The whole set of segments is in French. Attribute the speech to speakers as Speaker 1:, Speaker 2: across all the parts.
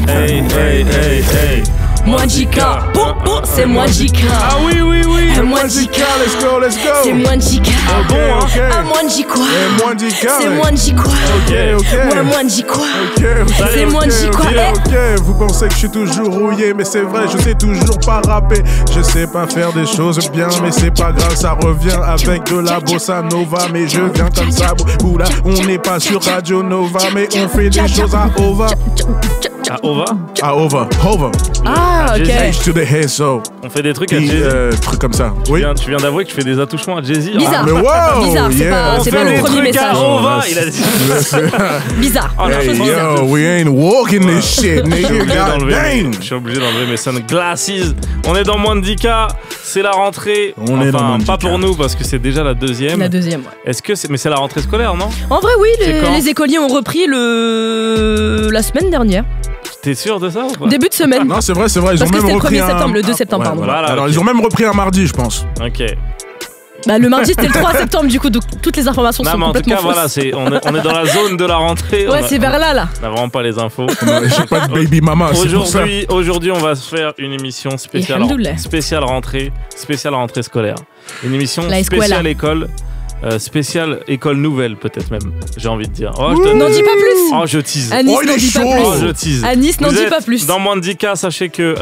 Speaker 1: Hey, hey, hey, hey.
Speaker 2: Moi Jika, c'est moi Jika.
Speaker 1: Ah oui, oui, oui.
Speaker 2: Moi Jika,
Speaker 3: let's go, let's go.
Speaker 2: c'est moi Jika.
Speaker 1: Ah bon, hein?
Speaker 3: Ok.
Speaker 2: Ah moi Jika.
Speaker 3: Moi Jika.
Speaker 2: C'est moi Jika.
Speaker 3: Ok, ok.
Speaker 2: Ouais, moi Jika.
Speaker 3: Ok,
Speaker 2: C'est moi Jika.
Speaker 3: ok, vous pensez que je suis toujours rouillé, mais c'est vrai, je sais toujours pas rapper. Je sais pas faire des choses bien, mais c'est pas grave, ça revient avec de la bossa nova. Mais je viens comme ça, oula, on n'est pas sur Radio Nova, mais on fait des choses à Ova.
Speaker 1: Ah, Ova?
Speaker 3: À Ova, Ova.
Speaker 2: Ah, ok.
Speaker 3: H to the head, so.
Speaker 1: On fait des trucs à
Speaker 3: Puis,
Speaker 1: Jay-Z.
Speaker 3: trucs comme ça. Oui.
Speaker 1: Tu viens d'avouer que tu fais des attouchements à Jay-Z. hein?
Speaker 2: Bizarre.
Speaker 3: Mais wow,
Speaker 2: Bizarre, c'est
Speaker 3: yeah.
Speaker 2: pas,
Speaker 1: On
Speaker 2: c'est
Speaker 1: fait
Speaker 2: pas le
Speaker 1: des
Speaker 2: premier
Speaker 1: trucs à
Speaker 2: message.
Speaker 1: Ova, il a dit.
Speaker 2: Bizarre.
Speaker 1: Oh, la
Speaker 3: Hey
Speaker 1: chose bizarre.
Speaker 3: yo, we ain't walking this shit, nigga. God dang.
Speaker 1: Je suis obligé d'enlever mes sunglasses. On est dans moins de 10K, c'est la rentrée.
Speaker 3: On est dans moins de
Speaker 1: pas
Speaker 3: 10K.
Speaker 1: pour nous parce que c'est déjà la deuxième.
Speaker 2: La deuxième, ouais.
Speaker 1: Est-ce que c'est... Mais c'est la rentrée scolaire, non?
Speaker 2: En vrai, oui,
Speaker 1: C'est quand
Speaker 2: les écoliers ont repris la semaine dernière.
Speaker 1: T'es sûr de ça ou pas?
Speaker 2: Début de semaine.
Speaker 3: Non, c'est vrai, ils
Speaker 2: Parce
Speaker 3: ont
Speaker 2: que
Speaker 3: même
Speaker 2: c'était le
Speaker 3: repris
Speaker 2: 1er septembre, le 2 septembre,
Speaker 3: Ouais,
Speaker 2: pardon.
Speaker 1: Voilà,
Speaker 3: Alors,
Speaker 1: ok.
Speaker 3: ils ont même repris un mardi, je pense.
Speaker 1: Ok.
Speaker 2: Bah, le mardi, c'était le 3 septembre, du coup, donc toutes les informations
Speaker 1: Non,
Speaker 2: sont
Speaker 1: mais en tout
Speaker 2: complètement
Speaker 1: cas,
Speaker 2: fausses.
Speaker 1: voilà, on est dans la zone de la rentrée.
Speaker 2: Ouais, c'est vers là, là.
Speaker 1: On n'a vraiment pas les infos.
Speaker 3: J'ai pas de baby mama, c'est pour ça.
Speaker 1: Aujourd'hui, on va se faire une émission spéciale,
Speaker 2: Alhamdoulilah.
Speaker 1: spéciale rentrée scolaire. Une émission
Speaker 2: La escuela.
Speaker 1: spéciale école. Spéciale école nouvelle, peut-être même, j'ai envie de dire. Oh,
Speaker 2: N'en dis pas plus.
Speaker 1: Oh, je tease.
Speaker 2: À Nice,
Speaker 3: Oh, il
Speaker 2: n'en
Speaker 3: est
Speaker 2: dis pas
Speaker 3: chaud.
Speaker 1: Oh,
Speaker 2: plus.
Speaker 1: je tease.
Speaker 2: À Nice, n'en
Speaker 1: Vous
Speaker 2: dis
Speaker 1: êtes
Speaker 2: pas plus.
Speaker 1: Dans moins de 10K, sachez que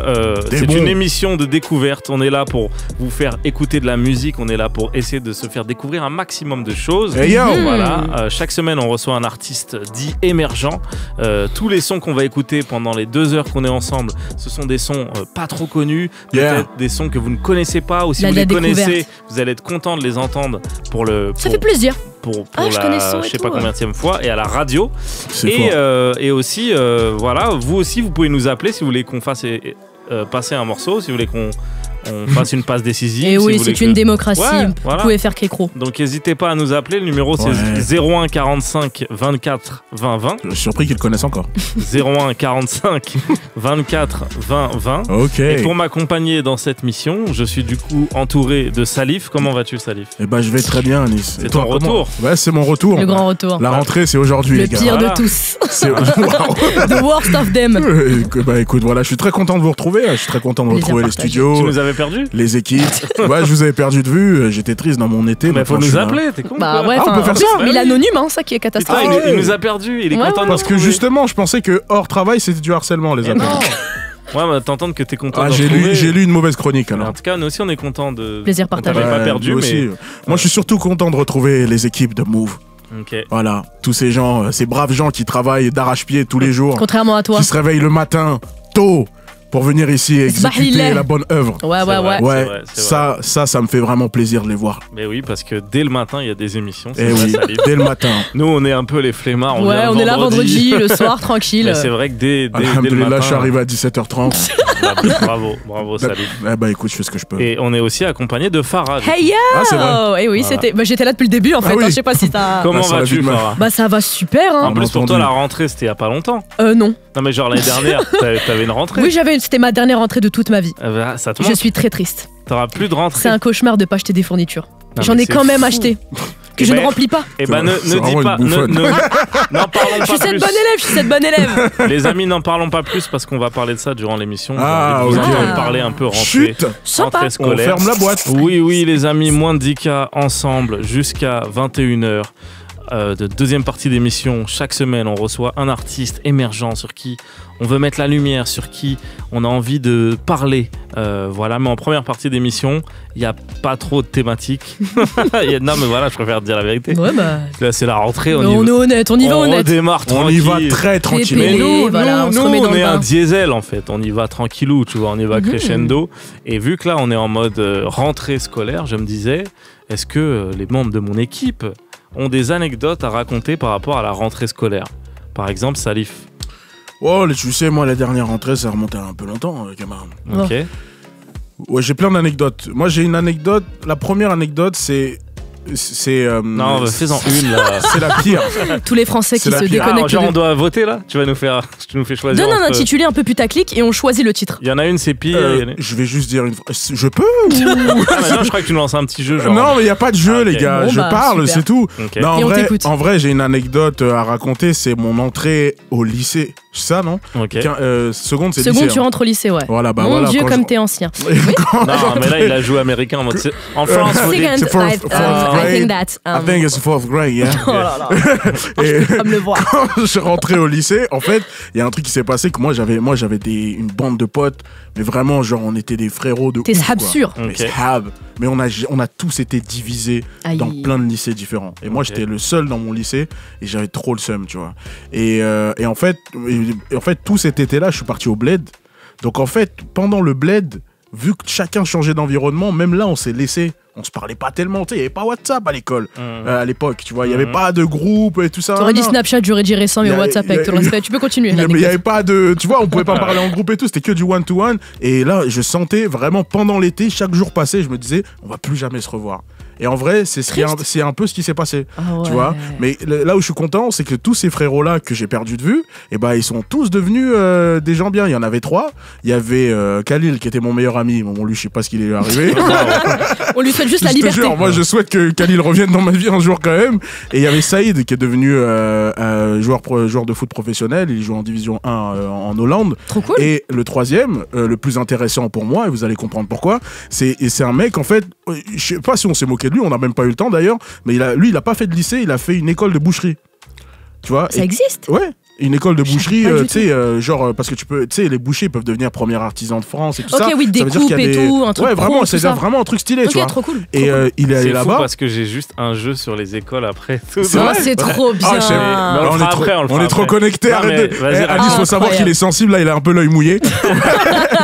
Speaker 1: c'est
Speaker 3: bon.
Speaker 1: une émission de découverte. On est là pour vous faire écouter de la musique. On est là pour essayer de se faire découvrir un maximum de choses.
Speaker 3: Hey yo.
Speaker 1: Voilà, chaque semaine, on reçoit un artiste dit émergent. Tous les sons qu'on va écouter pendant les 2 heures qu'on est ensemble, ce sont des sons pas trop connus, peut-être
Speaker 3: Yeah.
Speaker 1: des sons que vous ne connaissez pas, ou si
Speaker 2: La
Speaker 1: vous les
Speaker 2: découverte.
Speaker 1: connaissez, vous allez être content de les entendre pour
Speaker 2: Ça fait plaisir.
Speaker 1: pour
Speaker 2: Ah, je connais ce son
Speaker 1: la
Speaker 2: et
Speaker 1: je sais
Speaker 2: tout,
Speaker 1: pas
Speaker 2: ouais.
Speaker 1: combienième fois et à la radio.
Speaker 3: C'est
Speaker 1: Et,
Speaker 3: fort.
Speaker 1: et aussi, voilà, vous aussi, vous pouvez nous appeler si vous voulez qu'on fasse passer un morceau, si vous voulez qu'on fasse une passe décisive.
Speaker 2: Et
Speaker 1: si
Speaker 2: oui,
Speaker 1: vous voulez
Speaker 2: c'est une démocratie.
Speaker 1: Ouais,
Speaker 2: Vous
Speaker 1: voilà.
Speaker 2: pouvez faire Kékro.
Speaker 1: Donc n'hésitez pas à nous appeler, le numéro c'est
Speaker 3: Ouais.
Speaker 1: 01 45 24 20 20.
Speaker 3: Je suis surpris qu'ils le connaissent encore.
Speaker 1: 01 45 24 20 20.
Speaker 3: Ok.
Speaker 1: Et pour m'accompagner dans cette mission, je suis du coup entouré de Salif. Comment vas-tu, Salif?
Speaker 3: Eh ben, je vais très bien, Nice.
Speaker 1: C'est
Speaker 3: Et toi,
Speaker 1: ton
Speaker 3: comment
Speaker 1: retour.
Speaker 3: Ouais, c'est mon retour.
Speaker 2: Le grand retour.
Speaker 3: La rentrée, c'est aujourd'hui,
Speaker 2: Le
Speaker 3: les gars.
Speaker 2: pire
Speaker 1: Voilà.
Speaker 2: de tous.
Speaker 3: C'est- Waouh.
Speaker 2: The worst of them.
Speaker 3: Bah écoute, voilà, je suis très content de vous retrouver. Je suis très content de
Speaker 2: Plaisir
Speaker 3: retrouver les
Speaker 2: partagé.
Speaker 3: studios,
Speaker 1: Tu nous avais perdu?
Speaker 3: les équipes. Ouais, je vous avais perdu de vue. J'étais triste dans mon été.
Speaker 1: Mais
Speaker 3: maintenant,
Speaker 1: faut
Speaker 3: je
Speaker 1: nous
Speaker 3: suis là.
Speaker 1: appeler, t'es con
Speaker 2: Bah
Speaker 1: quoi.
Speaker 2: ouais,
Speaker 3: Ah, on
Speaker 2: enfin,
Speaker 3: peut faire
Speaker 2: en plus,
Speaker 3: ça.
Speaker 2: mais il est anonyme, hein, ça qui est
Speaker 1: Putain,
Speaker 2: catastrophique.
Speaker 3: Ah ouais.
Speaker 1: il nous a perdu, il est
Speaker 2: Ouais,
Speaker 1: content
Speaker 2: ouais.
Speaker 1: de
Speaker 3: Parce
Speaker 1: nous
Speaker 3: que
Speaker 1: retrouver.
Speaker 3: justement, je pensais que hors travail, c'était du harcèlement, les
Speaker 1: Mais
Speaker 3: appels.
Speaker 1: non. Ouais, bah t'entends que t'es content
Speaker 3: Ah,
Speaker 1: de
Speaker 3: j'ai
Speaker 1: retrouver.
Speaker 3: lu une mauvaise chronique
Speaker 1: Mais
Speaker 3: alors.
Speaker 1: en tout cas, nous aussi, on est content de.
Speaker 2: Plaisir
Speaker 1: On
Speaker 2: partagé.
Speaker 1: t'avait pas
Speaker 3: Ouais,
Speaker 1: perdu,
Speaker 3: moi
Speaker 1: mais.
Speaker 3: aussi. Moi, je suis surtout content de retrouver les équipes de Move.
Speaker 1: Ok.
Speaker 3: Voilà, tous ces gens, ces braves gens qui travaillent d'arrache-pied tous les jours,
Speaker 2: Contrairement à toi.
Speaker 3: qui se réveillent le matin tôt pour venir ici exécuter
Speaker 2: Sbahillah.
Speaker 3: la bonne œuvre.
Speaker 2: Ouais,
Speaker 1: C'est
Speaker 2: ouais,
Speaker 1: vrai.
Speaker 2: ouais.
Speaker 3: Ouais,
Speaker 1: vrai, c'est
Speaker 3: ça me fait vraiment plaisir de les voir.
Speaker 1: Mais oui, parce que dès le matin, il y a des émissions.
Speaker 3: Eh
Speaker 1: vrai,
Speaker 3: oui,
Speaker 1: Salif.
Speaker 3: dès le matin.
Speaker 1: Nous, on est un peu les flemmards.
Speaker 2: Ouais,
Speaker 1: vient
Speaker 2: on est là vendredi, le soir,
Speaker 1: Mais
Speaker 2: tranquille.
Speaker 1: c'est vrai que dès le
Speaker 3: Alhamdoulilah,
Speaker 1: matin.
Speaker 3: je suis arrivé à 17h30.
Speaker 1: Bravo, Salif.
Speaker 3: Eh bah écoute, je fais ce que je peux.
Speaker 1: Et on est aussi accompagné de Farah. du coup.
Speaker 2: Hey yo.
Speaker 3: Ah, c'est vrai.
Speaker 2: Et oui,
Speaker 1: Voilà.
Speaker 2: c'était. Bah, j'étais là depuis le début en fait.
Speaker 3: Ah oui.
Speaker 2: Hein, je sais pas si t'as.
Speaker 1: Comment
Speaker 3: Ah, ça va
Speaker 1: vas-tu,
Speaker 3: vite, mal.
Speaker 1: Farah?
Speaker 2: Bah ça va super.
Speaker 1: En
Speaker 2: Hein.
Speaker 1: plus, pour
Speaker 3: entendu.
Speaker 1: toi, la rentrée, c'était il y a pas longtemps.
Speaker 2: Non.
Speaker 1: Non, mais genre l'année dernière, t'avais une rentrée.
Speaker 2: Oui, c'était ma dernière rentrée de toute ma vie.
Speaker 1: Ça te
Speaker 2: Je
Speaker 1: manque.
Speaker 2: suis très triste.
Speaker 1: T'auras plus de rentrée.
Speaker 2: C'est un cauchemar de pas acheter des fournitures.
Speaker 1: Non,
Speaker 2: J'en
Speaker 1: mais
Speaker 2: ai
Speaker 1: c'est
Speaker 2: quand même
Speaker 1: fou.
Speaker 2: acheté. Que
Speaker 1: Eh
Speaker 2: je
Speaker 1: ben,
Speaker 2: ne remplis pas.
Speaker 1: Eh ben,
Speaker 3: C'est
Speaker 1: ne dis
Speaker 3: vraiment
Speaker 1: pas.
Speaker 3: une bouffonne.
Speaker 1: N'en parlons
Speaker 2: Je suis
Speaker 1: pas
Speaker 2: cette
Speaker 1: plus.
Speaker 2: bonne élève, je suis cette bonne élève.
Speaker 1: Les amis, n'en parlons pas plus parce qu'on va parler de ça durant l'émission.
Speaker 3: Ah,
Speaker 1: J'ai envie de vous
Speaker 3: ok.
Speaker 1: entendre parler un peu rentrée.
Speaker 3: Chut,
Speaker 2: Sympa.
Speaker 1: Rentrée
Speaker 3: on
Speaker 1: scolaire.
Speaker 3: ferme la boîte.
Speaker 1: Oui, les amis, moins de 10K ensemble jusqu'à 21h. De deuxième partie d'émission, chaque semaine, on reçoit un artiste émergent sur qui on veut mettre la lumière, sur qui on a envie de parler. Voilà, mais en première partie d'émission, il n'y a pas trop de thématiques. Non, mais voilà, je préfère te dire la vérité.
Speaker 2: Ouais, bah.
Speaker 1: Là, c'est la rentrée,
Speaker 2: Mais on est honnête, on y va honnête.
Speaker 1: redémarre
Speaker 3: On y
Speaker 1: tranquille.
Speaker 3: va très tranquille.
Speaker 1: Mais
Speaker 2: Pépé.
Speaker 1: nous,
Speaker 2: Voilà, on se
Speaker 1: nous,
Speaker 2: remet dans
Speaker 1: on
Speaker 2: le
Speaker 1: est
Speaker 2: bain.
Speaker 1: un diesel en fait. On y va tranquillou, tu vois. On y va crescendo. Et vu que là, on est en mode rentrée scolaire, je me disais, est-ce que les membres de mon équipe ont des anecdotes à raconter par rapport à la rentrée scolaire? Par exemple, Salif.
Speaker 3: Oh, tu sais, moi, la dernière rentrée, ça remontait à un peu longtemps, camarade.
Speaker 1: Ok.
Speaker 3: Ouais, j'ai plein d'anecdotes. Moi, j'ai une anecdote. La première anecdote, c'est c'est
Speaker 1: Non, fais-en une là.
Speaker 3: c'est la pire.
Speaker 2: Tous les Français
Speaker 3: C'est
Speaker 2: qui
Speaker 3: la
Speaker 2: se
Speaker 3: pire.
Speaker 2: déconnectent.
Speaker 1: Genre on doit voter là. Tu nous fais choisir.
Speaker 2: Donne un
Speaker 1: entre-
Speaker 2: intitulé un peu putaclic et on choisit le titre.
Speaker 1: Il y en a une, c'est pire.
Speaker 3: Je vais juste dire une phrase. Je peux
Speaker 1: Ah, mais non, je crois que tu nous lances un petit jeu. Genre...
Speaker 3: Non, mais il y a pas de jeu,
Speaker 1: Ah, ok.
Speaker 3: les gars.
Speaker 2: Bon,
Speaker 3: je
Speaker 2: bah,
Speaker 3: parle,
Speaker 2: super.
Speaker 3: c'est tout.
Speaker 1: Ok.
Speaker 3: Non,
Speaker 2: Et on
Speaker 3: en
Speaker 2: t'écoute.
Speaker 3: vrai, j'ai une anecdote à raconter. C'est mon entrée au lycée. C'est ça, non
Speaker 1: Ok.
Speaker 3: Seconde, c'est
Speaker 2: Seconde,
Speaker 3: lycée.
Speaker 2: tu rentres au lycée, ouais.
Speaker 3: Voilà, bah
Speaker 2: Mon
Speaker 3: voilà.
Speaker 2: Dieu,
Speaker 3: quand
Speaker 2: comme
Speaker 3: je-
Speaker 2: t'es ancien.
Speaker 3: Quand
Speaker 1: Non, mais là, il a joué américain en mode. En
Speaker 3: France,
Speaker 1: France, vous dites-
Speaker 2: Second,
Speaker 3: c'est fourth
Speaker 2: I
Speaker 3: grade.
Speaker 2: think that.
Speaker 3: I think it's fourth grade, yeah.
Speaker 2: Oh là là,
Speaker 3: Et
Speaker 2: je peux pas me le voir.
Speaker 3: quand je suis rentré au lycée, en fait, il y a un truc qui s'est passé que moi j'avais une bande de potes, mais vraiment genre on était des frérots de
Speaker 2: T'es
Speaker 3: ouf,
Speaker 2: sahab
Speaker 3: quoi.
Speaker 2: sûr.
Speaker 3: Mais
Speaker 1: Ok.
Speaker 3: sahab. Mais on a tous été divisés
Speaker 2: Aïe.
Speaker 3: dans plein de lycées différents. Et moi
Speaker 1: Ok.
Speaker 3: j'étais le seul dans mon lycée et j'avais trop le seum, tu vois. Et en fait tout cet été-là, je suis parti au bled. Donc en fait, pendant le bled, vu que chacun changeait d'environnement, même là on s'est laissé. On se parlait pas tellement, tu sais, il n'y avait pas WhatsApp à l'école, à l'époque, tu vois, il n'y avait pas de groupe et tout ça.
Speaker 2: T'aurais dit
Speaker 3: non.
Speaker 2: Snapchat, j'aurais dit récent, mais
Speaker 3: Y a-
Speaker 2: WhatsApp
Speaker 3: y a-
Speaker 2: avec tout le respect. Tu peux continuer.
Speaker 3: Mais il n'y
Speaker 2: l'anecdote.
Speaker 3: avait pas de. Tu vois, on pouvait pas parler en groupe et tout, c'était que du one-to-one. Et là, je sentais vraiment pendant l'été, chaque jour passé, je me disais, on va plus jamais se revoir. Et en vrai, c'est un peu ce qui s'est passé.
Speaker 2: Ah
Speaker 3: Tu
Speaker 2: ouais.
Speaker 3: vois, mais là où je suis content, c'est que tous ces frérots-là que j'ai perdus de vue, et ben ils sont tous devenus des gens bien. Il y en avait 3. Il y avait Khalil qui était mon meilleur ami. Bon, lui, je sais pas ce qu'il est arrivé.
Speaker 2: On lui souhaite juste la
Speaker 3: Je te
Speaker 2: liberté.
Speaker 3: jure, moi je souhaite que Khalil revienne dans ma vie un jour quand même. Et il y avait Saïd qui est devenu joueur de foot professionnel. Il joue en division 1 en Hollande.
Speaker 2: Trop cool.
Speaker 3: Et le troisième, le plus intéressant pour moi, et vous allez comprendre pourquoi, c'est un mec, en fait, je sais pas si on s'est moqué de lui, on n'a même pas eu le temps d'ailleurs, mais lui, il a pas fait de lycée, il a fait une école de boucherie. Tu vois
Speaker 2: Ça
Speaker 3: et-
Speaker 2: existe.
Speaker 3: Ouais, une école de boucherie,
Speaker 2: pas du
Speaker 3: tu sais, genre, parce que tu sais, les bouchers peuvent devenir premiers artisans de France et tout
Speaker 2: Ok,
Speaker 3: ça.
Speaker 2: oui,
Speaker 3: Ça veut dire
Speaker 2: découpe
Speaker 3: qu'il y a
Speaker 2: et tout, un truc
Speaker 3: Ouais,
Speaker 2: pro,
Speaker 3: vraiment,
Speaker 2: tout
Speaker 3: c'est
Speaker 2: ça.
Speaker 3: vraiment un truc stylé, tu
Speaker 2: Ok,
Speaker 3: vois.
Speaker 2: trop cool.
Speaker 3: Et il est allé
Speaker 1: C'est fou
Speaker 3: là-bas.
Speaker 1: parce que j'ai juste un jeu sur les écoles après. Tout
Speaker 3: C'est
Speaker 1: ça.
Speaker 3: vrai
Speaker 2: C'est trop bien.
Speaker 3: Ah, je sais.
Speaker 1: Mais on le
Speaker 3: on
Speaker 1: fera
Speaker 3: est trop,
Speaker 1: après, on le fera
Speaker 3: est trop
Speaker 1: après.
Speaker 3: connectés.
Speaker 1: Non,
Speaker 3: Arrête
Speaker 1: mais
Speaker 3: de.
Speaker 1: vas-y,
Speaker 3: Eh, Alice, faut savoir
Speaker 2: incroyable.
Speaker 3: qu'il est sensible. Là, il a un peu l'œil mouillé.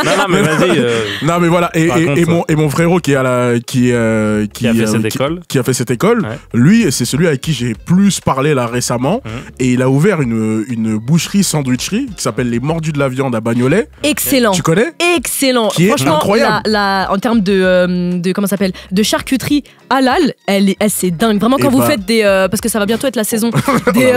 Speaker 1: Non, mais vas-y.
Speaker 3: Non, mais voilà. Et mon frérot qui a
Speaker 1: fait cette école.
Speaker 3: qui a fait cette école,
Speaker 1: Ouais.
Speaker 3: lui, c'est celui avec qui j'ai plus parlé là récemment. Et il a ouvert une boucherie sandwicherie qui s'appelle Les Mordus de la Viande à Bagnolet.
Speaker 2: Excellent.
Speaker 3: Tu connais?
Speaker 2: Excellent.
Speaker 3: Qui est
Speaker 2: Franchement,
Speaker 3: incroyable.
Speaker 2: en termes de comment ça s'appelle, de charcuterie halal, c'est dingue. Vraiment, quand
Speaker 3: Et
Speaker 2: vous
Speaker 3: bah-
Speaker 2: faites des, parce que ça va bientôt être la saison,
Speaker 3: On
Speaker 2: des,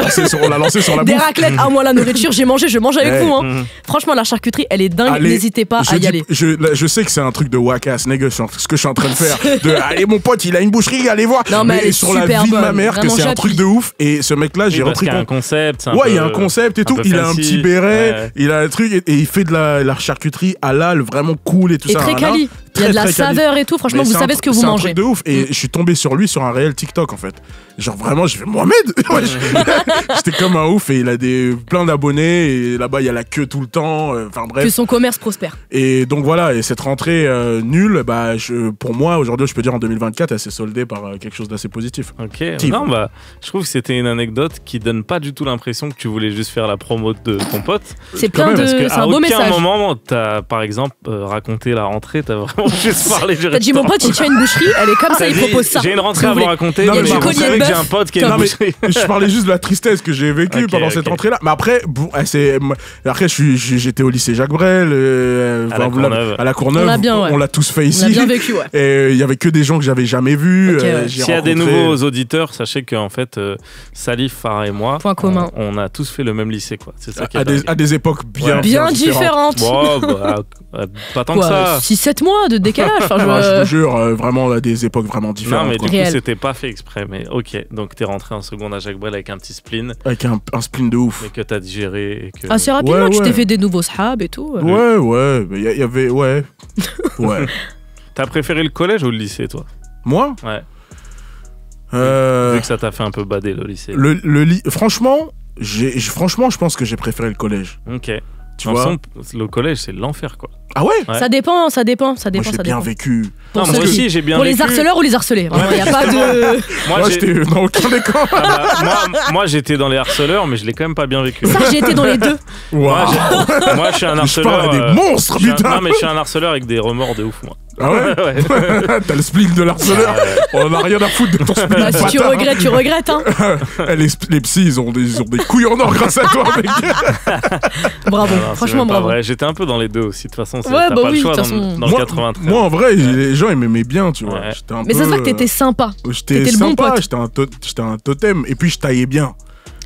Speaker 3: l'a lancé sur la
Speaker 2: des
Speaker 3: bouffe.
Speaker 2: raclettes. Ah moi la nourriture, j'ai mangé, je mange avec
Speaker 3: Ouais.
Speaker 2: vous. Hein. Franchement, la charcuterie, elle est dingue.
Speaker 3: Allez,
Speaker 2: N'hésitez pas à y aller.
Speaker 3: Je sais que c'est un truc de wakass, nigga, ce que je suis en train de faire. Allez, mon pote, il a une boucherie, allez voir.
Speaker 2: Non, mais elle est
Speaker 3: sur la
Speaker 2: super
Speaker 3: vie de ma
Speaker 2: bonne.
Speaker 3: mère, que
Speaker 2: Vraiment,
Speaker 3: c'est un
Speaker 2: j'appuie.
Speaker 3: truc de ouf. Et ce mec-là, j'ai repris
Speaker 1: Il y a un
Speaker 3: compte.
Speaker 1: concept.
Speaker 3: Ouais, il y a un concept et tout.
Speaker 1: peu
Speaker 3: Il a un
Speaker 1: fancy.
Speaker 3: petit béret,
Speaker 1: Ouais.
Speaker 3: il a un truc et il fait de la charcuterie halal vraiment cool et tout
Speaker 2: Et
Speaker 3: ça.
Speaker 2: très
Speaker 3: nanana.
Speaker 2: quali. Il y a de la
Speaker 3: Très quali.
Speaker 2: saveur et tout. Franchement,
Speaker 3: Mais
Speaker 2: vous
Speaker 3: c'est
Speaker 2: savez
Speaker 3: un-
Speaker 2: ce que vous
Speaker 3: c'est un
Speaker 2: mangez.
Speaker 3: truc de ouf. Et je suis tombé sur lui sur un réel TikTok en fait. Genre vraiment, j'ai fait Mohamed. Ouais, j'étais comme un ouf et il a plein d'abonnés et là-bas il y a la queue tout le temps. Enfin
Speaker 2: Que
Speaker 3: bref.
Speaker 2: son commerce prospère.
Speaker 3: Et donc voilà, et cette rentrée nulle, bah pour moi aujourd'hui, je peux dire en 2024, elle s'est soldée par quelque chose d'assez positif.
Speaker 1: Ok.
Speaker 3: Type.
Speaker 1: Non, bah, je trouve que c'était une anecdote qui donne pas du tout l'impression que tu voulais juste faire la promo de ton pote.
Speaker 2: C'est
Speaker 3: quand
Speaker 2: plein
Speaker 3: même,
Speaker 2: de.
Speaker 1: Parce que
Speaker 2: C'est
Speaker 1: à
Speaker 2: un beau
Speaker 1: aucun
Speaker 2: message.
Speaker 1: moment, t'as par exemple raconté la rentrée, t'as vraiment juste parlé du
Speaker 2: T'as dit mon
Speaker 1: restaurant.
Speaker 2: pote, il tient une boucherie, elle est comme ça,
Speaker 1: T'as
Speaker 2: il
Speaker 1: dit,
Speaker 2: propose ça.
Speaker 1: J'ai une rentrée à
Speaker 2: Vous
Speaker 1: vous
Speaker 2: voulez-
Speaker 1: raconter,
Speaker 3: Il y a
Speaker 1: mais
Speaker 3: du
Speaker 1: vous
Speaker 2: collier de
Speaker 1: savez que j'ai
Speaker 2: bœuf.
Speaker 1: un pote qui a une
Speaker 3: Non, mais
Speaker 1: boucherie.
Speaker 3: je parlais juste de la tristesse que j'ai vécue
Speaker 1: Ok,
Speaker 3: pendant
Speaker 1: ok.
Speaker 3: cette rentrée-là. Mais après, bon, après j'étais au lycée Jacques Brel,
Speaker 1: À la Courneuve.
Speaker 3: à la Courneuve.
Speaker 2: On l'a bien, ouais.
Speaker 3: On l'a tous fait ici.
Speaker 2: On a bien vécu, ouais.
Speaker 3: Et il y avait que des gens que j'avais jamais vus.
Speaker 2: Ok, ouais.
Speaker 3: j'ai
Speaker 1: S'il y a des
Speaker 3: rencontré-
Speaker 1: nouveaux auditeurs, sachez qu'en fait, Salif, Farah et moi,
Speaker 2: Point commun.
Speaker 1: on a tous fait le même lycée, quoi. C'est ça qui est
Speaker 3: à
Speaker 1: dingue.
Speaker 3: des époques bien,
Speaker 1: Ouais.
Speaker 2: Bien
Speaker 3: différentes.
Speaker 2: différente.
Speaker 1: Bon, pas tant que ça.
Speaker 2: 6-7 mois de décalage. Enfin,
Speaker 3: Je te jure, vraiment à des époques vraiment différentes.
Speaker 1: Non, mais
Speaker 3: quoi.
Speaker 1: du coup,
Speaker 2: Réel.
Speaker 1: c'était pas fait exprès. Mais ok, donc t'es rentré en seconde à Jacques Brel avec un petit spleen,
Speaker 3: Avec un spleen de ouf.
Speaker 1: mais que t'as digéré et que.
Speaker 2: Assez rapidement,
Speaker 3: Ouais,
Speaker 2: tu t'es
Speaker 3: ouais.
Speaker 2: fait des nouveaux sahab et tout.
Speaker 3: Ouais, mais il y avait, ouais. Ouais.
Speaker 1: T'as préféré le collège ou le lycée, toi?
Speaker 3: Moi,
Speaker 1: Ouais.
Speaker 3: euh,
Speaker 1: Vu que ça t'a fait un peu bader le lycée.
Speaker 3: franchement, franchement, je pense que j'ai préféré le collège.
Speaker 1: Ok.
Speaker 3: Tu
Speaker 1: En
Speaker 3: vois
Speaker 1: somme, le collège, c'est l'enfer, quoi.
Speaker 3: Ah ouais,
Speaker 1: Ouais.
Speaker 2: Ça dépend.
Speaker 3: Moi, j'ai bien
Speaker 2: dépend.
Speaker 3: vécu.
Speaker 2: Pour
Speaker 1: Non,
Speaker 2: ceux
Speaker 1: moi
Speaker 2: qui-
Speaker 1: aussi, j'ai bien
Speaker 2: Pour
Speaker 1: vécu.
Speaker 2: les harceleurs ou les harcelés. Il n'y a pas de.
Speaker 3: Moi,
Speaker 1: j'ai-
Speaker 3: j'étais dans aucun des camps.
Speaker 1: Ah bah, moi, j'étais dans les harceleurs, mais je l'ai quand même pas bien vécu.
Speaker 2: Ça, j'ai été dans les deux.
Speaker 1: Moi,
Speaker 3: Waouh.
Speaker 1: moi, je suis un
Speaker 3: Je
Speaker 1: harceleur.
Speaker 3: parle à des monstres,
Speaker 1: je suis un-
Speaker 3: putain.
Speaker 1: Non, mais je suis un harceleur avec des remords de ouf, moi.
Speaker 3: Ah ouais,
Speaker 1: Ouais.
Speaker 3: T'as le spleen de l'harceleur. On en a rien à foutre de ton spleen.
Speaker 2: Bah, si tu
Speaker 3: bâtard.
Speaker 2: regrettes, tu regrettes. Hein.
Speaker 3: Les psys, ils ont des couilles en or grâce à toi, mec.
Speaker 2: Bravo,
Speaker 1: Non, c'est
Speaker 2: franchement
Speaker 1: même pas
Speaker 2: bravo.
Speaker 1: vrai. J'étais un peu dans les deux aussi. De toute façon,
Speaker 2: Ouais,
Speaker 1: t'as
Speaker 2: bah
Speaker 1: pas
Speaker 2: oui,
Speaker 1: le choix
Speaker 2: de
Speaker 1: dans,
Speaker 2: toute façon.
Speaker 1: dans le 93.
Speaker 3: Moi, en vrai, les gens, ils m'aimaient bien, tu vois.
Speaker 1: Ouais.
Speaker 3: J'étais un
Speaker 2: Mais
Speaker 3: peu,
Speaker 2: ça se voit que t'étais sympa.
Speaker 3: J'étais
Speaker 2: t'étais le bon
Speaker 3: sympa,
Speaker 2: pote.
Speaker 3: j'étais un totem. Et puis, je taillais bien.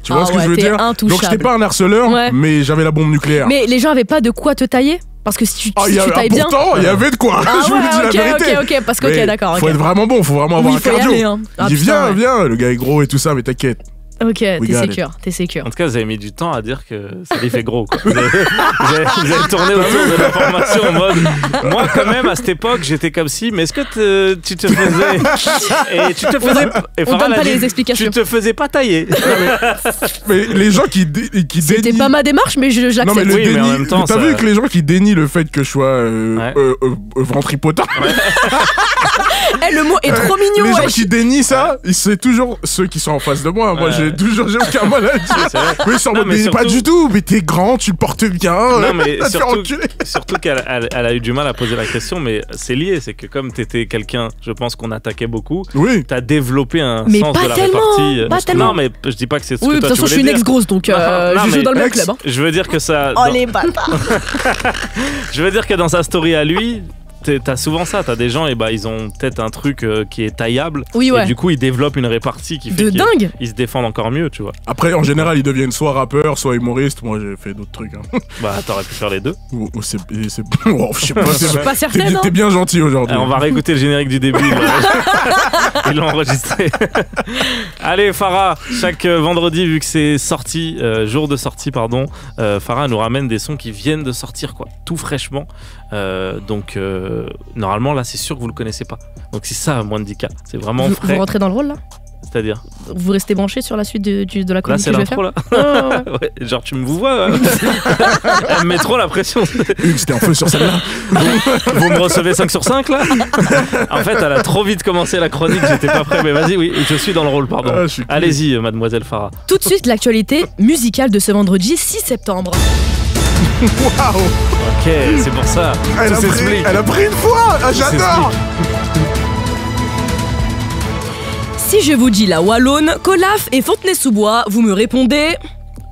Speaker 3: Tu vois
Speaker 2: Ah
Speaker 3: ce que
Speaker 2: ouais,
Speaker 3: je veux
Speaker 2: t'es
Speaker 3: dire?
Speaker 2: intouchable.
Speaker 3: Donc, j'étais pas un harceleur,
Speaker 2: Ouais.
Speaker 3: mais j'avais la bombe nucléaire.
Speaker 2: Mais les gens avaient pas de quoi te tailler? Parce que si tu,
Speaker 3: Ah,
Speaker 2: si tu tailles bien.
Speaker 3: pourtant, il y avait de quoi.
Speaker 2: Ah
Speaker 3: Je vous le dis la
Speaker 2: ouais,
Speaker 3: vérité.
Speaker 2: ok, parce que, ok,
Speaker 3: Mais
Speaker 2: d'accord.
Speaker 3: Faut
Speaker 2: ok.
Speaker 3: être vraiment bon, faut vraiment avoir
Speaker 2: Oui,
Speaker 3: un
Speaker 2: faut y
Speaker 3: cardio.
Speaker 2: aller, hein. Ah,
Speaker 3: Il dit,
Speaker 2: putain,
Speaker 3: viens,
Speaker 2: ouais.
Speaker 3: le gars est gros et tout ça, mais t'inquiète.
Speaker 2: Ok, t'es
Speaker 3: got it.
Speaker 2: sécure, t'es sécure.
Speaker 1: En tout cas, vous avez mis du temps à dire que ça les fait gros. Quoi. Vous avez tourné autour de l'information en mode. Moi, quand même, à cette époque, j'étais comme si. Mais est-ce que tu te faisais. Et tu te faisais. Et
Speaker 2: On
Speaker 1: Farah
Speaker 2: donne
Speaker 1: l'a
Speaker 2: pas
Speaker 1: dit,
Speaker 2: les explications.
Speaker 1: Tu te faisais pas tailler.
Speaker 3: Mais les gens qui
Speaker 2: C'était
Speaker 3: dénient.
Speaker 2: pas ma démarche, mais je
Speaker 3: Non, mais
Speaker 2: l'accepte.
Speaker 3: le
Speaker 1: Oui, mais en
Speaker 3: déni.
Speaker 1: même temps,
Speaker 3: T'as
Speaker 1: ça-
Speaker 3: vu que les gens qui dénient le fait que je sois
Speaker 1: Ouais.
Speaker 3: ventripotent.
Speaker 2: Eh, le mot est trop mignon,
Speaker 3: Les gens
Speaker 2: wesh.
Speaker 3: qui dénient ça, c'est toujours ceux qui sont en face de moi. Moi,
Speaker 1: Ouais.
Speaker 3: j'ai aucun mal à dire.
Speaker 1: C'est vrai.
Speaker 3: Mais ça
Speaker 1: Non,
Speaker 3: me
Speaker 1: mais
Speaker 3: dénie pas
Speaker 1: surtout-
Speaker 3: du tout. Mais t'es grand, tu le portes bien.
Speaker 1: Non, mais
Speaker 3: va te faire
Speaker 1: surtout,
Speaker 3: enculer.
Speaker 1: surtout qu'elle elle a eu du mal à poser la question, mais c'est lié. C'est que comme t'étais quelqu'un, je pense qu'on attaquait beaucoup,
Speaker 3: Oui.
Speaker 1: t'as développé un
Speaker 2: Mais
Speaker 1: sens
Speaker 2: pas
Speaker 1: de la
Speaker 2: tellement,
Speaker 1: répartie.
Speaker 2: pas tellement.
Speaker 1: Non, mais je dis pas que c'est ce
Speaker 2: Oui,
Speaker 1: que
Speaker 2: de
Speaker 1: toi
Speaker 2: toute
Speaker 1: tu
Speaker 2: façon, je suis
Speaker 1: voulais
Speaker 2: une
Speaker 1: dire.
Speaker 2: ex-grosse, donc
Speaker 1: Non,
Speaker 2: je joue
Speaker 1: mais
Speaker 2: dans le même
Speaker 3: ex-
Speaker 2: club. Hein.
Speaker 1: Je veux dire que ça.
Speaker 2: Oh
Speaker 1: dans-
Speaker 2: les bâtards.
Speaker 1: Je veux dire que dans sa story à lui, t'as souvent ça. T'as des gens, et bah, ils ont peut-être un truc qui est taillable.
Speaker 2: Oui, ouais.
Speaker 1: Et du coup, ils développent une répartie qui fait
Speaker 2: De
Speaker 1: qu'ils
Speaker 2: dingue.
Speaker 1: ils se défendent encore mieux, tu vois.
Speaker 3: Après, en général, ils deviennent soit rappeurs, soit humoristes. Moi, j'ai fait d'autres trucs. Hein.
Speaker 1: Bah, t'aurais pu faire les deux.
Speaker 3: Oh, je sais pas.
Speaker 2: Je suis pas certaine.
Speaker 3: T'es
Speaker 2: Hein.
Speaker 3: bien gentil aujourd'hui.
Speaker 1: On va réécouter le générique du début. Ils l'ont enregistré. Allez, Farah, chaque vendredi, vu que c'est sorti, jour de sortie, pardon, Farah nous ramène des sons qui viennent de sortir, quoi, tout fraîchement. Donc, normalement, là, c'est sûr que vous le connaissez pas. Donc, c'est ça, moins de 10K. C'est vraiment
Speaker 2: Vous
Speaker 1: frais.
Speaker 2: rentrez dans le rôle là?
Speaker 1: C'est-à-dire,
Speaker 2: Vous restez branché sur la suite de la
Speaker 1: là,
Speaker 2: chronique
Speaker 1: c'est
Speaker 2: que je vais faire?
Speaker 1: l'intro, là.
Speaker 2: Ah, ouais.
Speaker 1: Ouais, genre, tu me vous vois. Elle me met trop la pression.
Speaker 3: Hugues, c'était un feu sur celle-là.
Speaker 1: Vous me recevez 5 sur 5 là. En fait, elle a trop vite commencé la chronique, j'étais pas prêt, mais vas-y, oui, je suis dans le rôle, pardon.
Speaker 3: Ah, je suis cool.
Speaker 1: Allez-y, mademoiselle Farah.
Speaker 2: Tout de suite, l'actualité musicale de ce vendredi 6 septembre.
Speaker 3: Waouh.
Speaker 1: Ok, c'est pour ça.
Speaker 3: Elle
Speaker 1: Tout
Speaker 3: a pris-
Speaker 1: s'explique.
Speaker 3: elle a pris une fois. Ah, j'adore.
Speaker 2: Si je vous dis la Wallonne, Colaf et Fontenay-sous-Bois, vous me répondez...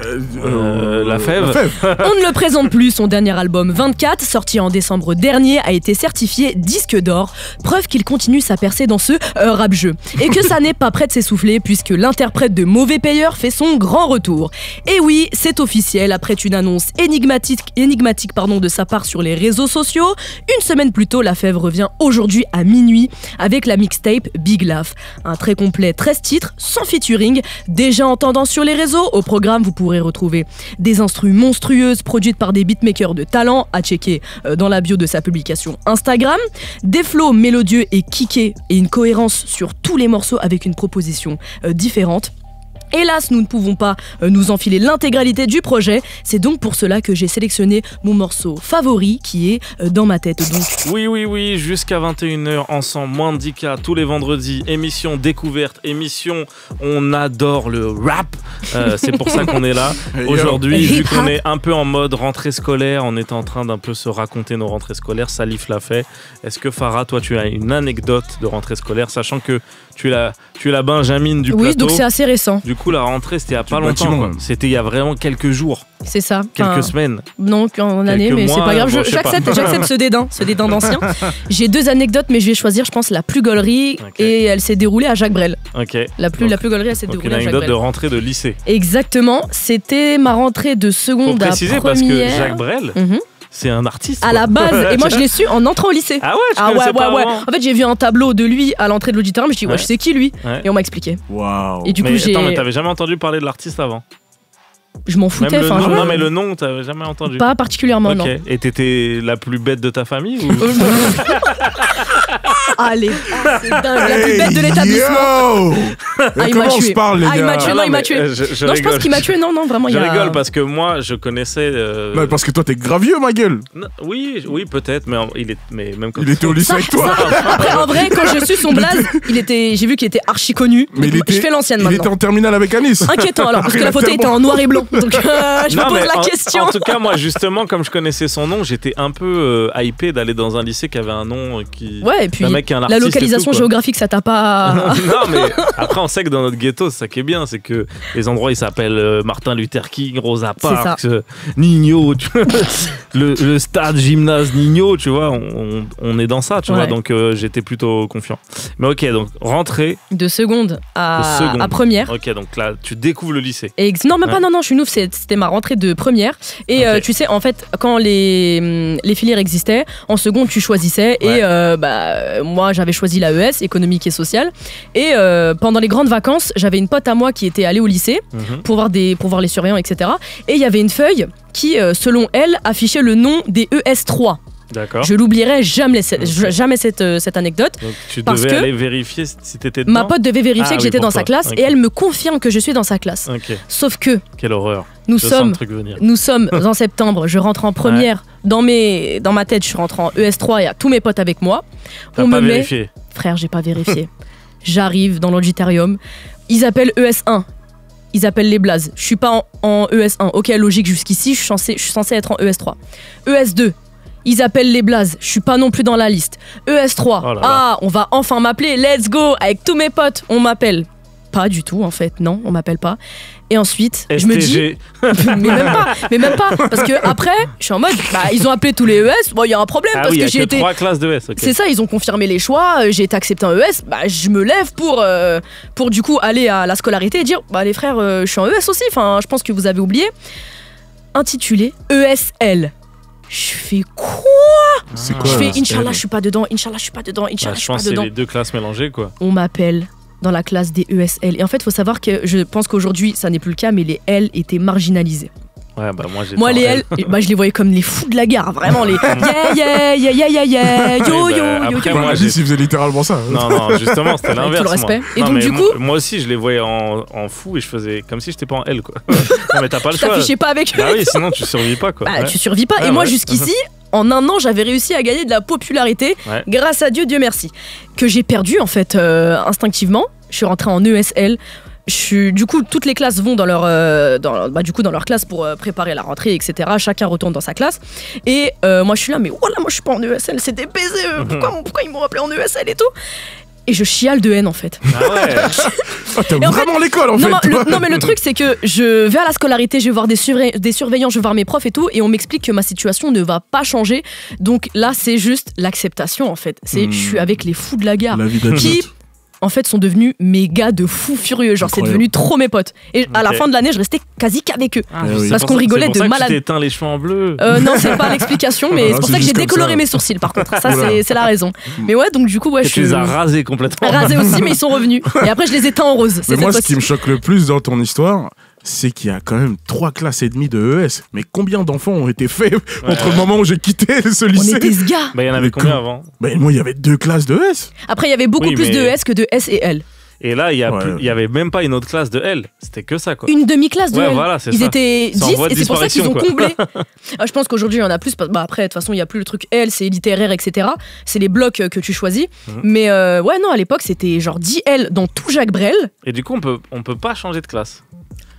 Speaker 1: La Fève.
Speaker 2: On ne le présente plus, son dernier album 24, sorti en décembre dernier, a été certifié disque d'or, preuve qu'il continue sa percée dans ce rap-jeu. Et que ça n'est pas prêt de s'essouffler, puisque l'interprète de Mauvais Payeur fait son grand retour. Et oui, c'est officiel, après une annonce énigmatique de sa part sur les réseaux sociaux, une semaine plus tôt, La Fève revient aujourd'hui à minuit avec la mixtape Big Laugh. Un très complet 13 titres, sans featuring, déjà en tendance sur les réseaux. Au programme, vous pourrez retrouver des instrus monstrueuses produites par des beatmakers de talent, à checker dans la bio de sa publication Instagram, des flows mélodieux et kickés et une cohérence sur tous les morceaux avec une proposition différente. Hélas, nous ne pouvons pas nous enfiler l'intégralité du projet, c'est donc pour cela que j'ai sélectionné mon morceau favori qui est dans ma tête. Donc,
Speaker 1: Oui, jusqu'à 21h ensemble, moins de 10K, tous les vendredis, émission découverte, émission on adore le rap, c'est pour ça qu'on est là. Aujourd'hui, vu qu'on est un peu en mode rentrée scolaire, on est en train d'un peu se raconter nos rentrées scolaires, Salif l'a fait. Est-ce que Farah, toi tu as une anecdote de rentrée scolaire, sachant que tu es la Benjamine du
Speaker 2: oui,
Speaker 1: plateau.
Speaker 2: donc c'est assez récent,
Speaker 1: Du coup, la rentrée, c'était il y a pas
Speaker 3: Du
Speaker 1: longtemps.
Speaker 3: bâtiment.
Speaker 1: Quoi. C'était il y a vraiment quelques jours,
Speaker 2: c'est ça.
Speaker 1: quelques
Speaker 2: Enfin,
Speaker 1: semaines.
Speaker 2: non, en année,
Speaker 1: Quelques
Speaker 2: mais c'est
Speaker 1: mois,
Speaker 2: pas grave.
Speaker 1: bon, je sais pas.
Speaker 2: J'accepte ce dédain d'ancien. J'ai deux anecdotes, mais je vais choisir, je pense, la plus gaulerie.
Speaker 1: Ok.
Speaker 2: Et elle s'est déroulée à Jacques Brel.
Speaker 1: Ok.
Speaker 2: La plus gaulerie, elle s'est
Speaker 1: Donc une
Speaker 2: déroulée à Jacques
Speaker 1: anecdote
Speaker 2: Brel.
Speaker 1: de rentrée de lycée.
Speaker 2: Exactement. C'était ma rentrée de
Speaker 1: Faut
Speaker 2: seconde à
Speaker 1: préciser
Speaker 2: première.
Speaker 1: parce que Jacques Brel,
Speaker 2: Mhm.
Speaker 1: c'est un artiste.
Speaker 2: À
Speaker 1: quoi.
Speaker 2: la base, et moi je l'ai su en entrant au lycée.
Speaker 1: Ah ouais, je connaissais pas avant.
Speaker 2: En fait, j'ai vu un tableau de lui à l'entrée de l'auditorium. Je me suis dit,
Speaker 1: Ouais.
Speaker 2: je sais qui lui.
Speaker 1: Ouais.
Speaker 2: Et on m'a expliqué.
Speaker 3: Waouh.
Speaker 2: Et du coup,
Speaker 1: Mais
Speaker 2: j'ai.
Speaker 1: attends, mais t'avais jamais entendu parler de l'artiste avant?
Speaker 2: Je m'en foutais.
Speaker 1: Même le
Speaker 2: Enfin,
Speaker 1: nom,
Speaker 2: je-
Speaker 1: non, mais le nom, t'avais jamais entendu.
Speaker 2: Pas particulièrement,
Speaker 1: Ok.
Speaker 2: non.
Speaker 1: Et t'étais la plus bête de ta famille ou...
Speaker 2: Allez, c'est dingue, la plus bête de l'établissement.
Speaker 3: Mais
Speaker 2: il
Speaker 3: comment
Speaker 2: m'a
Speaker 3: on se
Speaker 2: tué.
Speaker 3: parle, les
Speaker 2: Il m'a
Speaker 3: gars?
Speaker 2: tué, non, il m'a tué.
Speaker 1: Je
Speaker 2: Non, je pense qu'il m'a tué, non, vraiment, il y
Speaker 1: Je
Speaker 2: a...
Speaker 1: rigole parce que moi, je connaissais.
Speaker 3: Non, parce que toi, t'es grave vieux, ma gueule.
Speaker 1: Oui, peut-être, mais même quand
Speaker 3: Il était au lycée avec toi.
Speaker 2: Après, en vrai, quand je suis son blaze, j'ai vu qu'il était archi connu.
Speaker 3: Mais
Speaker 2: Je fais l'ancienne
Speaker 3: il était
Speaker 2: maintenant.
Speaker 3: en terminale avec Anis.
Speaker 2: Inquiétant alors, parce que la photo était en noir et blanc. Donc je me pose la question.
Speaker 1: En tout cas, moi, justement, comme je connaissais son nom, j'étais un peu hypé d'aller dans un lycée qui avait un nom qui.
Speaker 2: Ouais, et puis
Speaker 1: un mec qui est un
Speaker 2: la
Speaker 1: artiste
Speaker 2: localisation
Speaker 1: et tout, quoi.
Speaker 2: géographique, ça t'a pas.
Speaker 1: Non, mais après, on sait que dans notre ghetto, c'est ça qui est bien, c'est que les endroits, ils s'appellent Martin Luther King, Rosa Parks, Nino, tu vois, le stade gymnase Nino, tu vois, on est dans ça, tu vois, donc j'étais plutôt confiant. Mais ok, donc rentrée.
Speaker 2: De seconde à première.
Speaker 1: Ok, donc là, tu découvres le lycée.
Speaker 2: Non, même pas, non, je suis nouveau, c'était ma rentrée de première. Et tu sais, en fait, quand les filières existaient, en seconde, tu choisissais. Et moi, j'avais choisi l'AES, économique et sociale. Et pendant les grandes vacances, j'avais une pote à moi qui était allée au lycée pour voir les surveillants, etc. Et il y avait une feuille qui, selon elle, affichait le nom des ES3.
Speaker 1: D'accord.
Speaker 2: Je l'oublierai jamais, cette anecdote.
Speaker 1: Donc tu devais aller vérifier si t'étais dedans.
Speaker 2: Ma pote devait vérifier que j'étais dans sa classe et elle me confirme que je suis dans sa classe.
Speaker 1: Okay.
Speaker 2: Sauf que
Speaker 1: quelle horreur.
Speaker 2: Nous sommes en septembre, je rentre en première. Dans ma tête, je rentre en ES3, il y a tous mes potes avec moi.
Speaker 1: T'as pas vérifié?
Speaker 2: Frère, j'ai pas vérifié. J'arrive dans l'auditorium, ils appellent ES1. Ils appellent les blazes. Je suis pas en ES1. Ok, logique, jusqu'ici, je suis censé être en ES3. ES2. Ils appellent les blazes, je suis pas non plus dans la liste. ES3, on va enfin m'appeler, let's go, avec tous mes potes, on m'appelle. Pas du tout en fait, non, on m'appelle pas. Et ensuite,
Speaker 1: STG.
Speaker 2: Je me dis, mais même pas, parce que après, je suis en mode, ils ont appelé tous les ES, bon, il y a un problème parce que j'ai été.
Speaker 1: 3 classes de ES. Okay.
Speaker 2: C'est ça, ils ont confirmé les choix, j'ai été accepté en ES, je me lève pour du coup aller à la scolarité et dire, les frères, je suis en ES aussi, enfin, je pense que vous avez oublié. Intitulé ESL. Je fais quoi?
Speaker 3: C'est quoi?
Speaker 2: Je fais Inch'Allah, je suis pas dedans, Inch'Allah, je suis pas dedans, Inch'Allah, je suis pas dedans.
Speaker 1: Je pense que c'est les deux classes mélangées, quoi.
Speaker 2: On m'appelle dans la classe des ESL. Et en fait, il faut savoir que je pense qu'aujourd'hui, ça n'est plus le cas, mais les L étaient marginalisés.
Speaker 1: Ouais, moi
Speaker 2: les L, je les voyais comme les fous de la gare, vraiment les yo.
Speaker 3: Après, moi, ils faisaient littéralement ça.
Speaker 1: Non, justement, c'était l'inverse.
Speaker 2: Tout le respect.
Speaker 1: Moi.
Speaker 2: Et donc, du coup.
Speaker 1: Moi aussi, je les voyais en fou et je faisais comme si j'étais pas en L, quoi. Non, mais t'as pas le choix.
Speaker 2: Tu t'affichais pas avec eux.
Speaker 1: Bah oui, sinon tu survis pas, quoi.
Speaker 2: Tu survis pas. Et moi, jusqu'ici, en un an, j'avais réussi à gagner de la popularité, grâce à Dieu merci, que j'ai perdu en fait instinctivement. Je suis rentrée en ESL. Du coup, toutes les classes vont dans leur classe pour préparer la rentrée, etc. Chacun retourne dans sa classe. Et moi, je suis là, mais voilà, moi, je suis pas en ESL, c'est des baisers. Pourquoi ils m'ont appelé en ESL et tout? Et je chiale de haine en fait.
Speaker 1: Ah ouais.
Speaker 3: T'as vraiment l'école en fait.
Speaker 2: Non mais le truc c'est que je vais à la scolarité, je vais voir des surveillants, je vais voir mes profs et tout, et on m'explique que ma situation ne va pas changer. Donc là c'est juste l'acceptation en fait. Je suis avec les fous de la gare qui en fait sont devenus mes gars de fous furieux. Genre c'est devenu trop mes potes. Et à la fin de l'année je restais quasi qu'avec eux. Parce qu'on rigolait de malade.
Speaker 1: Tu t'es teint les cheveux en bleu.
Speaker 2: Non c'est pas l'explication, mais c'est pour ça que j'ai décoloré mes sourcils par contre. Ça c'est la raison. Mais ouais, donc du coup
Speaker 1: je les as rasés complètement.
Speaker 2: Rasés aussi, mais ils sont revenus. Et après je les ai teints en rose.
Speaker 3: Mais moi ce qui me choque le plus dans ton histoire, c'est qu'il y a quand même 3 classes et demie de ES. Mais combien d'enfants ont été faits entre le moment où j'ai quitté ce lycée?
Speaker 2: On était ce gars.
Speaker 1: Il y en avait combien avant?
Speaker 3: Moi, il y avait 2 classes de ES.
Speaker 2: Après, il y avait beaucoup plus de ES que de S et L.
Speaker 1: Et là, il y avait même pas une autre classe de L. C'était que ça, quoi.
Speaker 2: Une demi-classe de L.
Speaker 1: Voilà, c'est
Speaker 2: ils
Speaker 1: ça.
Speaker 2: étaient 10 et c'est pour ça qu'ils ont comblé. Je pense qu'aujourd'hui, il y en a plus. Après, de toute façon, il n'y a plus le truc L, c'est littéraire, etc. C'est les blocs que tu choisis. Mais non, à l'époque, c'était genre 10 L dans tout Jacques Brel.
Speaker 1: Et du coup, on peut pas changer de classe.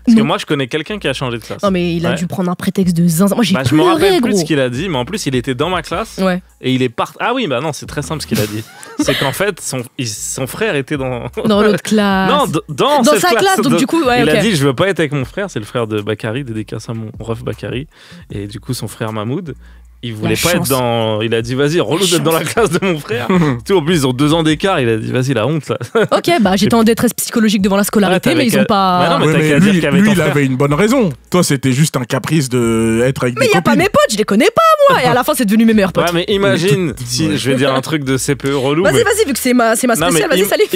Speaker 1: Parce que moi, je connais quelqu'un qui a changé de classe.
Speaker 2: Non, mais il a dû prendre un prétexte de zinzin. Moi, j'ai pleuré,
Speaker 1: je me rappelle plus
Speaker 2: gros.
Speaker 1: ce qu'il a dit, mais en plus, il était dans ma classe.
Speaker 2: Ouais.
Speaker 1: Et il est parti. Ah oui, non, c'est très simple ce qu'il a dit. C'est qu'en fait, son frère était dans
Speaker 2: l'autre classe.
Speaker 1: Non, dans cette
Speaker 2: sa classe. Donc, du coup,
Speaker 1: il a dit, je veux pas être avec mon frère. C'est le frère de Bakary, dédicace à mon ref Bakary. Et du coup, son frère Mahmoud. Il voulait pas être dans. Il a dit, vas-y, relou d'être dans la classe de mon frère. Tout, en plus, ils ont 2 ans d'écart. Il a dit, vas-y, la honte là.
Speaker 2: Ok, j'étais en détresse psychologique devant la scolarité, mais ils ont pas.
Speaker 3: Mais lui, il avait une bonne raison. toi, c'était juste un caprice de être avec
Speaker 2: Mais
Speaker 3: des
Speaker 2: y a pas
Speaker 3: copines.
Speaker 2: mes potes, je les connais pas moi. Et à la fin, c'est devenu mes meilleurs potes.
Speaker 1: Ouais, mais imagine, si je vais dire un truc de CPE relou.
Speaker 2: Vas-y,
Speaker 1: mais-
Speaker 2: vas-y, vu que c'est ma
Speaker 1: Non, mais
Speaker 2: spéciale, vas-y, Salif.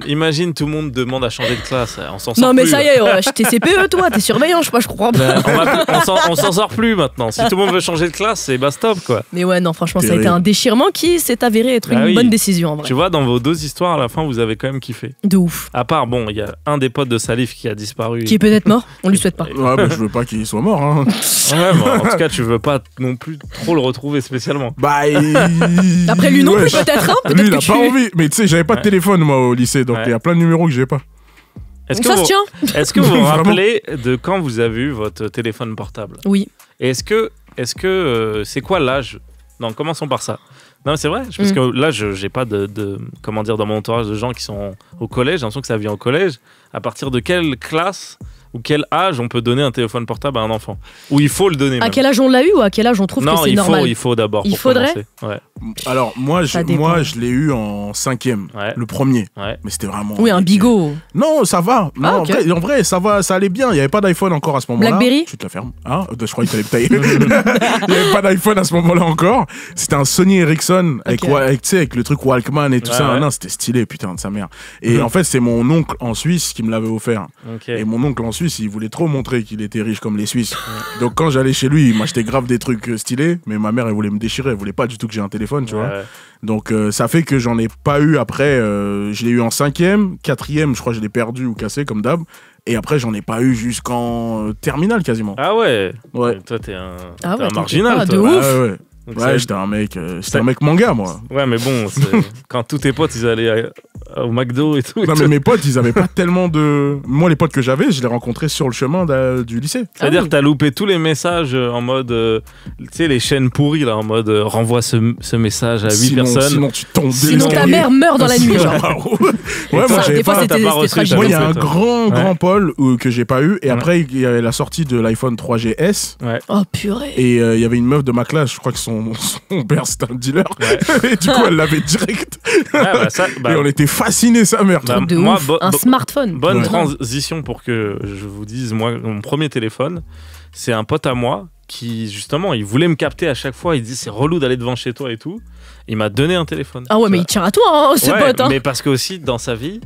Speaker 1: imagine tout le monde demande à changer de classe. On s'en sort
Speaker 2: Non, mais
Speaker 1: plus,
Speaker 2: ça
Speaker 1: là.
Speaker 2: y est, t'es CPE, toi, t'es surveillant, je sais pas, je crois.
Speaker 1: On s'en sort plus maintenant. Si tout le monde veut changer de classe, c'est basta quoi.
Speaker 2: Mais ouais, non, franchement, ça a été
Speaker 3: Terrible.
Speaker 2: un déchirement qui s'est avéré être une
Speaker 1: Ah oui.
Speaker 2: bonne décision en vrai.
Speaker 1: Tu vois, dans vos deux histoires, à la fin, vous avez quand même kiffé.
Speaker 2: De ouf.
Speaker 1: À part, bon, il y a un des potes de Salif qui a disparu.
Speaker 2: Qui est peut-être mort, on lui souhaite pas.
Speaker 3: Ouais, bah, je veux pas qu'il soit mort. Hein.
Speaker 1: Ouais, mais en tout cas, tu veux pas non plus trop le retrouver spécialement.
Speaker 3: Bah,
Speaker 2: Après lui non plus,
Speaker 3: wesh.
Speaker 2: peut-être, hein.
Speaker 3: Lui,
Speaker 2: Peut-être
Speaker 3: il a
Speaker 2: que
Speaker 3: pas
Speaker 2: tu.
Speaker 3: envie. Mais tu sais, j'avais pas de
Speaker 1: Ouais.
Speaker 3: téléphone, moi, au lycée. Donc, il
Speaker 1: Ouais.
Speaker 3: y a plein de numéros que j'ai pas.
Speaker 1: Est-ce
Speaker 2: Donc
Speaker 1: que
Speaker 2: ça se
Speaker 1: vous,
Speaker 2: tient.
Speaker 1: est-ce que vous vous
Speaker 3: Vraiment.
Speaker 1: rappelez de quand vous avez eu votre téléphone portable?
Speaker 2: Oui.
Speaker 1: Et est-ce que c'est quoi l'âge? Non, commençons par ça. Non, mais c'est vrai, parce
Speaker 2: Mm.
Speaker 1: que là, j'ai pas de comment dire, dans mon entourage de gens qui sont au collège. J'ai l'impression que ça vient au collège. À partir de quelle classe ou quel âge on peut donner un téléphone portable à un enfant? Ou il faut le donner
Speaker 2: À
Speaker 1: même.
Speaker 2: quel âge on l'a eu ou à quel âge on trouve
Speaker 1: Non,
Speaker 2: que c'est
Speaker 1: il
Speaker 2: normal
Speaker 1: faut d'abord.
Speaker 2: Il
Speaker 1: pour
Speaker 2: faudrait
Speaker 1: commencer. Ouais.
Speaker 3: Alors, moi,
Speaker 2: Ça dépend.
Speaker 3: je l'ai eu en 5e.
Speaker 1: Ouais.
Speaker 3: Le premier.
Speaker 1: Ouais.
Speaker 3: Mais c'était vraiment.
Speaker 2: Oui, un bigot.
Speaker 3: Non, ça va. Non,
Speaker 2: Ah, ok.
Speaker 3: en vrai, ça va, ça allait bien. Il n'y avait pas d'iPhone encore à ce moment-là.
Speaker 2: Blackberry
Speaker 3: Tu te la fermes. Hein je croyais que t'allais me tailler. Il n'y avait pas d'iPhone à ce moment-là encore. C'était un Sony Ericsson avec,
Speaker 2: Ok.
Speaker 3: tu sais, avec le truc Walkman et tout
Speaker 1: Ouais,
Speaker 3: ça.
Speaker 1: ouais.
Speaker 3: Non, c'était stylé, putain de sa mère. Et en fait, c'est mon oncle en Suisse qui me l'avait offert.
Speaker 1: Ok.
Speaker 3: Et mon oncle en Suisse, il voulait trop montrer qu'il était riche comme les Suisses. Donc quand j'allais chez lui, il m'achetait grave des trucs stylés. Mais ma mère, elle voulait me déchirer. Elle voulait pas du tout que j'ai un téléphone, tu vois.
Speaker 1: Ouais.
Speaker 3: Donc ça fait que j'en ai pas eu après. Je l'ai eu en 5e, 4e, je crois que je l'ai perdu ou cassé comme d'hab. Et après, j'en ai pas eu jusqu'en terminale quasiment.
Speaker 1: Ah ouais.
Speaker 3: Ouais.
Speaker 1: Toi, t'es un,
Speaker 2: Ah
Speaker 1: t'es
Speaker 2: ouais,
Speaker 1: un
Speaker 2: t'inquiète
Speaker 1: marginal,
Speaker 2: pas,
Speaker 1: toi.
Speaker 2: de ouf.
Speaker 3: Ouais.
Speaker 1: Donc
Speaker 3: Ouais,
Speaker 1: ça-
Speaker 3: j'étais un mec manga, moi.
Speaker 1: Ouais, mais bon, quand tous tes potes ils allaient au McDo et tout.
Speaker 3: Non, mais mes potes, ils avaient pas tellement de. Moi, les potes que j'avais, je les rencontrais sur le chemin du lycée.
Speaker 1: C'est-à-dire
Speaker 2: Ah oui.
Speaker 1: que t'as loupé tous les messages en mode. Tu sais, les chaînes pourries, là, en mode renvoie ce message à 8 personnes.
Speaker 3: Sinon, tu tombes.
Speaker 2: Sinon ta mère meurt dans la nuit, genre.
Speaker 3: Ouais, moi,
Speaker 2: Ça,
Speaker 3: j'avais
Speaker 2: des fois,
Speaker 3: pas.
Speaker 2: c'était
Speaker 1: t'as pas reçu,
Speaker 2: tragique.
Speaker 1: t'as
Speaker 3: Moi, il y a un
Speaker 1: loupé, toi.
Speaker 3: grand
Speaker 1: Ouais.
Speaker 3: pôle que j'ai pas eu. Et
Speaker 1: Ouais.
Speaker 3: après, il y avait la sortie de l'iPhone 3GS.
Speaker 1: Ouais.
Speaker 2: Oh purée.
Speaker 3: Et il y avait une meuf de ma classe, je crois que son père c'était un dealer. Et du coup, elle l'avait direct.
Speaker 1: Ah, bah, ça, bah,
Speaker 3: Et on était fascinés, sa mère.
Speaker 1: bah,
Speaker 2: Truc de
Speaker 1: moi,
Speaker 2: ouf. Un smartphone.
Speaker 1: bonne
Speaker 3: Ouais.
Speaker 1: transition pour que je vous dise, moi, mon premier téléphone, c'est un pote à moi qui, justement, il voulait me capter à chaque fois. Il dit, c'est relou d'aller devant chez toi et tout. Il m'a donné un téléphone.
Speaker 2: Ah ouais, mais il tient à toi, hein, ce
Speaker 1: Ouais,
Speaker 2: pote. Hein.
Speaker 1: mais parce que aussi, dans sa vie.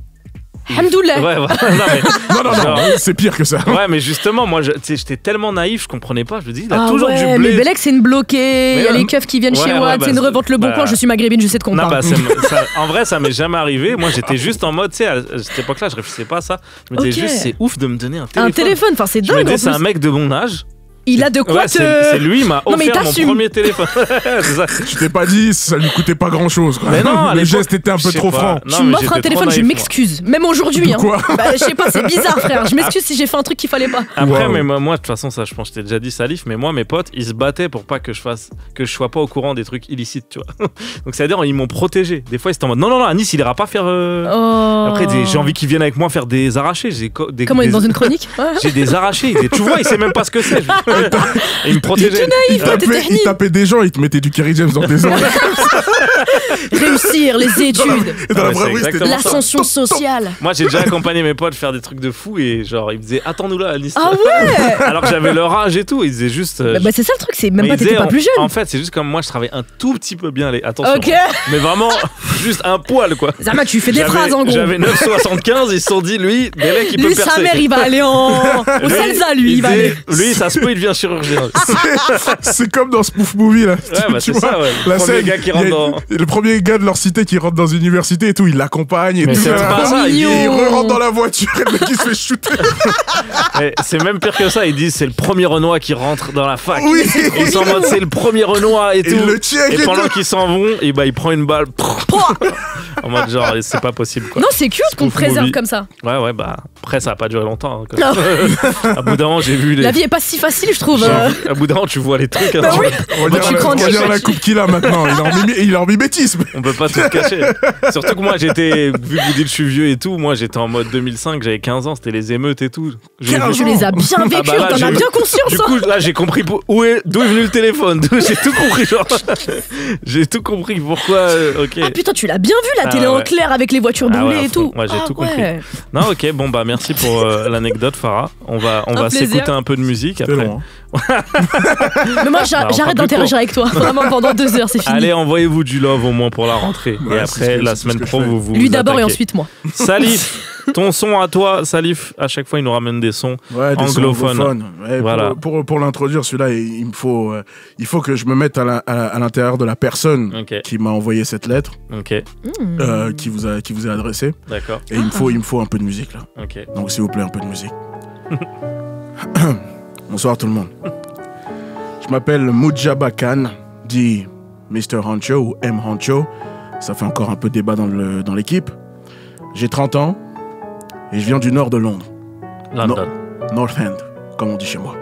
Speaker 2: Hamdoulah.
Speaker 1: Ouais, voilà. Non, mais-
Speaker 3: Non,
Speaker 1: Genre-
Speaker 3: c'est pire que ça.
Speaker 1: Ouais, mais justement, moi, tu sais, j'étais tellement naïf, je comprenais pas. Je me dis, il a
Speaker 2: Ah
Speaker 1: toujours
Speaker 2: ouais,
Speaker 1: du blé.
Speaker 2: mais Bellec, c'est une bloquée. Il y a
Speaker 1: ouais.
Speaker 2: les keufs qui viennent
Speaker 1: Ouais,
Speaker 2: chez
Speaker 1: ouais,
Speaker 2: Watt,
Speaker 1: bah,
Speaker 2: c'est une revente Le Bon
Speaker 1: bah,
Speaker 2: Coin. Je suis maghrébine, je sais de quoi on
Speaker 1: Non,
Speaker 2: parle.
Speaker 1: bah, en vrai, ça m'est jamais arrivé. Moi, j'étais juste en mode, tu sais, à cette époque-là, je réfléchissais pas à ça. Je me disais
Speaker 2: Ok.
Speaker 1: juste, c'est ouf de me donner un téléphone.
Speaker 2: Un téléphone, enfin c'est
Speaker 1: Je me
Speaker 2: dingue. en
Speaker 1: disais, c'est un
Speaker 2: plus.
Speaker 1: mec de mon âge.
Speaker 2: Il a de quoi
Speaker 1: Ouais,
Speaker 2: te.
Speaker 1: c'est lui, il m'a
Speaker 2: Non, mais
Speaker 1: offert mon
Speaker 2: t'assumes.
Speaker 1: premier téléphone. C'est ça.
Speaker 3: Je t'ai pas dit, ça lui coûtait pas grand chose.
Speaker 1: Mais non, à
Speaker 3: le
Speaker 1: l'époque,
Speaker 3: geste était un
Speaker 1: je
Speaker 3: peu
Speaker 1: sais
Speaker 3: trop
Speaker 1: pas.
Speaker 3: franc.
Speaker 1: Non,
Speaker 2: Tu
Speaker 1: mais
Speaker 2: m'offres
Speaker 1: j'étais
Speaker 2: un
Speaker 1: trop
Speaker 2: téléphone, je
Speaker 1: naïf, moi.
Speaker 2: m'excuse. Même aujourd'hui.
Speaker 3: De
Speaker 2: Hein.
Speaker 3: quoi
Speaker 2: Bah, je sais pas, c'est bizarre, frère. Je m'excuse si j'ai fait un truc qu'il fallait pas.
Speaker 1: Après,
Speaker 3: Wow.
Speaker 1: mais moi, de toute façon, ça, je pense que je t'ai déjà dit, Salif, mais moi, mes potes, ils se battaient pour pas que je sois pas au courant des trucs illicites, tu vois. Donc, c'est-à-dire, ils m'ont protégé. Des fois, ils étaient en mode, non, à Nice, il ira pas faire.
Speaker 2: Oh.
Speaker 1: Après, j'ai envie qu'ils viennent avec moi faire des arrachés.
Speaker 2: Comment il est dans une chronique Ouais.
Speaker 1: J'ai des arrachés. Tu vois, il sait même pas ce que c'est. Et il me protégeait.
Speaker 3: Il tapait des gens, il te mettait du Kerry James dans tes oreilles.
Speaker 2: Réussir les études,
Speaker 3: Et dans
Speaker 1: Ouais,
Speaker 3: la vraie
Speaker 1: c'est
Speaker 3: vie, c'était
Speaker 1: exactement ça.
Speaker 2: l'ascension sociale.
Speaker 1: Moi, j'ai déjà accompagné mes potes faire des trucs de fou et genre, ils me disaient, attends-nous là à Nice.
Speaker 2: Ah ouais.
Speaker 1: Alors que j'avais leur âge et tout. Ils disaient juste.
Speaker 2: Bah, c'est ça le truc, c'est même
Speaker 1: mais
Speaker 2: pas
Speaker 1: ils
Speaker 2: t'étais
Speaker 1: disaient,
Speaker 2: pas plus jeune.
Speaker 1: En fait, c'est juste comme moi, je travaille un tout petit peu bien les. Attention.
Speaker 2: Ok.
Speaker 1: Mais vraiment, juste un poil, quoi.
Speaker 2: Zama, tu fais des phrases en gros.
Speaker 1: J'avais 9,75, ils se sont dit, lui, Bellec, il peut
Speaker 2: Lui,
Speaker 1: percer.
Speaker 2: sa mère, il va aller au Salza, lui, il va aller.
Speaker 1: Lui, ça se peut, il devient chirurgien.
Speaker 3: C'est comme dans Spoof Movie là.
Speaker 1: Ouais, bah
Speaker 3: Tu
Speaker 1: c'est
Speaker 3: vois,
Speaker 1: ça, ouais. Le
Speaker 3: La
Speaker 1: premier
Speaker 3: scène,
Speaker 1: gars qui
Speaker 3: il y a-
Speaker 1: rentre dans.
Speaker 3: Le premier gars de leur cité qui rentre dans une université et tout, il l'accompagne et
Speaker 1: Mais
Speaker 3: tout.
Speaker 1: c'est pas ça,
Speaker 3: Et il
Speaker 2: mignon.
Speaker 3: rentre dans la voiture et le mec il se fait shooter.
Speaker 1: Mais c'est même pire que ça, ils disent c'est le premier Renoir qui rentre dans la fac.
Speaker 3: Oui.
Speaker 1: Et ils sont en mode c'est le premier Renoir et
Speaker 3: Et
Speaker 1: tout.
Speaker 3: il le check
Speaker 1: Et
Speaker 3: et
Speaker 1: pendant
Speaker 3: tout.
Speaker 1: qu'ils s'en vont, et bah il prend une balle. En mode genre c'est pas possible quoi.
Speaker 2: Non, c'est cute qu'on te
Speaker 1: Spoof
Speaker 2: préserve
Speaker 1: movie.
Speaker 2: comme ça.
Speaker 1: Ouais, bah après ça a pas duré longtemps. Hein, quand
Speaker 2: Non.
Speaker 1: à bout d'un moment, j'ai vu les.
Speaker 2: La vie est pas si facile, je trouve.
Speaker 1: À bout d'un moment, tu vois les trucs.
Speaker 2: Bah
Speaker 1: hein,
Speaker 2: oui.
Speaker 3: Regarde
Speaker 2: tu
Speaker 3: la-
Speaker 2: grandis,
Speaker 3: regarde
Speaker 2: quoi.
Speaker 3: la coupe qu'il a maintenant. Il est en l'antisémitisme.
Speaker 1: On peut pas tout se cacher. Surtout que moi, vu que vous dites que je suis vieux et tout, moi j'étais en mode 2005, j'avais 15 ans, c'était les émeutes et tout.
Speaker 2: Tu les as bien vécues,
Speaker 1: là,
Speaker 2: t'en as bien conscience.
Speaker 1: Du coup, là, j'ai compris d'où est venu le téléphone. J'ai tout compris, genre. J'ai tout compris pourquoi. Ok.
Speaker 2: Ah putain, tu l'as bien vu la télé en clair avec les voitures brûlées et tout.
Speaker 1: Moi, j'ai tout compris. Non, ok, bon, bah, merci pour l'anecdote, Farah. On va s'écouter un peu de musique après.
Speaker 3: Long, hein.
Speaker 2: Mais moi, j'arrête d'interagir avec toi. Vraiment, pendant 2 heures, c'est fini.
Speaker 1: Allez, envoyez-vous du love au moins pour la rentrée.
Speaker 3: Ouais,
Speaker 1: et après, la semaine pro, vous
Speaker 2: Lui d'abord et
Speaker 1: attaquez.
Speaker 2: ensuite moi.
Speaker 1: Salif, ton son à toi. Salif, à chaque fois, il nous ramène des sons anglophones.
Speaker 3: Ouais,
Speaker 1: Voilà.
Speaker 3: Pour l'introduire, celui-là, il faut que je me mette à l'intérieur de la personne qui m'a envoyé cette lettre, qui vous est adressée.
Speaker 1: D'accord.
Speaker 3: Et il me faut un peu de musique là.
Speaker 1: Ok.
Speaker 3: Donc s'il vous plaît, un peu de musique. Bonsoir tout le monde. Je m'appelle Mujaba Khan, dit Mr. Honcho ou M. Honcho. Ça fait encore un peu débat dans l'équipe. J'ai 30 ans et je viens du nord de Londres.
Speaker 1: London.
Speaker 3: North End, comme on dit chez moi.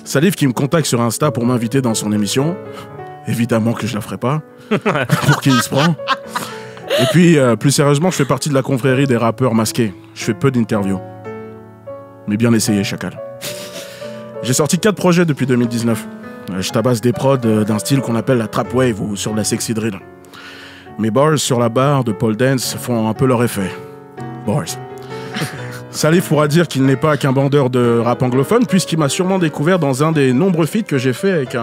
Speaker 3: Salif qui me contacte sur Insta pour m'inviter dans son émission. Évidemment que je la ferai pas. Pour qui il se prend. Et puis, plus sérieusement, je fais partie de la confrérie des rappeurs masqués. Je fais peu d'interviews. Mais bien essayé, chacal. J'ai sorti 4 projets depuis 2019. Je tabasse des prods d'un style qu'on appelle la trap wave ou sur la sexy drill. Mes bars sur la barre de pole dance font un peu leur effet. Bars. Salif pourra dire qu'il n'est pas qu'un bandeur de rap anglophone puisqu'il m'a sûrement découvert dans un des nombreux feats que j'ai fait avec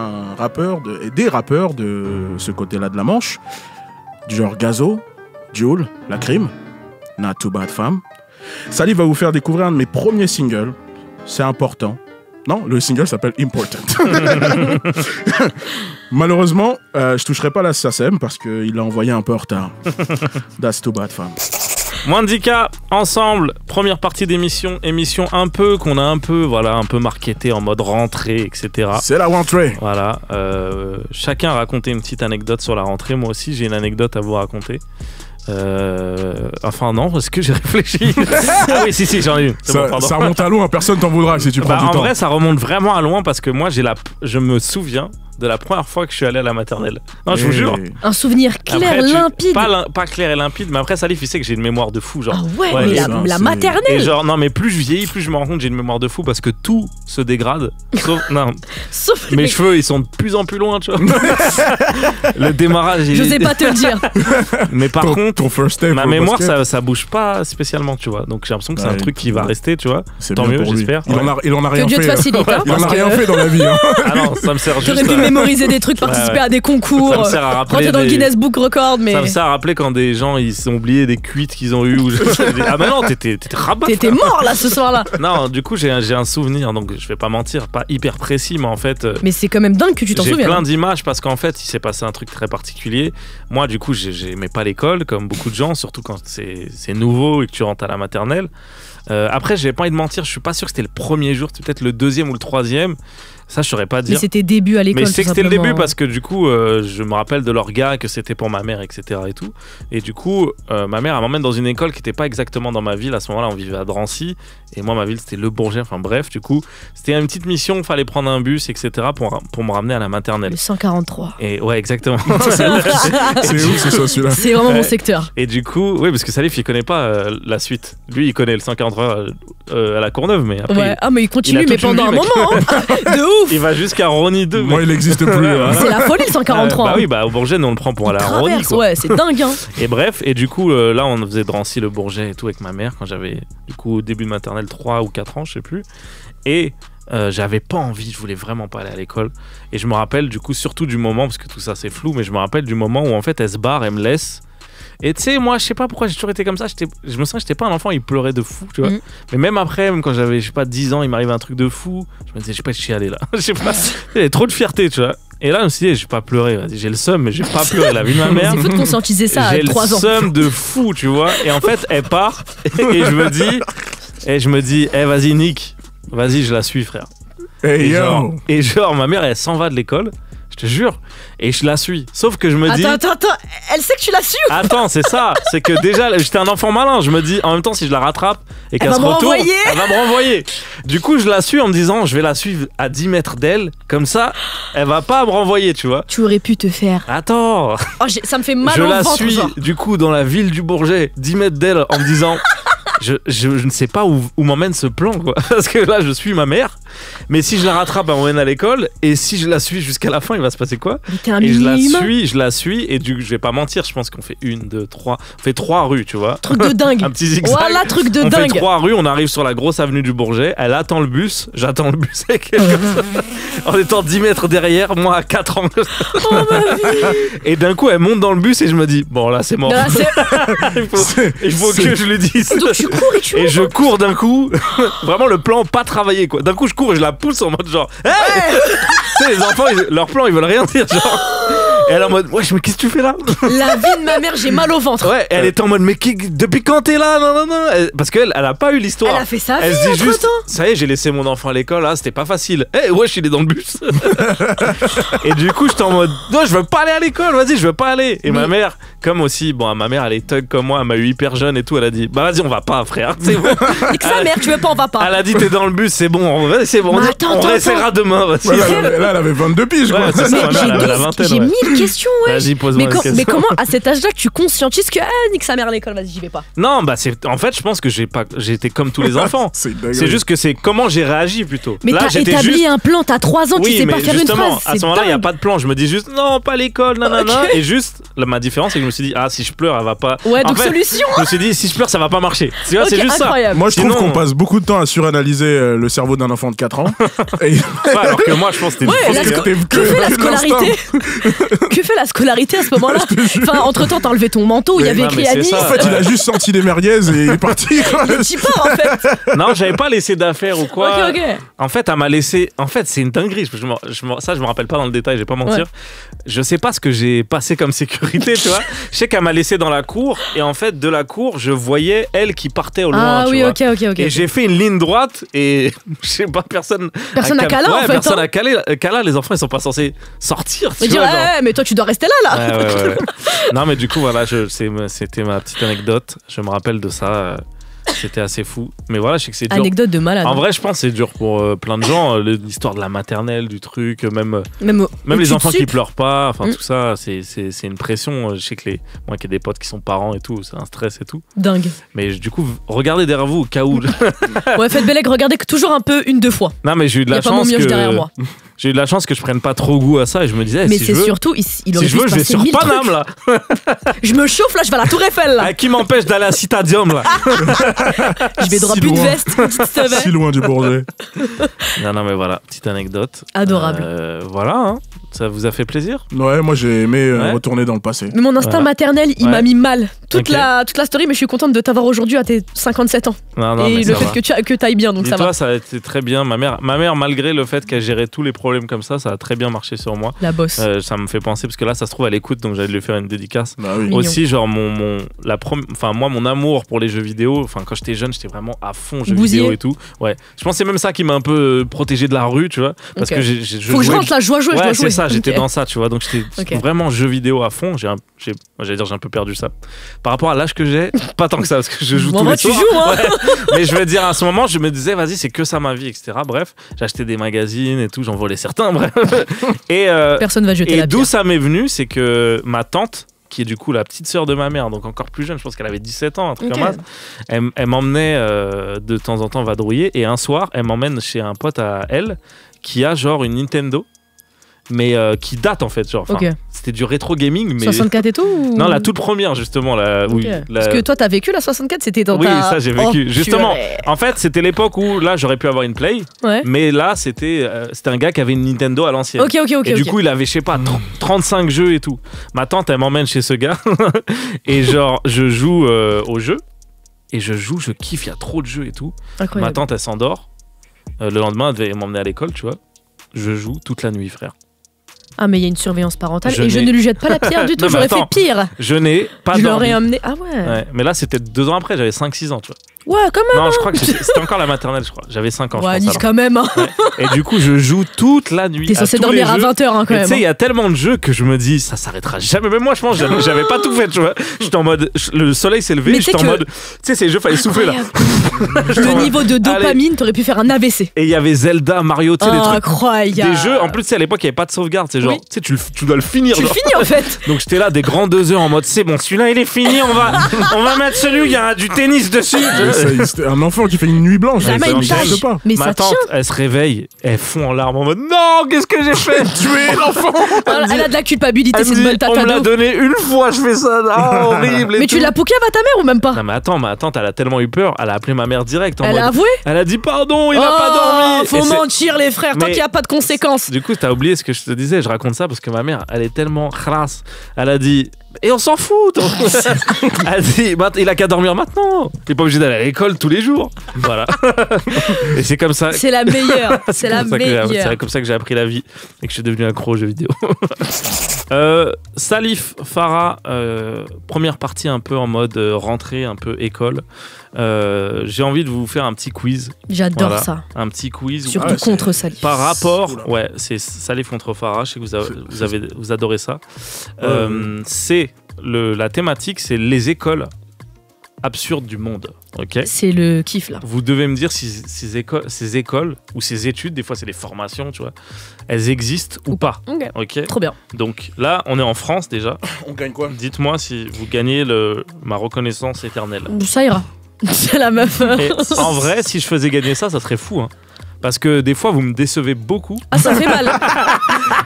Speaker 3: des rappeurs de ce côté-là de la Manche, du genre Gazo, Jul, La Crime, Not Too Bad Fam. Salif va vous faire découvrir un de mes premiers singles. C'est important. Non, le single s'appelle Important. Malheureusement, je toucherai pas la SACEM parce qu'il l'a envoyé un peu en retard. That's Too Bad Fam.
Speaker 1: Mwandika, ensemble, première partie d'émission, émission qu'on a un peu marketée en mode rentrée, etc.
Speaker 3: C'est la rentrée.
Speaker 1: Voilà, chacun a raconté une petite anecdote sur la rentrée. Moi aussi, j'ai une anecdote à vous raconter. Enfin non, est-ce que j'ai réfléchi? Ah oui, si, j'en ai une.
Speaker 3: Ça remonte à loin, personne t'en voudra si tu prends du temps.
Speaker 1: En vrai, ça remonte vraiment à loin parce que moi, je me souviens de la première fois que je suis allé à la maternelle. Non, je vous jure.
Speaker 2: Un souvenir clair,
Speaker 1: après,
Speaker 2: limpide.
Speaker 1: Pas clair et limpide, mais après, Salif, il sait que j'ai une mémoire de fou. Genre.
Speaker 2: Ah ouais, mais la maternelle.
Speaker 1: Et genre, non, mais plus je vieillis, plus je me rends compte que j'ai une mémoire de fou parce que tout se dégrade. Sauf mes cheveux, ils sont de plus en plus loin, tu vois. Le démarrage.
Speaker 2: Je sais pas te le dire.
Speaker 1: Mais par contre,
Speaker 3: ton first step,
Speaker 1: ma mémoire, ça bouge pas spécialement, tu vois. Donc j'ai l'impression que c'est un truc qui va rester, tu vois. Tant mieux, j'espère.
Speaker 3: Il en a rien fait.
Speaker 2: Que Dieu te facilite.
Speaker 3: Il en a rien fait dans la vie.
Speaker 1: Ah non, ça me sert juste.
Speaker 2: J'aurais pu mémoriser des trucs, participer à des concours, rentrer dans le Guinness Book Record, mais...
Speaker 1: Ça me sert à rappeler quand des gens, ils ont oublié des cuites qu'ils ont eues. Ah bah non, t'étais rabat.
Speaker 2: T'étais mort là ce soir-là.
Speaker 1: Non, du coup, j'ai un souvenir, donc je vais pas mentir, pas hyper précis, mais en fait...
Speaker 2: Mais c'est quand même dingue que tu t'en souviens.
Speaker 1: J'ai plein d'images parce qu'en fait, il s'est passé un truc très particulier. Moi, du coup, j'aimais pas l'école, comme beaucoup de gens, surtout quand c'est nouveau et que tu rentres à la maternelle. Après, j'ai pas envie de mentir, je suis pas sûr que c'était le premier jour, c'était peut-être le deuxième ou le troisième. Ça, je saurais pas dire.
Speaker 2: Mais c'était début à l'école.
Speaker 1: Mais c'est que c'était le début parce que du coup, je me rappelle de l'orga, que c'était pour ma mère, etc. et tout. Et du coup, ma mère, elle m'emmène dans une école qui n'était pas exactement dans ma ville. À ce moment-là, on vivait à Drancy. Et moi, ma ville, c'était Le Bourget. Enfin bref, du coup, c'était une petite mission. Il fallait prendre un bus, etc. pour me ramener à la maternelle.
Speaker 2: Le 143.
Speaker 1: Et ouais, exactement.
Speaker 3: C'est où c'est ça, celui-là?
Speaker 2: C'est vraiment mon secteur.
Speaker 1: Et du coup, oui, parce que Salif, il connaît pas la suite. Lui, il connaît le 143 à la Courneuve, mais après.
Speaker 2: Ouais. Ah, mais il continue, mais pendant un moment. De ouf.
Speaker 1: Il va jusqu'à Rony 2.
Speaker 3: Moi, il n'existe plus.
Speaker 2: C'est la folie, le 143.
Speaker 1: Bah oui, au Bourget, nous, on le prend pour aller à Rony.
Speaker 2: Ouais, c'est dingue. Hein.
Speaker 1: Et bref, et du coup, là, on faisait Drancy, le Bourget et tout avec ma mère quand j'avais, du coup, au début de maternelle, 3 ou 4 ans, je sais plus. Et j'avais pas envie, je voulais vraiment pas aller à l'école. Et je me rappelle, du coup, surtout du moment, parce que tout ça, c'est flou, mais je me rappelle du moment où, en fait, elle se barre, elle me laisse. Et tu sais, moi, je sais pas pourquoi j'ai toujours été comme ça. Je me sens que j'étais pas un enfant, il pleurait de fou, tu vois. Mais même après, même quand j'avais, je sais pas, 10 ans, il m'arrive un truc de fou. Je me disais, je sais pas, je suis allé là. Je sais pas, j'avais trop de fierté, tu vois. Et là, je me suis dit, je vais pas pleurer. J'ai le seum, mais je vais pas pleurer. La vie de ma mère.
Speaker 2: C'est fou de conscientiser ça à 3 ans.
Speaker 1: J'ai le seum de fou, tu vois. Et en fait, elle part. Et je me dis, vas-y, Nick. Vas-y, je la suis, frère.
Speaker 3: Hey,
Speaker 1: et genre, ma mère, elle s'en va de l'école. Je te jure. Et je la suis. Sauf que je me dis...
Speaker 2: Attends, elle sait que tu la suis ou pas?
Speaker 1: Attends, c'est ça. C'est que déjà, j'étais un enfant malin. Je me dis, en même temps, si je la rattrape et qu'elle se retourne, elle va me renvoyer. Du coup, je la suis en me disant, je vais la suivre à 10 mètres d'elle. Comme ça, elle va pas me renvoyer, tu vois.
Speaker 2: Tu aurais pu te faire.
Speaker 1: Attends.
Speaker 2: Oh, ça me fait mal au ventre.
Speaker 1: Je la suis, du coup, dans la ville du Bourget, 10 mètres d'elle, en me disant... Je ne sais pas où m'emmène ce plan, quoi. Parce que là, je suis ma mère. Mais si je la rattrape, elle m'emmène à l'école. Et si je la suis jusqu'à la fin, il va se passer quoi?
Speaker 2: Mais t'es un
Speaker 1: et
Speaker 2: mini-humain.
Speaker 1: je la suis. Et je vais pas mentir, je pense qu'on fait 1, 2, 3. On fait 3 rues, tu vois.
Speaker 2: Truc de dingue.
Speaker 1: Un petit zigzag.
Speaker 2: Voilà, truc de
Speaker 1: dingue. On fait 3 rues, on arrive sur la grosse avenue du Bourget. Elle attend le bus. J'attends le bus avec elle comme ça. En étant 10 mètres derrière, moi à 4 ans.
Speaker 2: Oh ma vie.
Speaker 1: Et d'un coup, elle monte dans le bus et je me dis, bon, là, c'est mort.
Speaker 2: Là,
Speaker 1: il faut que je lui dise.
Speaker 2: Donc tu cours et tu
Speaker 1: Et je cours d'un coup, vraiment le plan pas travaillé quoi. D'un coup je cours et je la pousse en mode genre hey tu sais les enfants leur plan ils veulent rien dire genre. Et elle est en mode wesh mais qu'est-ce que tu fais là?
Speaker 2: La vie de ma mère, j'ai mal au ventre.
Speaker 1: Ouais, elle était en mode mais depuis quand t'es là? Non. Parce qu'elle a pas eu l'histoire.
Speaker 2: Elle a fait sa vie.
Speaker 1: Elle se dit juste ça y est j'ai laissé mon enfant à l'école là, c'était pas facile. Wesh il est dans le bus. Et du coup j'étais en mode non je veux pas aller à l'école, vas-y je veux pas aller. Et ma mère comme aussi bon ma mère elle est thug comme moi, elle m'a eu hyper jeune et tout, elle a dit bah vas-y on va pas frère, c'est bon.
Speaker 2: Et que sa mère tu veux pas on va pas.
Speaker 1: Elle a dit t'es dans le bus c'est bon, on essaiera demain.
Speaker 3: Ouais, là elle avait 22 piges quoi.
Speaker 1: Ouais, c'est ça,
Speaker 2: j'ai 1000 questions ouais.
Speaker 1: Vas-y pose-moi une question.
Speaker 2: Mais comment à cet âge-là que tu conscientises que nique sa mère à l'école, vas-y j'y vais pas?
Speaker 1: Non bah c'est en fait je pense que j'ai été comme tous les enfants. C'est juste que c'est comment j'ai réagi plutôt.
Speaker 2: Mais là, t'as établi un plan, t'as 3 ans, tu sais pas faire une phrase.
Speaker 1: À ce moment-là il y a pas de plan, je me dis juste non pas l'école nanana. Et juste ma différence c'est que je me suis dit ah si je pleure elle va pas.
Speaker 2: Ouais donc solution.
Speaker 1: Je me suis dit si je pleure ça va pas marcher. Tu vois c'est juste
Speaker 2: incroyable.
Speaker 1: ça.
Speaker 3: Moi je trouve qu'on passe beaucoup de temps à suranalyser le cerveau d'un enfant de 4 ans.
Speaker 1: Alors que moi je pense que
Speaker 2: que fait la scolarité? Que fait la scolarité à ce moment-là? Enfin entre temps t'as enlevé ton manteau où il y avait écrit Anis.
Speaker 3: En fait il a juste senti les merguez et il est parti quoi.
Speaker 2: Tu pars en fait.
Speaker 1: Non j'avais pas laissé d'affaires ou quoi.
Speaker 2: Ok.
Speaker 1: En fait elle m'a laissé. En fait c'est une dinguerie. Ça je me rappelle pas dans le détail, je vais pas mentir. Ouais. Je sais pas ce que j'ai passé comme sécurité tu vois. Je sais qu'elle m'a laissé dans la cour et en fait de la cour je voyais elle qui partait au loin.
Speaker 2: Ah oui ok.
Speaker 1: Et j'ai fait une ligne droite et je sais pas personne
Speaker 2: a calé en fait.
Speaker 1: Personne a calé. Les enfants ils sont pas censés sortir.
Speaker 2: Tu vois, mais toi tu dois rester là.
Speaker 1: Ouais. Non mais du coup voilà c'était ma petite anecdote. Je me rappelle de ça. C'était assez fou. Mais voilà, je sais que c'est dur.
Speaker 2: Anecdote de malade.
Speaker 1: En vrai, je pense que c'est dur pour plein de gens. L'histoire de la maternelle, du truc, même les enfants qui pleurent pas. Enfin, tout ça, c'est une pression. Je sais que moi qui ai des potes qui sont parents et tout, c'est un stress et tout.
Speaker 2: Dingue.
Speaker 1: Mais du coup, regardez derrière vous au cas où.
Speaker 2: Ouais, faites bellec, regardez toujours un peu 1-2 fois.
Speaker 1: Non, mais j'ai eu de la chance derrière moi. J'ai eu de la chance que je prenne pas trop goût à ça et je me disais
Speaker 2: mais
Speaker 1: si
Speaker 2: c'est
Speaker 1: je veux,
Speaker 2: surtout il aurait
Speaker 1: si je veux je vais sur Paname là.
Speaker 2: Je me chauffe là, je vais à la Tour Eiffel là.
Speaker 1: Qui m'empêche d'aller à Citadium là.
Speaker 2: Je vais drop une veste,
Speaker 3: si loin du Bourget.
Speaker 1: Non mais voilà, petite anecdote.
Speaker 2: Adorable.
Speaker 1: Voilà, hein. Ça vous a fait plaisir?
Speaker 3: Ouais, moi j'ai aimé retourner dans le passé.
Speaker 2: Mais mon instinct maternel, il m'a mis mal. Toute la story, mais je suis contente de t'avoir aujourd'hui à tes 57 ans.
Speaker 1: Non,
Speaker 2: et le fait que tu ailles bien, donc ça va.
Speaker 1: Ça a été très bien. Ma mère, malgré le fait qu'elle gérait tous les problèmes comme ça a très bien marché sur moi.
Speaker 2: La bosse.
Speaker 1: Ça me fait penser, parce que là, ça se trouve, elle écoute, donc j'allais lui faire une dédicace.
Speaker 3: Bah oui.
Speaker 1: Aussi, genre, moi, mon amour pour les jeux vidéo, quand j'étais jeune, j'étais vraiment à fond jeux vidéo et tout. Ouais. Je pense que c'est même ça qui m'a un peu protégé de la rue, tu vois. Parce que
Speaker 2: faut que je rentre là, je dois jouer.
Speaker 1: Ouais, c'est ça, j'étais dans ça, tu vois. Donc j'étais vraiment jeux vidéo à fond. J'ai un peu perdu ça. Par rapport à l'âge que j'ai, pas tant que ça, parce que je joue tous les soirs. Mais je veux dire, à ce moment, je me disais, vas-y, c'est que ça ma vie, etc. Bref, j'achetais des magazines et tout, j'en volais certains, bref. Et
Speaker 2: personne va jeter la bière.
Speaker 1: Et d'où ça m'est venu, c'est que ma tante, qui est du coup la petite sœur de ma mère, donc encore plus jeune, je pense qu'elle avait 17 ans, un truc comme ça. Elle m'emmenait de temps en temps vadrouiller, et un soir, elle m'emmène chez un pote à elle qui a genre une Nintendo. Mais qui date en fait, genre. C'était du rétro gaming. Mais
Speaker 2: 64 et tout ou...
Speaker 1: Non, la toute première justement.
Speaker 2: Parce que toi, t'as vécu la 64, c'était dans
Speaker 1: Oui, ça j'ai vécu. Justement, en fait, c'était l'époque où là, j'aurais pu avoir une Play. Ouais. Mais là, c'était un gars qui avait une Nintendo à l'ancienne.
Speaker 2: Ok.
Speaker 1: Et du coup, il avait, je sais pas, 35 jeux et tout. Ma tante, elle m'emmène chez ce gars. Et genre, je joue au jeu. Et je kiffe, il y a trop de jeux et tout.
Speaker 2: Incroyable.
Speaker 1: Ma tante, elle s'endort. Le lendemain, elle devait m'emmener à l'école, tu vois. Je joue toute la nuit, frère.
Speaker 2: Ah, mais il y a une surveillance parentale et je ne lui jette pas la pierre du tout. J'aurais fait pire.
Speaker 1: Je n'ai pas
Speaker 2: dormi. Je
Speaker 1: l'aurais
Speaker 2: emmené. Ah ouais.
Speaker 1: Mais là, c'était 2 ans après, j'avais 5-6 ans, tu vois.
Speaker 2: Ouais, quand même.
Speaker 1: Non, je crois que c'était encore la maternelle, je crois. J'avais 5 ans,
Speaker 2: Ouais,
Speaker 1: je pense.
Speaker 2: niche quand même. Hein.
Speaker 1: Ouais. Et du coup, je joue toute la nuit.
Speaker 2: T'es censé
Speaker 1: tous
Speaker 2: dormir
Speaker 1: les
Speaker 2: à
Speaker 1: jeux.
Speaker 2: 20h hein, quand
Speaker 1: Et
Speaker 2: même.
Speaker 1: tu sais, il y a tellement de jeux que je me dis, ça s'arrêtera jamais. Même moi, je pense, j'avais pas tout fait, tu vois. J'étais en mode, le soleil s'est levé,
Speaker 2: Mais
Speaker 1: j'étais en
Speaker 2: tu sais
Speaker 1: mode, tu sais, ces jeux, fallait souffler là.
Speaker 2: Le niveau de dopamine, t'aurais pu faire un AVC.
Speaker 1: Et il y avait Zelda, Mario, tu sais, des trucs.
Speaker 2: Incroyable.
Speaker 1: Des jeux, en plus, tu sais, à l'époque, il n'y avait pas de sauvegarde. C'est genre,
Speaker 2: Oui.
Speaker 1: tu sais, tu dois le finir.
Speaker 2: Tu le
Speaker 1: genre.
Speaker 2: finis en fait.
Speaker 1: Donc j'étais là des grands 2 heures en mode, c'est bon, celui-là, il est fini, on va mettre celui où il y a du tennis dessus.
Speaker 3: C'était un enfant qui fait une nuit blanche.
Speaker 2: Jamais
Speaker 3: ça
Speaker 2: une
Speaker 3: n'existe
Speaker 2: tâche.
Speaker 3: pas.
Speaker 2: Mais
Speaker 1: Ma
Speaker 2: ça
Speaker 1: tante,
Speaker 2: tient.
Speaker 1: elle se réveille, elle fond en larmes en mode, non, qu'est-ce que j'ai fait?
Speaker 3: Tuer l'enfant.
Speaker 2: Elle a de la culpabilité,
Speaker 1: Elle
Speaker 2: c'est
Speaker 1: me
Speaker 2: une
Speaker 1: dit,
Speaker 2: bonne tata
Speaker 1: on me l'a
Speaker 2: d'eau.
Speaker 1: donné une fois, je fais ça, ah, horrible. et
Speaker 2: Mais tu
Speaker 1: tout.
Speaker 2: l'as poucave à ta mère ou même pas?
Speaker 1: Non mais attends, ma tante, elle a tellement eu peur, elle a appelé ma mère direct en
Speaker 2: Elle
Speaker 1: mode,
Speaker 2: a avoué?
Speaker 1: elle a dit pardon, il a pas dormi.
Speaker 2: Faut
Speaker 1: Et c'est-
Speaker 2: mentir les frères, tant
Speaker 1: Mais-
Speaker 2: qu'il n'y a pas de conséquences.
Speaker 1: Du coup, t'as oublié ce que je te disais, je raconte ça parce que ma mère, elle est tellement crasse. Elle a dit, et on s'en fout. Elle a dit, bah, il a qu'à dormir maintenant. Il est pas obligé d'aller à l'école tous les jours. Voilà. Et c'est comme ça.
Speaker 2: C'est la meilleure. C'est la
Speaker 1: comme ça que j'ai-
Speaker 2: meilleure.
Speaker 1: C'est comme ça que j'ai appris la vie et que je suis devenu accro aux jeux vidéo. Salif Farah, première partie un peu en mode rentrée, un peu école. J'ai envie de vous faire un petit quiz.
Speaker 2: J'adore
Speaker 1: Voilà.
Speaker 2: ça.
Speaker 1: Un petit quiz.
Speaker 2: Surtout
Speaker 3: Ouais, c'est-
Speaker 2: contre Salif.
Speaker 1: Par rapport,
Speaker 3: Oula.
Speaker 1: ouais, c'est Salif contre Farah, je sais que vous adorez ça.
Speaker 3: Ouais.
Speaker 1: C'est la thématique, c'est les écoles absurdes du monde. Ok.
Speaker 2: C'est le kiff là.
Speaker 1: Vous devez me dire si ces écoles ou ces études, des fois c'est des formations, tu vois, elles existent ou pas.
Speaker 2: Ok.
Speaker 1: Ok.
Speaker 2: Trop bien.
Speaker 1: Donc là, on est en France déjà.
Speaker 3: On gagne quoi?
Speaker 1: Dites-moi si vous gagnez ma reconnaissance éternelle.
Speaker 2: Ça ira. C'est la meuf.
Speaker 1: Et en vrai, si je faisais gagner ça, ça serait fou. Hein. Parce que des fois, vous me décevez beaucoup.
Speaker 2: Ah, ça fait mal.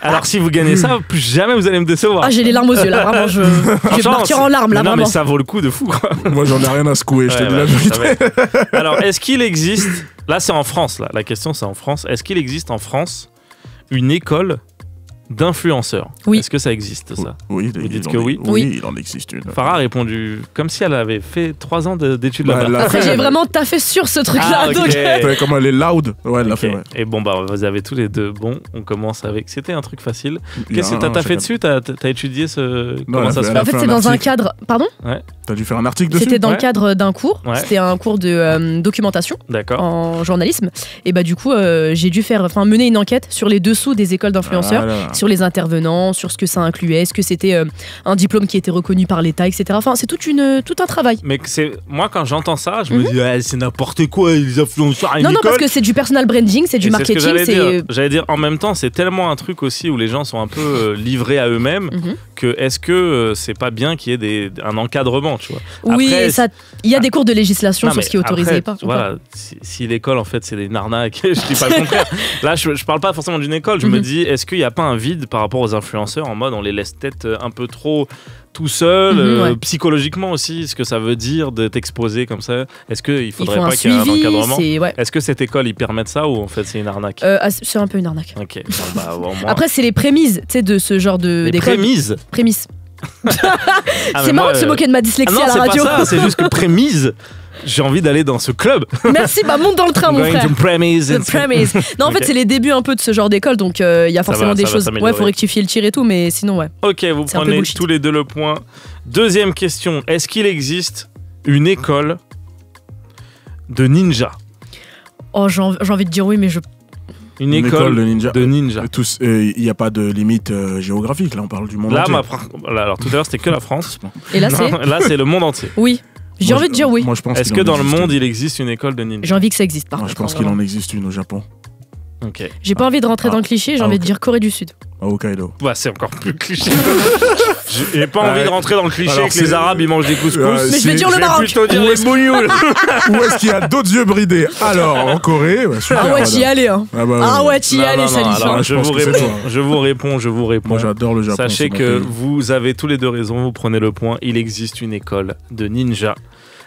Speaker 1: Alors si vous gagnez ça, plus jamais vous allez me décevoir.
Speaker 2: Ah, j'ai les larmes aux yeux là. Vraiment, je vais
Speaker 1: Franchement,
Speaker 2: partir en larmes là.
Speaker 1: non,
Speaker 2: Vraiment.
Speaker 1: mais ça vaut le coup de fou. Quoi.
Speaker 3: Moi, j'en ai rien à secouer, je te
Speaker 1: Ouais,
Speaker 3: dis la
Speaker 1: ouais,
Speaker 3: vérité.
Speaker 1: ça va. Alors, est-ce qu'il existe... Là, c'est en France. Là. La question, c'est en France. Est-ce qu'il existe en France une école d'influenceurs?
Speaker 2: Oui.
Speaker 1: Est-ce que ça existe, ça?
Speaker 3: Oui,
Speaker 1: Vous dites
Speaker 3: il en
Speaker 1: que
Speaker 3: est-
Speaker 1: oui?
Speaker 2: Oui.
Speaker 3: il en existe une.
Speaker 1: Farah a répondu comme si elle avait fait 3 ans d'études
Speaker 3: Bah,
Speaker 1: là-bas.
Speaker 3: elle l'a
Speaker 2: Après,
Speaker 3: fait.
Speaker 2: j'ai vraiment taffé sur ce truc là.
Speaker 1: Ah, ok.
Speaker 2: Donc...
Speaker 3: T'as vu comment elle est loud? Ouais, elle l'a
Speaker 1: Ok.
Speaker 3: fait, ouais.
Speaker 1: Et bon, bah, vous avez tous les deux. Bon, on commence avec... C'était un truc facile.
Speaker 3: Il y a
Speaker 1: Qu'est-ce que
Speaker 3: un-
Speaker 1: t'as fait
Speaker 3: chacun.
Speaker 1: dessus? T'as étudié ce...
Speaker 3: Non,
Speaker 1: Comment
Speaker 3: elle
Speaker 1: ça
Speaker 3: a
Speaker 1: se
Speaker 3: fait-
Speaker 1: fait?
Speaker 2: En fait,
Speaker 3: fait
Speaker 2: c'est
Speaker 3: un
Speaker 2: dans un
Speaker 3: article.
Speaker 2: cadre. Pardon?
Speaker 3: T'as dû faire un article dessus?
Speaker 2: C'était dans
Speaker 1: Ouais.
Speaker 2: le cadre d'un cours.
Speaker 1: Ouais.
Speaker 2: C'était un cours de documentation
Speaker 1: D'accord.
Speaker 2: en journalisme. Et bah, du coup, j'ai dû mener une enquête sur les dessous des écoles d'influenceurs.
Speaker 3: Voilà.
Speaker 2: Sur les intervenants, sur ce que ça incluait, est-ce que c'était un diplôme qui était reconnu par l'État, etc. Enfin, c'est tout un travail.
Speaker 1: Mais moi, quand j'entends ça, je me dis, ah, c'est n'importe quoi, les influenceurs à une
Speaker 2: Mhm. Non,
Speaker 1: école.
Speaker 2: parce que c'est du personal branding, c'est du
Speaker 1: Et c'est ce que
Speaker 2: marketing,
Speaker 1: j'allais dire. J'allais dire, en même temps, c'est tellement un truc aussi où les gens sont un peu livrés à eux-mêmes
Speaker 2: Mhm.
Speaker 1: que est-ce que c'est pas bien qu'il y ait un encadrement, tu vois?
Speaker 2: Oui,
Speaker 1: Après,
Speaker 2: et il y a des cours de législation
Speaker 1: Non,
Speaker 2: sur
Speaker 1: mais
Speaker 2: ce qui est autorisé
Speaker 1: après,
Speaker 2: et pas.
Speaker 1: Voilà, si l'école en fait c'est des arnaques, je dis pas le contraire. Là, je parle pas forcément d'une école, je me
Speaker 2: Mhm.
Speaker 1: dis, est-ce qu'il n'y a pas un vide par rapport aux influenceurs en mode on les laisse peut-être un peu trop tout seuls,
Speaker 2: Ouais.
Speaker 1: psychologiquement aussi, ce que ça veut dire de t'exposer comme ça? Est-ce qu'il
Speaker 2: Il
Speaker 1: faudrait
Speaker 2: faut un
Speaker 1: pas qu'il y ait un
Speaker 2: suivi,
Speaker 1: encadrement?
Speaker 2: ouais.
Speaker 1: Est-ce que cette école ils permettent ça ou en fait c'est une arnaque?
Speaker 2: C'est un peu une arnaque.
Speaker 1: Ok, bon, bah, au moins.
Speaker 2: Après, c'est les prémices, tu sais, de ce genre
Speaker 1: les
Speaker 2: d'école.
Speaker 1: prémises.
Speaker 2: Prémices.
Speaker 1: Ah,
Speaker 2: C'est
Speaker 1: mais
Speaker 2: marrant
Speaker 1: moi,
Speaker 2: de se moquer de ma dyslexie
Speaker 1: Ah non,
Speaker 2: à la
Speaker 1: c'est
Speaker 2: radio.
Speaker 1: pas ça, c'est juste que prémise. J'ai envie d'aller dans ce club.
Speaker 2: Merci, bah monte dans le train, mon
Speaker 1: Going
Speaker 2: frère.
Speaker 1: to premise.
Speaker 2: The premise. Non, en
Speaker 1: Ok.
Speaker 2: fait, c'est les débuts un peu de ce genre d'école, donc il y a forcément des
Speaker 1: ça va
Speaker 2: choses.
Speaker 1: s'améliorer.
Speaker 2: Ouais, faut rectifier le tir et tout, mais sinon, ouais.
Speaker 1: Ok, vous
Speaker 2: C'est un peu
Speaker 1: prenez
Speaker 2: bullshit.
Speaker 1: tous les deux le point. Deuxième question. Est-ce qu'il existe une école de ninja?
Speaker 2: Oh, j'ai envie de dire oui, mais je.
Speaker 1: Une école
Speaker 3: de ninja.
Speaker 1: de ninja.
Speaker 3: Il n'y a pas de limite géographique, là on parle du monde
Speaker 1: Là,
Speaker 3: entier.
Speaker 1: alors tout à l'heure c'était que la France.
Speaker 2: Et là,
Speaker 1: Non,
Speaker 2: c'est.
Speaker 1: là c'est le monde entier.
Speaker 2: Oui. J'ai envie de dire oui.
Speaker 3: Moi, je pense
Speaker 1: Est-ce
Speaker 3: qu'il
Speaker 1: que
Speaker 3: en
Speaker 1: dans le
Speaker 3: existe
Speaker 1: monde
Speaker 3: une.
Speaker 1: il existe une école de ninja?
Speaker 2: J'ai envie que ça existe, par
Speaker 3: Moi,
Speaker 2: contre.
Speaker 3: je pense qu'il en existe une au Japon,
Speaker 1: Ok.
Speaker 2: J'ai pas envie de rentrer dans le cliché, j'ai
Speaker 3: Ah,
Speaker 2: envie
Speaker 3: ok.
Speaker 2: de dire Corée du Sud.
Speaker 3: à Hokkaido.
Speaker 1: Bah, c'est encore plus cliché. J'ai pas envie
Speaker 3: Ouais.
Speaker 1: de rentrer dans le cliché
Speaker 3: Alors,
Speaker 1: que les
Speaker 3: c'est-
Speaker 1: Arabes ils mangent des couscous.
Speaker 3: Ouais,
Speaker 2: Mais je vais dire
Speaker 1: Je
Speaker 2: le
Speaker 1: vais
Speaker 2: Maroc.
Speaker 1: plutôt dire
Speaker 3: Où
Speaker 1: les
Speaker 3: est-ce-
Speaker 1: bougnoules.
Speaker 3: Où est-ce qu'il y a d'autres yeux bridés? Alors, en Corée, ouais, super,
Speaker 2: Ah ouais, t'y
Speaker 3: voilà.
Speaker 2: allais, hein.
Speaker 3: Ah bah,
Speaker 2: Ah ouais, t'y
Speaker 1: Non,
Speaker 2: allais,
Speaker 1: non, non,
Speaker 2: Salif.
Speaker 1: alors,
Speaker 3: hein.
Speaker 1: je
Speaker 3: Je pense
Speaker 1: vous
Speaker 3: que c'est
Speaker 1: réponds,
Speaker 3: toi.
Speaker 1: je vous réponds.
Speaker 3: Moi, j'adore le Japon.
Speaker 1: Sachez
Speaker 3: c'est mon
Speaker 1: que
Speaker 3: pays.
Speaker 1: vous avez tous les deux raison, vous prenez le point. Il existe une école de ninja.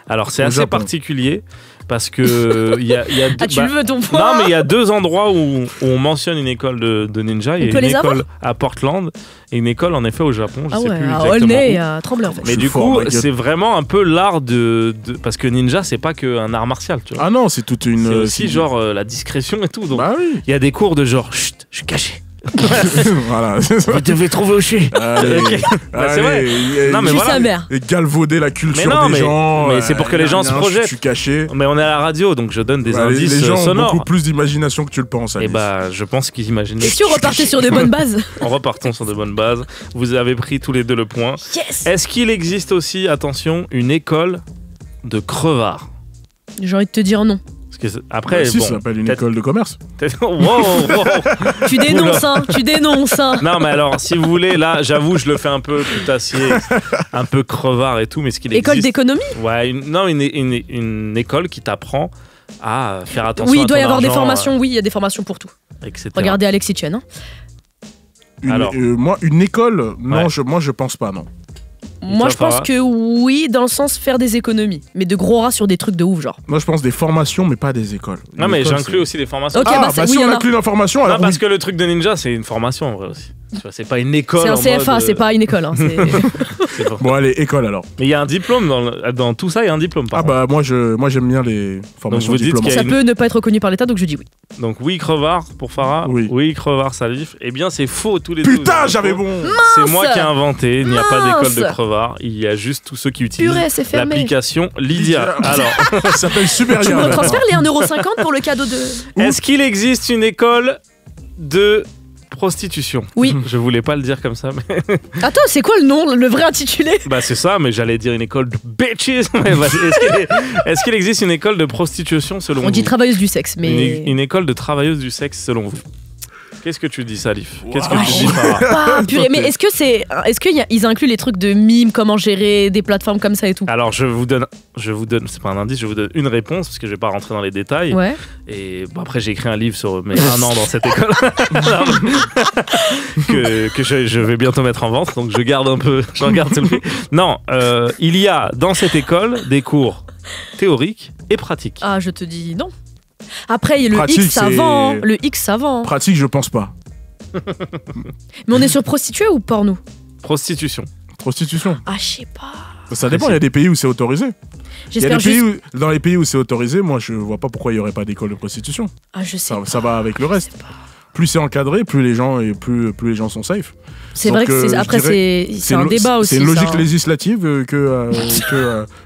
Speaker 1: Alors c'est
Speaker 3: Au
Speaker 1: assez
Speaker 3: Japon.
Speaker 1: particulier parce que il y a
Speaker 2: Ah, tu le veux ton point?
Speaker 1: non mais il y a deux endroits où on mentionne une école de ninja. Il y
Speaker 2: On
Speaker 1: a
Speaker 2: peut
Speaker 1: une
Speaker 2: les avoir
Speaker 1: école à Portland et une école en effet au Japon. Je
Speaker 2: Ah
Speaker 1: sais
Speaker 2: ouais,
Speaker 1: plus
Speaker 2: à
Speaker 1: exactement
Speaker 2: Aulnay,
Speaker 1: où.
Speaker 2: à Tremblay, en fait.
Speaker 3: Je
Speaker 1: Mais
Speaker 3: suis
Speaker 1: du
Speaker 3: fort,
Speaker 1: coup,
Speaker 3: ma gueule.
Speaker 1: c'est vraiment un peu l'art de parce que ninja c'est pas qu'un art martial, tu vois.
Speaker 3: Ah non, c'est toute une.
Speaker 1: c'est aussi genre la discrétion et tout. Donc
Speaker 3: Bah oui.
Speaker 1: il y a des cours de genre chut, je suis caché.
Speaker 3: Voilà.
Speaker 1: Vous devez trouver au chez.
Speaker 3: Allez,
Speaker 1: Ok. Bah, c'est vrai. Non, mais
Speaker 2: Juste
Speaker 1: voilà.
Speaker 2: sa mère.
Speaker 3: Et galvauder la culture
Speaker 1: Mais non,
Speaker 3: des gens.
Speaker 1: mais c'est pour que les gens se projettent.
Speaker 3: Je suis caché.
Speaker 1: Mais on est à la radio, donc je donne des
Speaker 3: Bah,
Speaker 1: indices
Speaker 3: les gens ont
Speaker 1: sonores.
Speaker 3: beaucoup plus d'imagination que tu le penses.
Speaker 1: Et
Speaker 3: Alice.
Speaker 1: bah, je pense qu'ils imaginent.
Speaker 2: Et si on repartait sur de bonnes bases?
Speaker 1: En repartant sur de bonnes bases, vous avez pris tous les deux le point.
Speaker 2: Yes.
Speaker 1: Est-ce qu'il existe aussi, attention, une école de crevards?
Speaker 2: J'ai envie de te dire non.
Speaker 1: Parce que après,
Speaker 3: Si,
Speaker 1: bon,
Speaker 3: ça s'appelle une
Speaker 1: peut-être-
Speaker 3: école de commerce.
Speaker 1: Wow.
Speaker 2: Tu dénonces, hein. Tu dénonces, hein.
Speaker 1: Non, mais alors, si vous voulez, là, j'avoue, je le fais un peu putassier, un peu crevard et tout, mais ce qu'il
Speaker 2: École
Speaker 1: existe.
Speaker 2: d'économie?
Speaker 1: Ouais, une école qui t'apprend à faire attention
Speaker 2: Oui,
Speaker 1: à
Speaker 2: il doit y
Speaker 1: ton
Speaker 2: avoir des
Speaker 1: argent,
Speaker 2: formations. Oui, il y a des formations pour tout.
Speaker 1: etc.
Speaker 2: Regardez Alexis Chen. Hein.
Speaker 1: Alors.
Speaker 3: Moi, une école, non,
Speaker 1: Ouais.
Speaker 3: moi je pense pas, non.
Speaker 2: Moi,
Speaker 1: toi,
Speaker 2: je pense
Speaker 1: Farah
Speaker 2: que oui, dans le sens faire des économies. Mais de gros rats sur des trucs de ouf, genre.
Speaker 3: Moi je pense des formations, mais pas des écoles.
Speaker 1: Non,
Speaker 3: Une
Speaker 1: mais
Speaker 3: école,
Speaker 1: j'inclus aussi des formations.
Speaker 2: Ok,
Speaker 3: Ah,
Speaker 2: bah,
Speaker 3: bah
Speaker 2: oui,
Speaker 3: si
Speaker 2: y
Speaker 3: on
Speaker 2: en a.
Speaker 3: inclut l'information,
Speaker 1: Non,
Speaker 3: alors
Speaker 1: parce
Speaker 3: oui.
Speaker 1: que le truc de ninja, c'est une formation en vrai aussi. Tu vois, c'est pas une école.
Speaker 2: C'est un
Speaker 1: en
Speaker 2: CFA,
Speaker 1: mode,
Speaker 2: c'est pas une école. Hein.
Speaker 1: c'est pas-
Speaker 3: Bon, allez, école alors.
Speaker 1: Mais il y a un diplôme dans tout ça, il y a un diplôme. Par
Speaker 3: Ah
Speaker 1: contre.
Speaker 3: bah moi j'aime bien les formations
Speaker 1: vous dites
Speaker 3: diplômantes.
Speaker 1: qu'il y a
Speaker 2: Ça
Speaker 1: une-
Speaker 2: peut ne pas être reconnu par l'État, donc je dis oui.
Speaker 1: Donc oui, crevard pour Farah.
Speaker 3: Oui.
Speaker 1: Crevard Salif. Eh bien, c'est faux tous les deux.
Speaker 3: Putain,
Speaker 1: Vous
Speaker 3: j'avais
Speaker 1: avez faux.
Speaker 3: bon.
Speaker 1: C'est moi qui ai inventé. Il n'y a pas d'école de
Speaker 2: Mince.
Speaker 1: crevard. Il y a juste tous ceux qui utilisent
Speaker 2: Purée, c'est fermé.
Speaker 1: l'application Lydia. Alors,
Speaker 3: Ça s'appelle
Speaker 2: Tu me
Speaker 3: Supérieur.
Speaker 2: retransfères les 1,50€ pour le cadeau de.
Speaker 1: est-ce qu'il existe une école de prostitution?
Speaker 2: Oui.
Speaker 1: Je voulais pas le dire comme ça, mais
Speaker 2: Attends, c'est quoi le nom, le vrai intitulé?
Speaker 1: bah c'est ça. Mais j'allais dire une école de bitches. Mais vas-y, est-ce qu'il existe une école de prostitution selon vous?
Speaker 2: On dit travailleuse du sexe, mais.
Speaker 1: Une école de travailleuses du sexe selon vous? Qu'est-ce que tu dis, Salif? Qu'est-ce que
Speaker 3: Wow.
Speaker 1: tu dis, Farah?
Speaker 2: Ah, purée, mais est-ce qu'ils incluent les trucs de mimes, comment gérer des plateformes comme ça et tout?
Speaker 1: Alors je vous donne, c'est pas un indice, je vous donne une réponse parce que je vais pas rentrer dans les détails.
Speaker 2: Ouais.
Speaker 1: Et bon, après j'ai écrit un livre sur mes 1 an dans cette école que je vais bientôt mettre en vente, donc j'en garde sur le pied. Non, il y a dans cette école des cours théoriques et pratiques.
Speaker 2: Ah, je te dis non. Après, il y a le
Speaker 3: Pratique,
Speaker 2: X savant.
Speaker 3: c'est-
Speaker 2: Le X savant.
Speaker 3: Pratique, je pense pas.
Speaker 2: Mais on est sur prostituée ou porno?
Speaker 1: Prostitution.
Speaker 3: Prostitution.
Speaker 2: Ah, je sais pas.
Speaker 3: Ça dépend, il y a des pays où c'est autorisé. Il y a
Speaker 2: J'espère
Speaker 3: des pays
Speaker 2: juste.
Speaker 3: dans les pays où c'est autorisé, moi je vois pas pourquoi il y aurait pas d'école de prostitution.
Speaker 2: Ah, je sais.
Speaker 3: Ça va avec le
Speaker 2: Je
Speaker 3: reste.
Speaker 2: sais pas.
Speaker 3: Plus c'est encadré, plus les gens sont safe.
Speaker 2: C'est
Speaker 3: Donc,
Speaker 2: vrai que
Speaker 3: je
Speaker 2: après,
Speaker 3: dirais-
Speaker 2: c'est un débat aussi.
Speaker 3: C'est une logique
Speaker 2: ça, hein.
Speaker 3: législative
Speaker 1: Non,
Speaker 3: que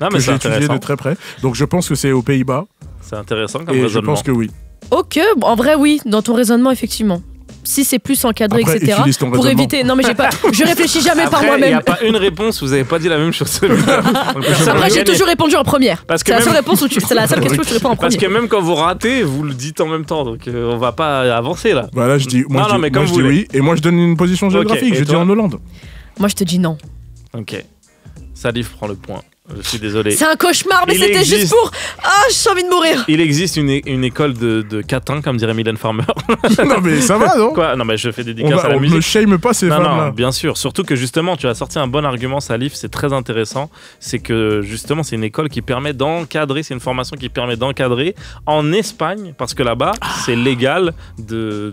Speaker 1: mais
Speaker 3: j'ai
Speaker 1: c'est
Speaker 3: étudiée
Speaker 1: intéressant.
Speaker 3: de très près. Donc je pense que c'est aux Pays-Bas
Speaker 1: C'est intéressant comme
Speaker 3: et je
Speaker 1: raisonnement.
Speaker 3: pense que oui.
Speaker 2: Ok, bon, en vrai, oui, dans ton raisonnement, effectivement. Si c'est plus encadré,
Speaker 3: Après,
Speaker 2: etc.
Speaker 3: utilise ton
Speaker 2: Pour
Speaker 3: raisonnement.
Speaker 2: éviter. Non, mais j'ai pas. Je réfléchis jamais par
Speaker 1: Après, il n'y
Speaker 2: moi-même.
Speaker 1: a pas une réponse, vous avez pas dit la même chose. Donc, personne
Speaker 2: Après,
Speaker 1: n'a
Speaker 2: j'ai
Speaker 1: gagné.
Speaker 2: toujours répondu en première.
Speaker 1: Parce que
Speaker 2: C'est la
Speaker 1: même-
Speaker 2: seule réponse où c'est la seule question où tu réponds en
Speaker 1: Parce
Speaker 2: premier.
Speaker 1: que même quand vous ratez, vous le dites en même temps, donc on va pas avancer là.
Speaker 3: Voilà, je dis, moi,
Speaker 1: Non,
Speaker 3: je
Speaker 1: non,
Speaker 3: dis-
Speaker 1: mais
Speaker 3: moi,
Speaker 1: comme
Speaker 3: je
Speaker 1: vous
Speaker 3: dis
Speaker 1: voulez.
Speaker 3: oui. Et moi je donne une position géographique,
Speaker 1: et
Speaker 3: je dis
Speaker 1: toi
Speaker 3: en Hollande.
Speaker 2: Moi, je te dis non.
Speaker 1: Ok. Salif prend le point. Je suis désolé.
Speaker 2: C'est un cauchemar, mais
Speaker 1: Il
Speaker 2: c'était
Speaker 1: existe-
Speaker 2: juste pour. Ah, j'ai envie de mourir.
Speaker 1: Il existe une école de catins, comme dirait Mylène Farmer.
Speaker 3: Non mais ça va, non?
Speaker 1: Quoi? Non, mais je fais
Speaker 3: On
Speaker 1: dédicace à la
Speaker 3: ne
Speaker 1: musique.
Speaker 3: shame pas ces
Speaker 1: Non, non,
Speaker 3: femmes-là.
Speaker 1: bien sûr. Surtout que justement, tu as sorti un bon argument, Salif, c'est très intéressant. C'est que justement, c'est une école qui permet d'encadrer, c'est une formation qui permet d'encadrer en Espagne, parce que là-bas, c'est légal de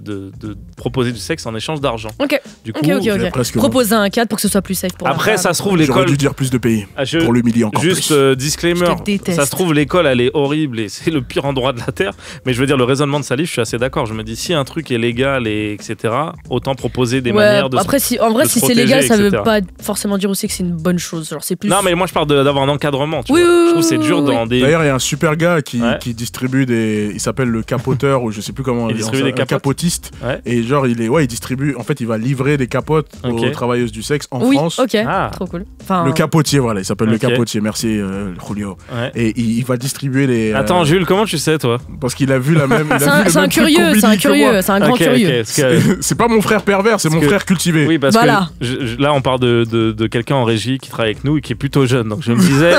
Speaker 1: proposer du sexe en échange d'argent.
Speaker 2: Ok,
Speaker 1: Du coup,
Speaker 2: ok, ok.
Speaker 3: j'ai presque
Speaker 2: Proposer un cadre pour que ce soit plus safe pour la
Speaker 1: après,
Speaker 2: femme.
Speaker 1: ça se trouve,
Speaker 3: J'aurais
Speaker 1: l'école.
Speaker 3: dû dire plus de pays
Speaker 1: Ah, je-
Speaker 3: pour l'humilier encore
Speaker 1: Juste
Speaker 3: plus.
Speaker 1: disclaimer,
Speaker 2: Je te déteste.
Speaker 1: ça se trouve l'école elle est horrible et c'est le pire endroit de la terre. Mais je veux dire le raisonnement de Salif, je suis assez d'accord. Je me dis si un truc est légal et etc. Autant proposer des
Speaker 2: Ouais,
Speaker 1: manières de.
Speaker 2: après, en vrai,
Speaker 1: de
Speaker 2: si
Speaker 1: se
Speaker 2: c'est légal,
Speaker 1: protéger,
Speaker 2: ça veut
Speaker 1: etc.
Speaker 2: pas forcément dire aussi que c'est une bonne chose. Genre, c'est plus.
Speaker 1: Non mais moi je parle d'avoir un encadrement. Tu
Speaker 2: Oui,
Speaker 1: vois.
Speaker 2: oui,
Speaker 1: Je trouve que c'est
Speaker 2: oui,
Speaker 1: dur
Speaker 2: oui.
Speaker 1: dans des.
Speaker 3: D'ailleurs, il y a un super gars
Speaker 1: Ouais.
Speaker 3: qui distribue des. Il s'appelle le capoteur ou je sais plus comment.
Speaker 1: Il distribue des
Speaker 3: un
Speaker 1: capotes.
Speaker 3: capotiste.
Speaker 1: Ouais.
Speaker 3: Et genre, il distribue. En fait, il va livrer des capotes
Speaker 1: Ok.
Speaker 3: aux travailleuses du sexe en
Speaker 2: Oui,
Speaker 3: France.
Speaker 2: ok.
Speaker 1: Ah.
Speaker 2: Trop cool. Enfin,
Speaker 3: Le capotier, voilà, il s'appelle le
Speaker 1: Ok.
Speaker 3: capotier. Merci, Julio.
Speaker 1: Ouais.
Speaker 3: Et il va distribuer les.
Speaker 1: Attends Jules, comment tu sais toi?
Speaker 3: Parce qu'il a vu la même. il a vu le
Speaker 2: c'est un
Speaker 3: même truc
Speaker 2: curieux,
Speaker 3: qu'on
Speaker 2: c'est un
Speaker 3: Billy que moi.
Speaker 2: curieux, c'est un grand
Speaker 1: Ok,
Speaker 2: curieux.
Speaker 1: ok, parce que-
Speaker 3: C'est pas mon frère pervers, c'est
Speaker 1: Parce
Speaker 3: mon
Speaker 1: que-
Speaker 3: frère cultivé.
Speaker 1: Oui, parce
Speaker 2: Voilà.
Speaker 1: que là, on parle de quelqu'un en régie qui travaille avec nous et qui est plutôt jeune. Donc je me disais,